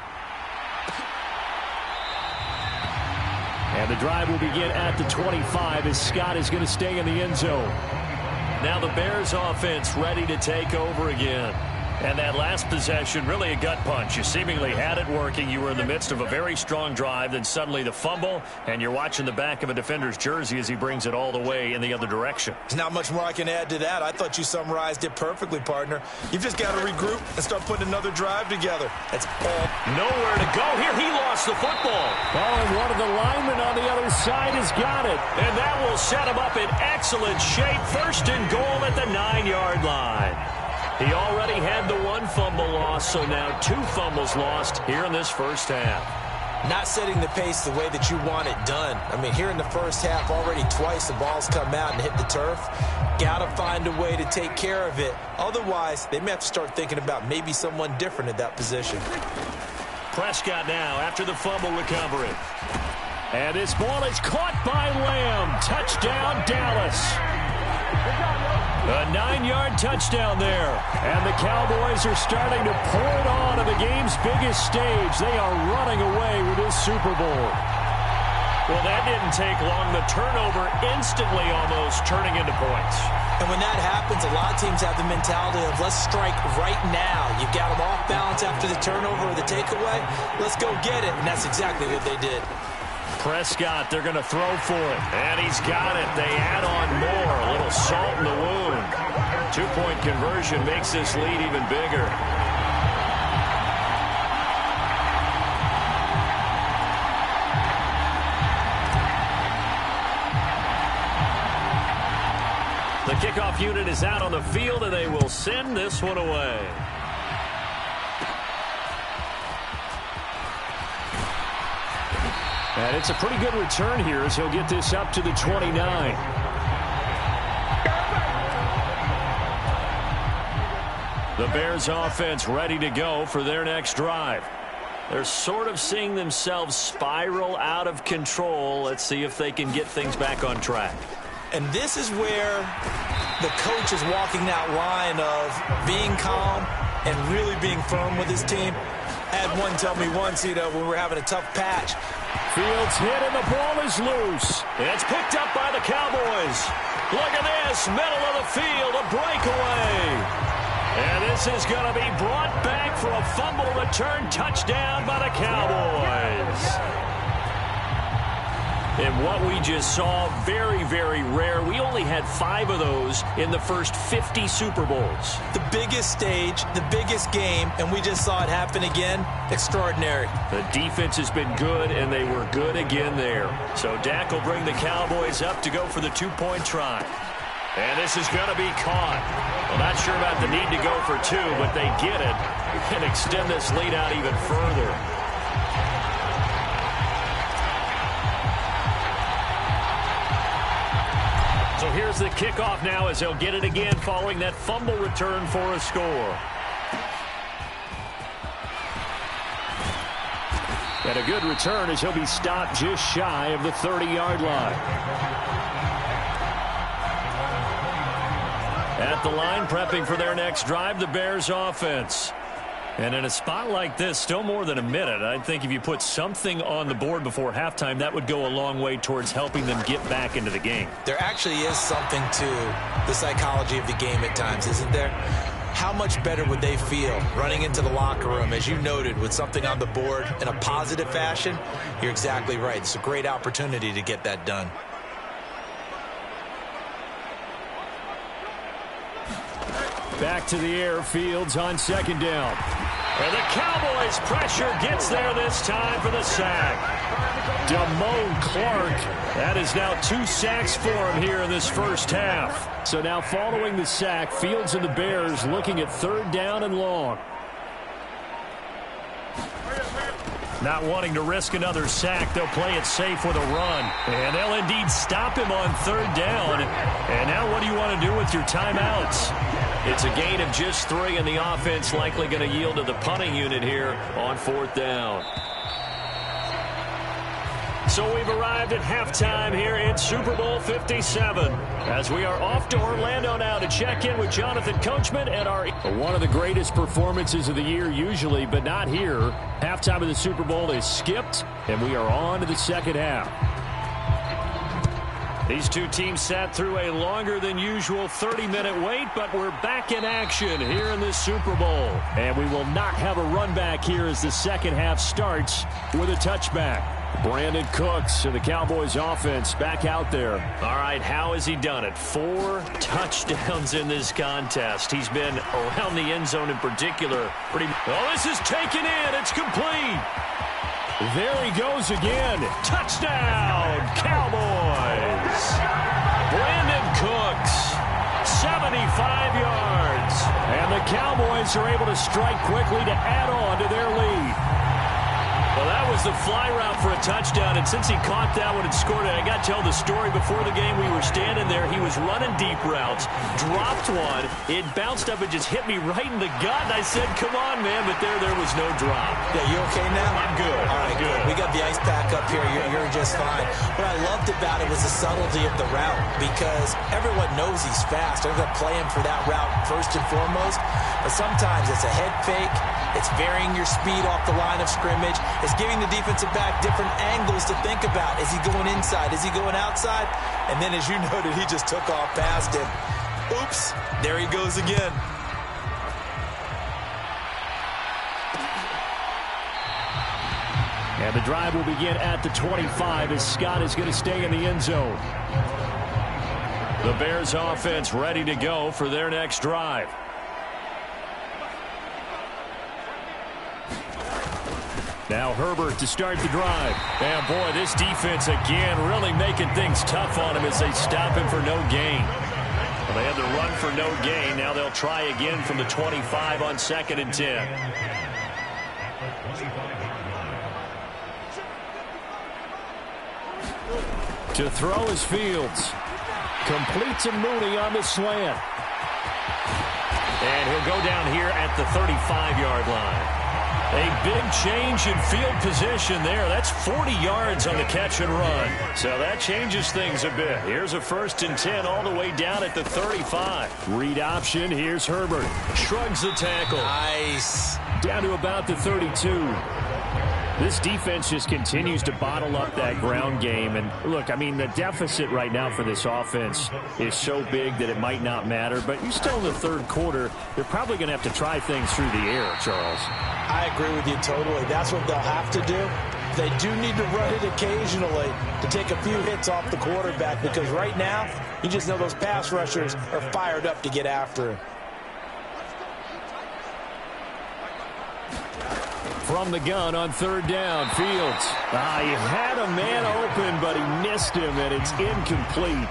And the drive will begin at the 25 as Scott is going to stay in the end zone. Now the Bears offense ready to take over again. And that last possession, really a gut punch. You seemingly had it working. You were in the midst of a very strong drive. Then suddenly the fumble, and you're watching the back of a defender's jersey as he brings it all the way in the other direction. There's not much more I can add to that. I thought you summarized it perfectly, partner. You've just got to regroup and start putting another drive together. That's all. Nowhere to go here. He lost the football. Oh, and one of the linemen on the other side has got it. And that will set him up in excellent shape. First and goal at the 9-yard line. He already had the one fumble loss, so now 2 fumbles lost here in this first half. Not setting the pace the way that you want it done. I mean, here in the first half, already twice the ball's come out and hit the turf. Got to find a way to take care of it. Otherwise, they may have to start thinking about maybe someone different at that position. Prescott now after the fumble recovery. And this ball is caught by Lamb. Touchdown, Dallas. A 9-yard touchdown there. And the Cowboys are starting to pour it on the game's biggest stage. They are running away with this Super Bowl. Well, that didn't take long. The turnover instantly almost turning into points. And when that happens, a lot of teams have the mentality of let's strike right now. You've got them off balance after the turnover or the takeaway. Let's go get it. And that's exactly what they did. Prescott, they're going to throw for it. And he's got it. They add on more. A little salt in the wound. 2-point conversion makes this lead even bigger. The kickoff unit is out on the field, and they will send this one away. And it's a pretty good return here as he'll get this up to the 29. The Bears offense ready to go for their next drive. They're sort of seeing themselves spiral out of control. Let's see if they can get things back on track. And this is where the coach is walking that line of being calm and really being firm with his team. I had one tell me once, when we were having a tough patch. Fields hit and the ball is loose. It's picked up by the Cowboys. Look at this, middle of the field, a breakaway. And this is going to be brought back for a fumble return touchdown by the Cowboys. And what we just saw, very, very rare. We only had 5 of those in the first 50 Super Bowls. The biggest stage, the biggest game, and we just saw it happen again. Extraordinary. The defense has been good, and they were good again there. So Dak will bring the Cowboys up to go for the 2-point try. And this is going to be caught. Well, not sure about the need to go for 2, but they get it and extend this lead out even further. So here's the kickoff now as they'll get it again following that fumble return for a score. And a good return as he'll be stopped just shy of the 30-yard line. At the line, prepping for their next drive, the Bears offense. And in a spot like this, still more than a minute, I think if you put something on the board before halftime, that would go a long way towards helping them get back into the game. There actually is something to the psychology of the game at times, isn't there? How much better would they feel running into the locker room, as you noted, with something on the board in a positive fashion? You're exactly right. It's a great opportunity to get that done. Back to the air, Fields on second down. And the Cowboys pressure gets there this time for the sack. Damone Clark. That is now 2 sacks for him here in this first half. So now following the sack, Fields and the Bears looking at 3rd down and long. Not wanting to risk another sack, they'll play it safe with a run. And they'll indeed stop him on 3rd down. And now what do you want to do with your timeouts? It's a gain of just 3, and the offense likely going to yield to the punting unit here on 4th down. So we've arrived at halftime here in Super Bowl 57 as we are off to Orlando now to check in with Jonathan Coachman and our one of the greatest performances of the year usually, but not here. Halftime of the Super Bowl is skipped, and we are on to the second half. These two teams sat through a longer than usual 30-minute wait, but we're back in action here in this Super Bowl. And we will not have a run back here as the second half starts with a touchback. Brandon Cooks and the Cowboys offense back out there. All right, how has he done it? 4 touchdowns in this contest. He's been around the end zone in particular. Oh, this is taken in. It's complete. There he goes again. Touchdown, Cowboys. Brandon Cooks, 75 yards. And the Cowboys are able to strike quickly to add on to their lead. Well, that was the fly route for a touchdown, and since he caught that one and scored it, I got to tell the story before the game. We were standing there. He was running deep routes, dropped one. It bounced up and just hit me right in the gut, and I said, come on, man, but there was no drop. Yeah, you okay now? I'm good. All right, good. We got the ice pack up here. You're just fine. What I loved about it was the subtlety of the route because everyone knows he's fast. They're going to play him for that route first and foremost, but sometimes it's a head fake. It's varying your speed off the line of scrimmage. It's giving the defensive back different angles to think about. Is he going inside? Is he going outside? And then, as you noted, he just took off past him. Oops, there he goes again. And the drive will begin at the 25 as Scott is going to stay in the end zone. The Bears offense ready to go for their next drive. Now Herbert to start the drive. And boy, this defense again really making things tough on him as they stop him for no gain. Well, they had the run for no gain. Now they'll try again from the 25 on 2nd and 10. To throw is Fields. Complete to Mooney on the slant. And he'll go down here at the 35-yard line. A big change in field position there. That's 40 yards on the catch and run. So that changes things a bit. Here's a 1st and 10 all the way down at the 35. Read option. Here's Herbert. Shrugs the tackle. Nice. Down to about the 32. This defense just continues to bottle up that ground game. And look, I mean, the deficit right now for this offense is so big that it might not matter. But you're still in the 3rd quarter. They're probably going to have to try things through the air, Charles. I agree with you totally. That's what they'll have to do. They do need to run it occasionally to take a few hits off the quarterback because right now, you just know those pass rushers are fired up to get after him. From the gun on 3rd down, Fields. He had a man open, but he missed him, and it's incomplete.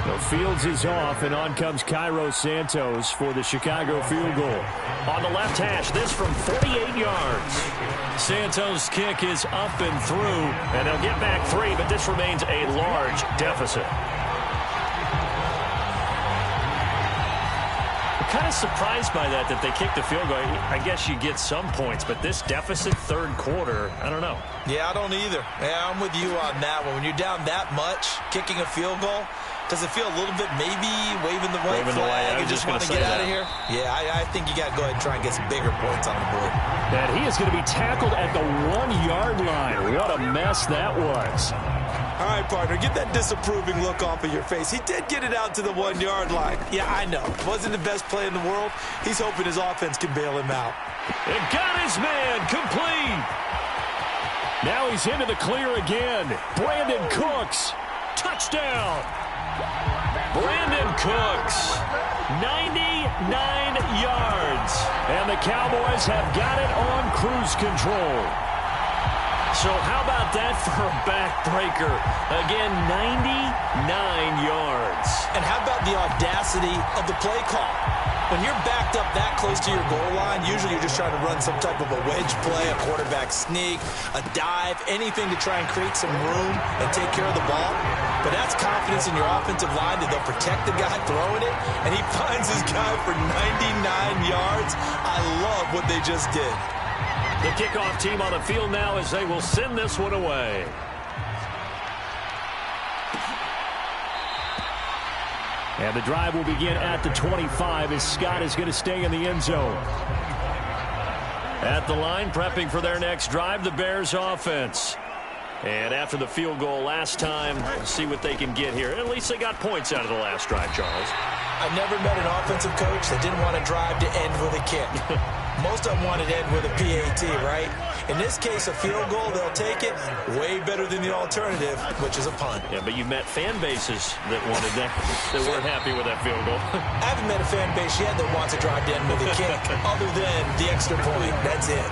So Fields is off, and on comes Cairo Santos for the Chicago field goal. On the left hash, this from 48 yards. Santos' kick is up and through, and they'll get back 3, but this remains a large deficit. Kind of surprised by that they kicked the field goal. I guess you get some points, but this deficit 3rd quarter, I don't know. Yeah, I don't either. Yeah, I'm with you on that one. When you're down that much, kicking a field goal, does it feel a little bit maybe waving the white flag and just want to get out of here? Yeah, I think you got to go ahead and try and get some bigger points on the board. And he is going to be tackled at the 1-yard line. What a mess that was. All right, partner, get that disapproving look off of your face. He did get it out to the 1-yard line. Yeah, I know. Wasn't the best play in the world. He's hoping his offense can bail him out. And got his man complete. Now he's into the clear again. Brandon Cooks. Touchdown. Brandon Cooks. 99 yards. And the Cowboys have got it on cruise control. So how about that for a backbreaker? Again, 99 yards. And how about the audacity of the play call? When you're backed up that close to your goal line, usually you're just trying to run some type of a wedge play, a quarterback sneak, a dive, anything to try and create some room and take care of the ball. But that's confidence in your offensive line that they'll protect the guy throwing it, and he finds his guy for 99 yards. I love what they just did. The kickoff team on the field now as they will send this one away. And the drive will begin at the 25 as Scott is going to stay in the end zone. At the line, prepping for their next drive, the Bears offense. And after the field goal last time, we'll see what they can get here. At least they got points out of the last drive, Charles. I've never met an offensive coach that didn't want to drive to end with a kick. Most of them wanted to end with a PAT, right? In this case, a field goal, they'll take it. Way better than the alternative, which is a punt. Yeah, but you've met fan bases that wanted that weren't happy with that field goal. I haven't met a fan base yet that wants to drive to end with a kick, other than the extra point. That's it.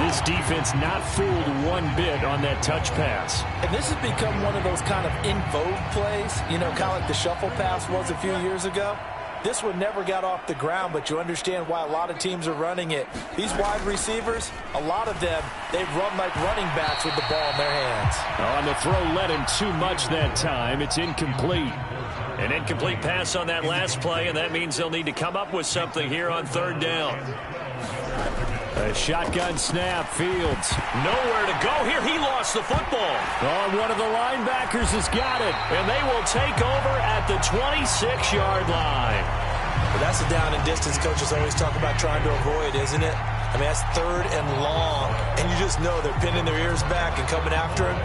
This defense not fooled one bit on that touch pass. And this has become one of those kind of in vogue plays, you know, kind of like the shuffle pass was a few years ago. This one never got off the ground, but you understand why a lot of teams are running it. These wide receivers, a lot of them, they run like running backs with the ball in their hands. Oh, and the throw led him too much that time. It's incomplete. An incomplete pass on that last play, and that means they'll need to come up with something here on third down. A shotgun snap, Fields. Nowhere to go here. He lost the football. Oh, one of the linebackers has got it. And they will take over at the 26-yard line. Well, that's the down and distance coaches always talk about trying to avoid, isn't it? I mean, that's third and long. And you just know they're pinning their ears back and coming after him.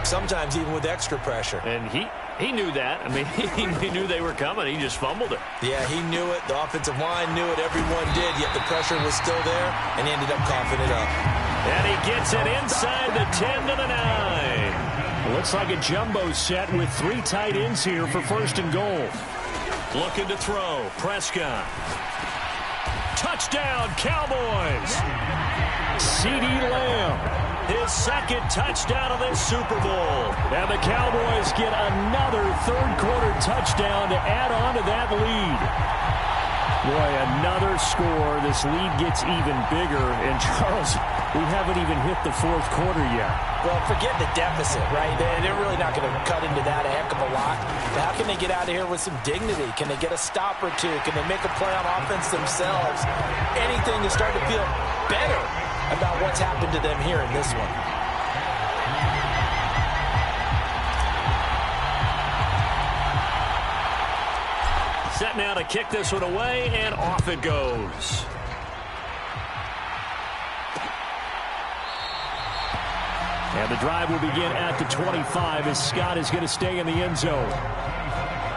Sometimes even with extra pressure. And he knew that. I mean, he knew they were coming. He just fumbled it. Yeah, he knew it. The offensive line knew it. Everyone did. Yet the pressure was still there, and he ended up coughing it up. And he gets it inside the 10 to the 9. Looks like a jumbo set with 3 tight ends here for first and goal. Looking to throw. Prescott. Touchdown, Cowboys. CeeDee Lamb. His second touchdown of this Super Bowl. And the Cowboys get another third-quarter touchdown to add on to that lead. Boy, another score. This lead gets even bigger. And, Charles, we haven't even hit the fourth quarter yet. Well, forget the deficit, right? They're really not going to cut into that a heck of a lot. But how can they get out of here with some dignity? Can they get a stop or two? Can they make a play on offense themselves? Anything to start to feel better about what's happened to them here in this one. Set now to kick this one away, and off it goes. And the drive will begin at the 25 as Scott is going to stay in the end zone.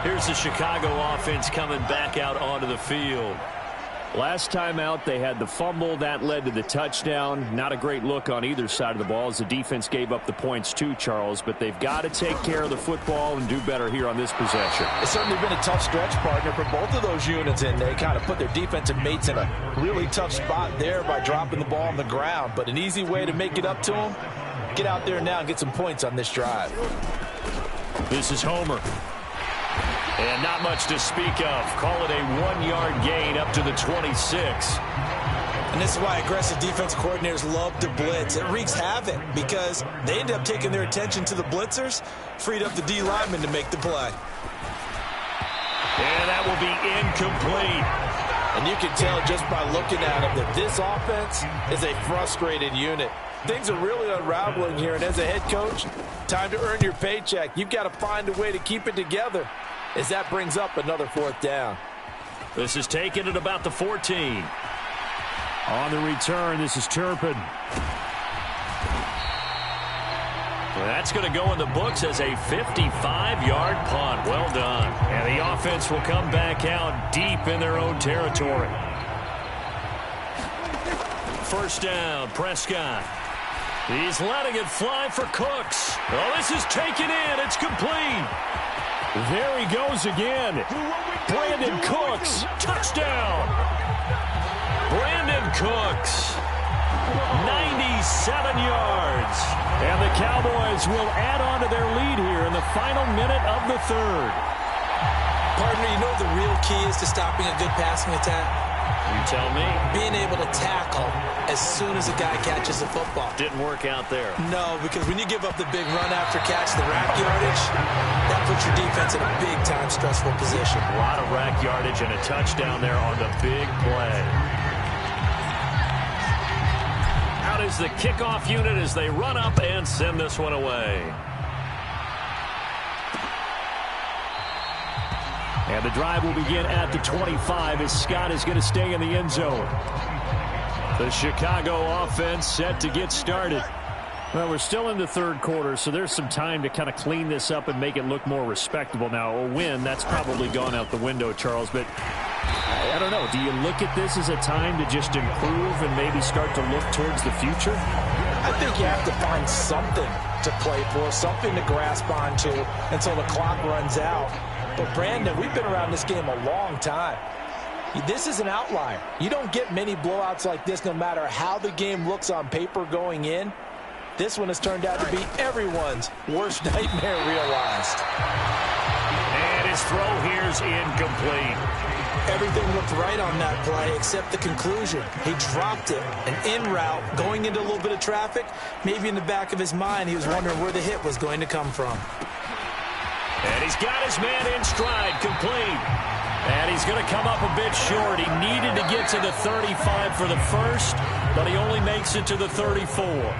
Here's the Chicago offense coming back out onto the field. Last time out, they had the fumble. That led to the touchdown. Not a great look on either side of the ball as the defense gave up the points too, Charles. But they've got to take care of the football and do better here on this possession. It's certainly been a tough stretch, partner, for both of those units, and they kind of put their defensive mates in a really tough spot there by dropping the ball on the ground. But an easy way to make it up to them, get out there now and get some points on this drive. This is Homer. And not much to speak of. Call it a 1-yard gain up to the 26. And this is why aggressive defense coordinators love to blitz. It wreaks havoc because they end up taking their attention to the blitzers, freed up the D lineman to make the play. And that will be incomplete. And you can tell just by looking at them that this offense is a frustrated unit. Things are really unraveling here, and as a head coach, time to earn your paycheck. You've got to find a way to keep it together as that brings up another fourth down. This is taken at about the 14. On the return, this is Turpin. That's going to go in the books as a 55-yard punt. Well done. And the offense will come back out deep in their own territory. First down, Prescott. He's letting it fly for Cooks. Oh, this is taken in. It's complete. There he goes again. Brandon Cooks. Touchdown. Brandon Cooks. 97 yards. And the Cowboys will add on to their lead here in the final minute of the third. Partner, you know what the real key is to stopping a good passing attack? You tell me. Being able to tackle as soon as a guy catches the football. Didn't work out there. No, because when you give up the big run after catch, the rack yardage, that puts your defense in a big-time stressful position. A lot of rack yardage and a touchdown there on the big play. Out is the kickoff unit as they run up and send this one away. And the drive will begin at the 25 as Scott is going to stay in the end zone. The Chicago offense set to get started. Well, we're still in the third quarter, so there's some time to kind of clean this up and make it look more respectable. Now, a win, that's probably gone out the window, Charles, but I don't know. Do you look at this as a time to just improve and maybe start to look towards the future? I think you have to find something to play for, something to grasp onto until the clock runs out. But, Brandon, we've been around this game a long time. This is an outlier. You don't get many blowouts like this no matter how the game looks on paper going in. This one has turned out to be everyone's worst nightmare realized. And his throw here's incomplete. Everything looked right on that play except the conclusion. He dropped it, an in route, going into a little bit of traffic. Maybe in the back of his mind he was wondering where the hit was going to come from. And he's got his man in stride, complete. And he's going to come up a bit short. He needed to get to the 35 for the first, but he only makes it to the 34.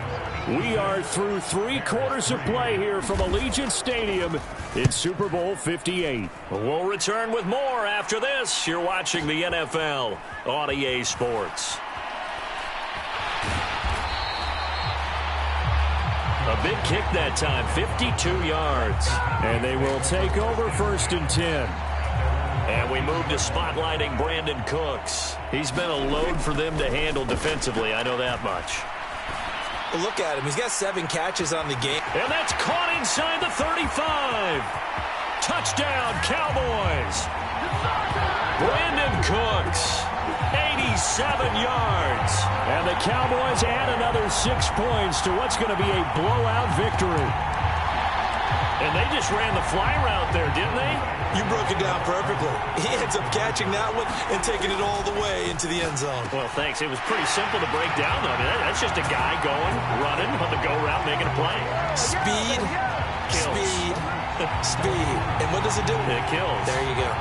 We are through 3 quarters of play here from Allegiant Stadium in Super Bowl 58. We'll return with more after this. You're watching the NFL on EA Sports. A big kick that time, 52 yards. And they will take over 1st and 10. And we move to spotlighting Brandon Cooks. He's been a load for them to handle defensively, I know that much. Look at him. He's got 7 catches on the game. And that's caught inside the 35. Touchdown, Cowboys. Brandon Cooks, 87 yards. And the Cowboys add another 6 points to what's going to be a blowout victory. And they just ran the fly route there, didn't they? You broke it down perfectly. He ends up catching that one and taking it all the way into the end zone. Well, thanks. It was pretty simple to break down, though. I mean, that's just a guy going, running on the go route, making a play. Speed, kills. speed, speed. And what does it do? It kills. There you go.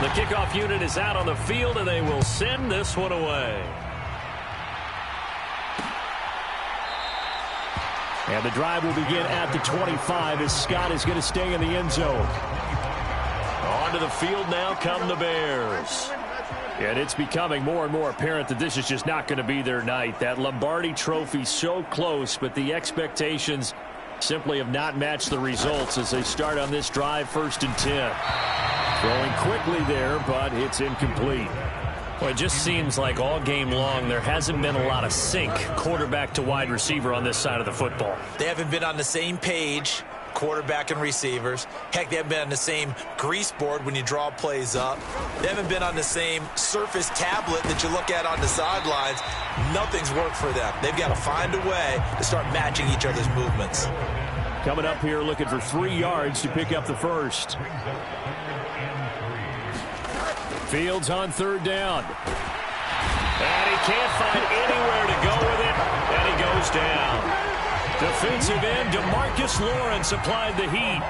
The kickoff unit is out on the field, and they will send this one away. And the drive will begin at the 25 as Scott is going to stay in the end zone. Onto the field now come the Bears. And it's becoming more and more apparent that this is just not going to be their night. That Lombardi trophy so close, but the expectations simply have not matched the results as they start on this drive, 1st and 10. Throwing quickly there, but it's incomplete. Well, it just seems like all game long there hasn't been a lot of sync quarterback to wide receiver on this side of the football. They haven't been on the same page, quarterback and receivers. Heck, they haven't been on the same grease board when you draw plays up. They haven't been on the same surface tablet that you look at on the sidelines. Nothing's worked for them. They've got to find a way to start matching each other's movements. Coming up here looking for 3 yards to pick up the first. Fields on 3rd down. And he can't find anywhere to go with it, and he goes down. Defensive end DeMarcus Lawrence applied the heat.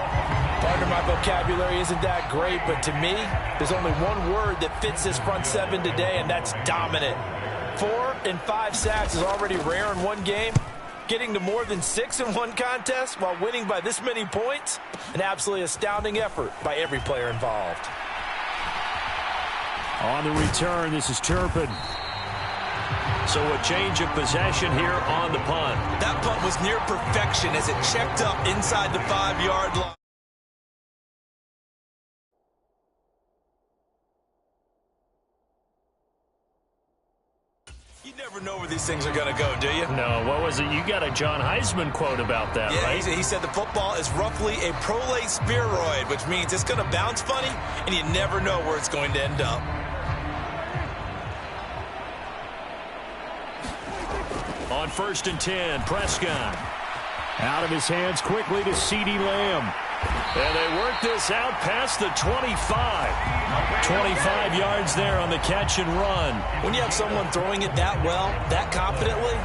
Partner, my vocabulary isn't that great, but to me, there's only one word that fits this front 7 today, and that's dominant. 4 and 5 sacks is already rare in one game. Getting to more than 6 in one contest while winning by this many points, an absolutely astounding effort by every player involved. On the return, this is Turpin. So a change of possession here on the punt. That punt was near perfection as it checked up inside the 5-yard line. You never know where these things are going to go, do you? No, what was it? You got a John Heisman quote about that, yeah, right? He said the football is roughly a prolate spheroid, which means it's going to bounce funny, and you never know where it's going to end up. On 1st and 10, Prescott. Out of his hands quickly to CeeDee Lamb. And they work this out past the 25. 25 yards there on the catch and run. When you have someone throwing it that well, that confidently,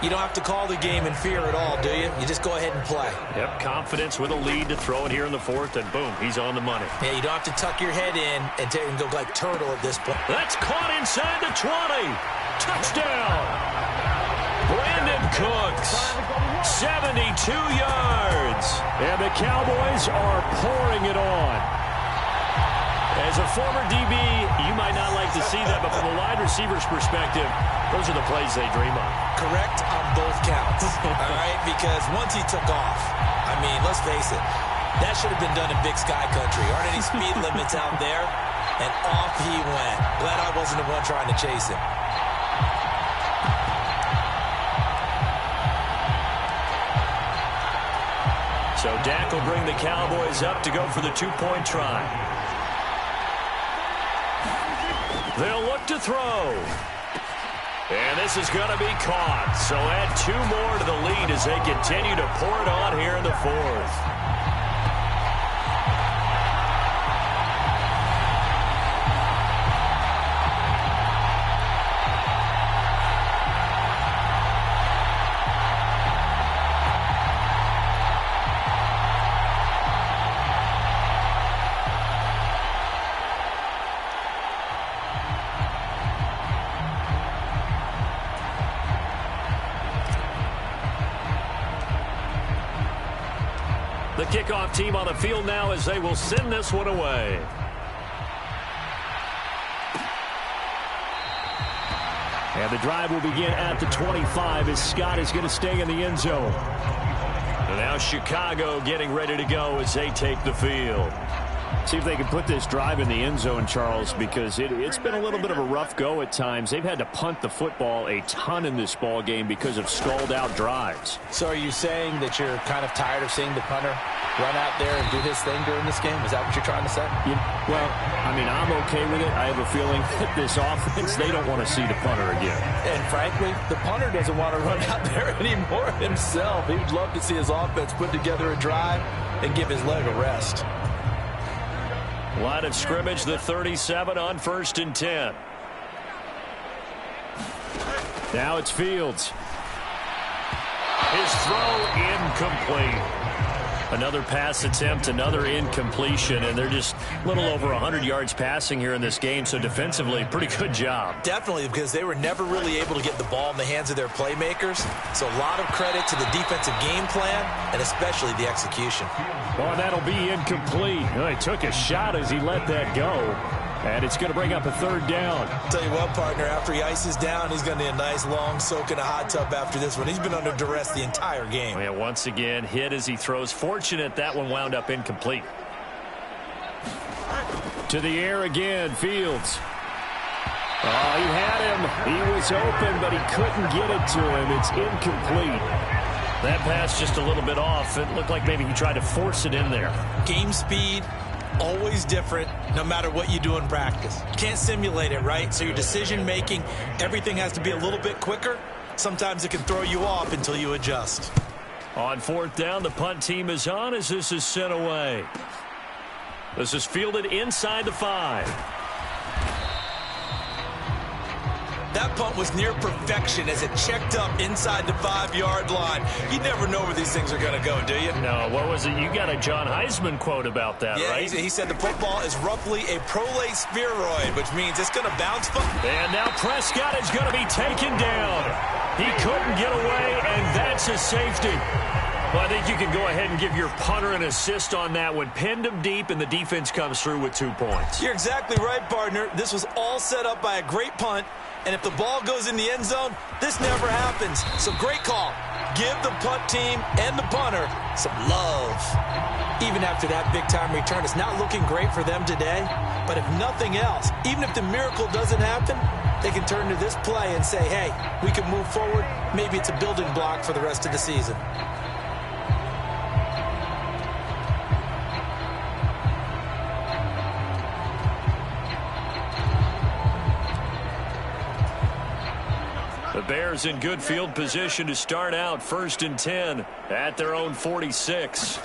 You don't have to call the game in fear at all, do you? You just go ahead and play. Yep, confidence with a lead to throw it here in the fourth, and boom, he's on the money. Yeah, you don't have to tuck your head in and go like turtle at this point. That's caught inside the 20. Touchdown. Brandon Cooks, 72 yards. And the Cowboys are pouring it on. As a former DB, you might not like to see that, but from a wide receiver's perspective, those are the plays they dream of. Correct on both counts, all right? Because once he took off, I mean, let's face it, that should have been done in Big Sky Country. Aren't any speed limits out there? And off he went. Glad I wasn't the one trying to chase him. So Dak will bring the Cowboys up to go for the two-point try. They'll look to throw. And this is going to be caught. So add 2 more to the lead as they continue to pour it on here in the fourth. The kickoff team on the field now as they will send this one away. And the drive will begin at the 25 as Scott is going to stay in the end zone. And now Chicago getting ready to go as they take the field. See if they can put this drive in the end zone, Charles, because it's been a little bit of a rough go at times. They've had to punt the football a ton in this ball game because of stalled-out drives. So are you saying that you're kind of tired of seeing the punter run out there and do his thing during this game? Is that what you're trying to say? Well, I mean, I'm okay with it. I have a feeling that this offense, they don't want to see the punter again. And frankly, the punter doesn't want to run out there anymore himself. He would love to see his offense put together a drive and give his leg a rest. Line of scrimmage, the 37 on 1st and 10. Now it's Fields. His throw incomplete. Another pass attempt, another incompletion, and they're just a little over 100 yards passing here in this game, so defensively, pretty good job. Definitely, because they were never really able to get the ball in the hands of their playmakers, so a lot of credit to the defensive game plan and especially the execution. Oh, that'll be incomplete. Oh, he took a shot as he let that go, and it's going to bring up a 3rd down. Tell you what, partner, after he ices down, he's going to need a nice long soak in a hot tub after this one. He's been under duress the entire game. Oh, yeah, once again, hit as he throws. Fortunate that one wound up incomplete. To the air again, Fields. Oh, he had him. He was open, but he couldn't get it to him. It's incomplete. That pass just a little bit off. It looked like maybe he tried to force it in there. Game speed, always different, no matter what you do in practice. Can't simulate it, right? So your decision-making, everything has to be a little bit quicker. Sometimes it can throw you off until you adjust. On 4th down, the punt team is on as this is sent away. This is fielded inside the 5. That punt was near perfection as it checked up inside the 5-yard line. You never know where these things are going to go, do you? No, what was it? You got a John Heisman quote about that, yeah, right? He said the football is roughly a prolate spheroid, which means it's going to bounce. And now Prescott is going to be taken down. He couldn't get away, and that's a safety. Well, I think you can go ahead and give your punter an assist on that one. Pinned him deep, and the defense comes through with 2 points. You're exactly right, partner. This was all set up by a great punt. And if the ball goes in the end zone, this never happens. So great call. Give the punt team and the punter some love. Even after that big-time return, it's not looking great for them today. But if nothing else, even if the miracle doesn't happen, they can turn to this play and say, hey, we can move forward. Maybe it's a building block for the rest of the season. The Bears in good field position to start out 1st and 10 at their own 46.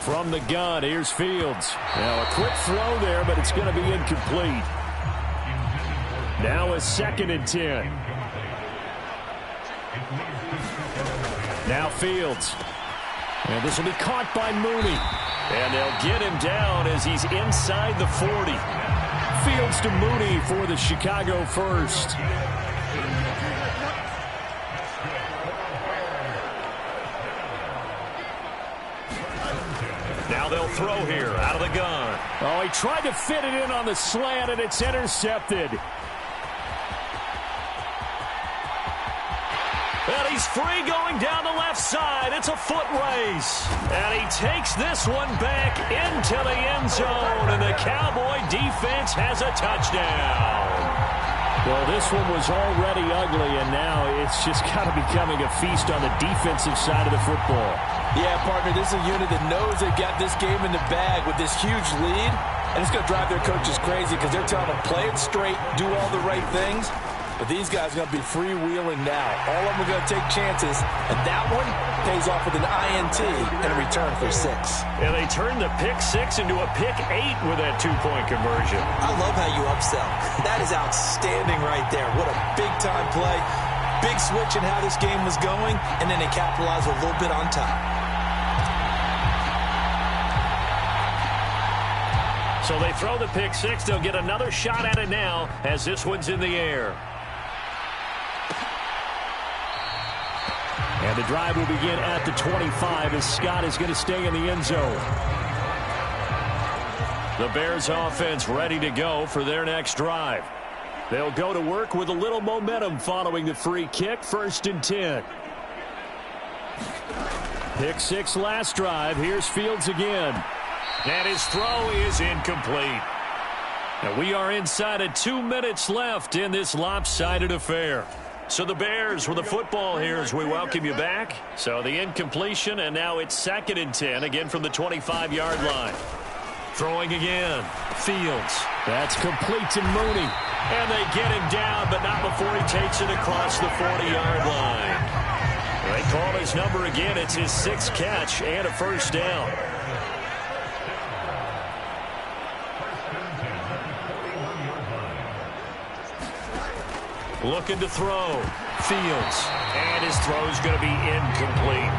From the gun, here's Fields. Now a quick throw there, but it's going to be incomplete. Now a 2nd and 10. Now Fields. And this will be caught by Mooney. And they'll get him down as he's inside the 40. Fields to Mooney for the Chicago first. Now they'll throw here out of the gun. Oh, he tried to fit it in on the slant, and it's intercepted. And he's free going down the left side. It's a foot race. And he takes this one back into the end zone. And the Cowboy defense has a touchdown. Well, this one was already ugly, and now it's just kind of becoming a feast on the defensive side of the football. Yeah, partner, this is a unit that knows they've got this game in the bag with this huge lead. And it's going to drive their coaches crazy because they're telling them play it straight, do all the right things. But these guys are going to be freewheeling now. All of them are going to take chances, and that one pays off with an INT and a return for 6. And they turned the pick 6 into a pick 8 with that 2-point conversion. I love how you upsell. That is outstanding right there. What a big-time play. Big switch in how this game was going, and then they capitalized a little bit on top. So they throw the pick 6. They'll get another shot at it now as this one's in the air. And the drive will begin at the 25 as Scott is going to stay in the end zone. The Bears offense ready to go for their next drive. They'll go to work with a little momentum following the free kick. 1st and 10. Pick 6 last drive. Here's Fields again. And his throw is incomplete. Now we are inside of 2 minutes left in this lopsided affair. So the Bears with the football here as we welcome you back. So the incompletion, and now it's 2nd and 10, again from the 25-yard line. Throwing again. Fields. That's complete to Mooney. And they get him down, but not before he takes it across the 40-yard line. They call his number again. It's his 6th catch and a 1st down. Looking to throw. Fields. And his throw's going to be incomplete.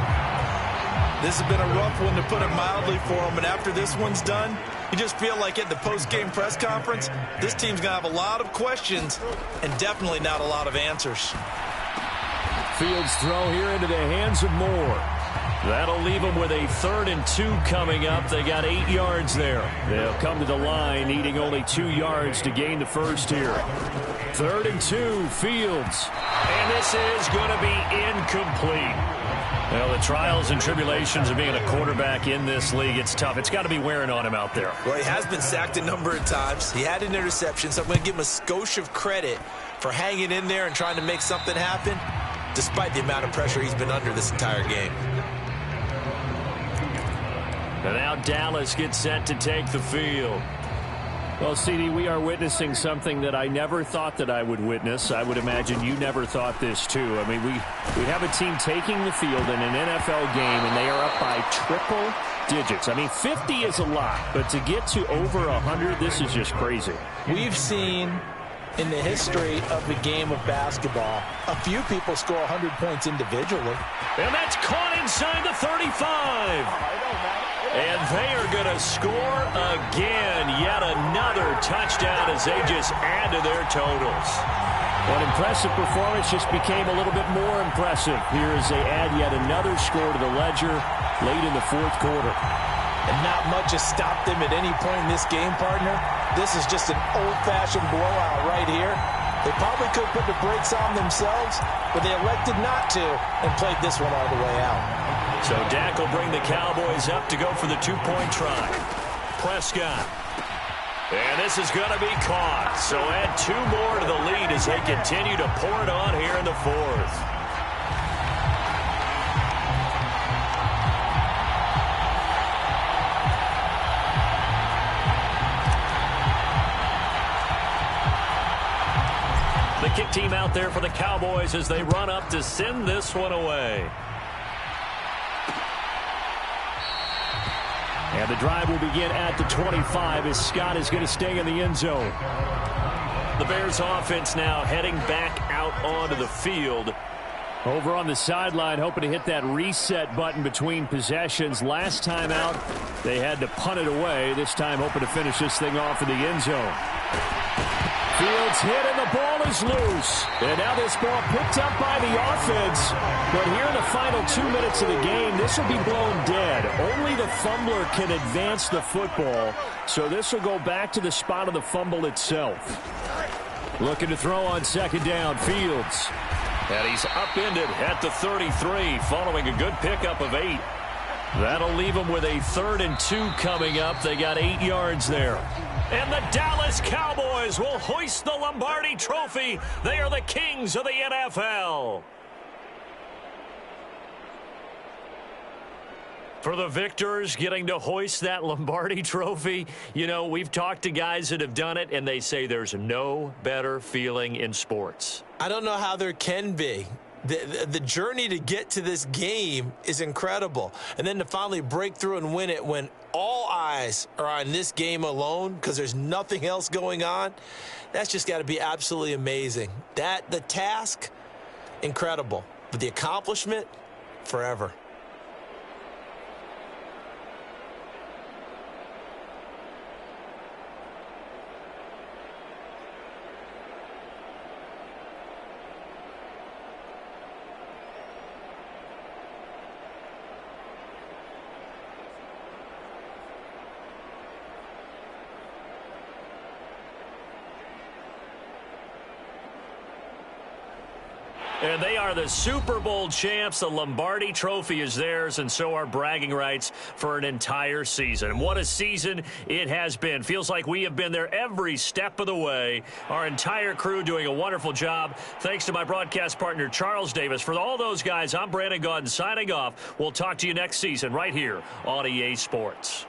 This has been a rough one, to put it mildly, for him. And after this one's done, you just feel like at the post-game press conference, this team's going to have a lot of questions and definitely not a lot of answers. Fields' throw here into the hands of Moore. That'll leave them with a 3rd and 2 coming up. They got 8 yards there. They'll come to the line needing only 2 yards to gain the first here. 3rd and 2, Fields. And this is going to be incomplete. Well, the trials and tribulations of being a quarterback in this league, it's tough. It's got to be wearing on him out there. Well, he has been sacked a number of times. He had an interception, so I'm going to give him a skosh of credit for hanging in there and trying to make something happen, despite the amount of pressure he's been under this entire game. And now Dallas gets set to take the field. Well, CD, we are witnessing something that I never thought that I would witness. I would imagine you never thought this, too. I mean, we have a team taking the field in an NFL game, and they are up by triple digits. I mean, 50 is a lot, but to get to over 100, this is just crazy. We've seen in the history of the game of basketball a few people score 100 points individually. And that's caught inside the 35. And they are going to score again. Yet another touchdown as they just add to their totals. An impressive performance just became a little bit more impressive here as they add yet another score to the ledger late in the 4th quarter. And not much has stopped them at any point in this game, partner. This is just an old-fashioned blowout right here. They probably could put the brakes on themselves, but they elected not to and played this one all the way out. So Dak will bring the Cowboys up to go for the 2-point try. Prescott. And this is going to be caught. So add 2 more to the lead as they continue to pour it on here in the 4th. The kick team out there for the Cowboys as they run up to send this one away. And the drive will begin at the 25 as Scott is going to stay in the end zone. The Bears offense now heading back out onto the field. Over on the sideline, hoping to hit that reset button between possessions. Last time out, they had to punt it away. This time, hoping to finish this thing off in the end zone. Fields hit, and the ball is loose. And now this ball picked up by the offense. But here in the final 2 minutes of the game, this will be blown dead. Only the fumbler can advance the football. So this will go back to the spot of the fumble itself. Looking to throw on second down, Fields. And he's upended at the 33 following a good pickup of 8. That'll leave them with a 3rd and 2 coming up. They got 8 yards there. And the Dallas Cowboys will hoist the Lombardi Trophy. They are the kings of the NFL. For the victors getting to hoist that Lombardi Trophy, you know, we've talked to guys that have done it, and they say there's no better feeling in sports. I don't know how there can be. The journey to get to this game is incredible. And then to finally break through and win it when all eyes are on this game alone because there's nothing else going on, that's just got to be absolutely amazing. The task, incredible. But the accomplishment, forever. And they are the Super Bowl champs. The Lombardi Trophy is theirs, and so are bragging rights for an entire season. What a season it has been. Feels like we have been there every step of the way. Our entire crew doing a wonderful job. Thanks to my broadcast partner, Charles Davis. For all those guys, I'm Brandon Gaudin signing off. We'll talk to you next season right here on EA Sports.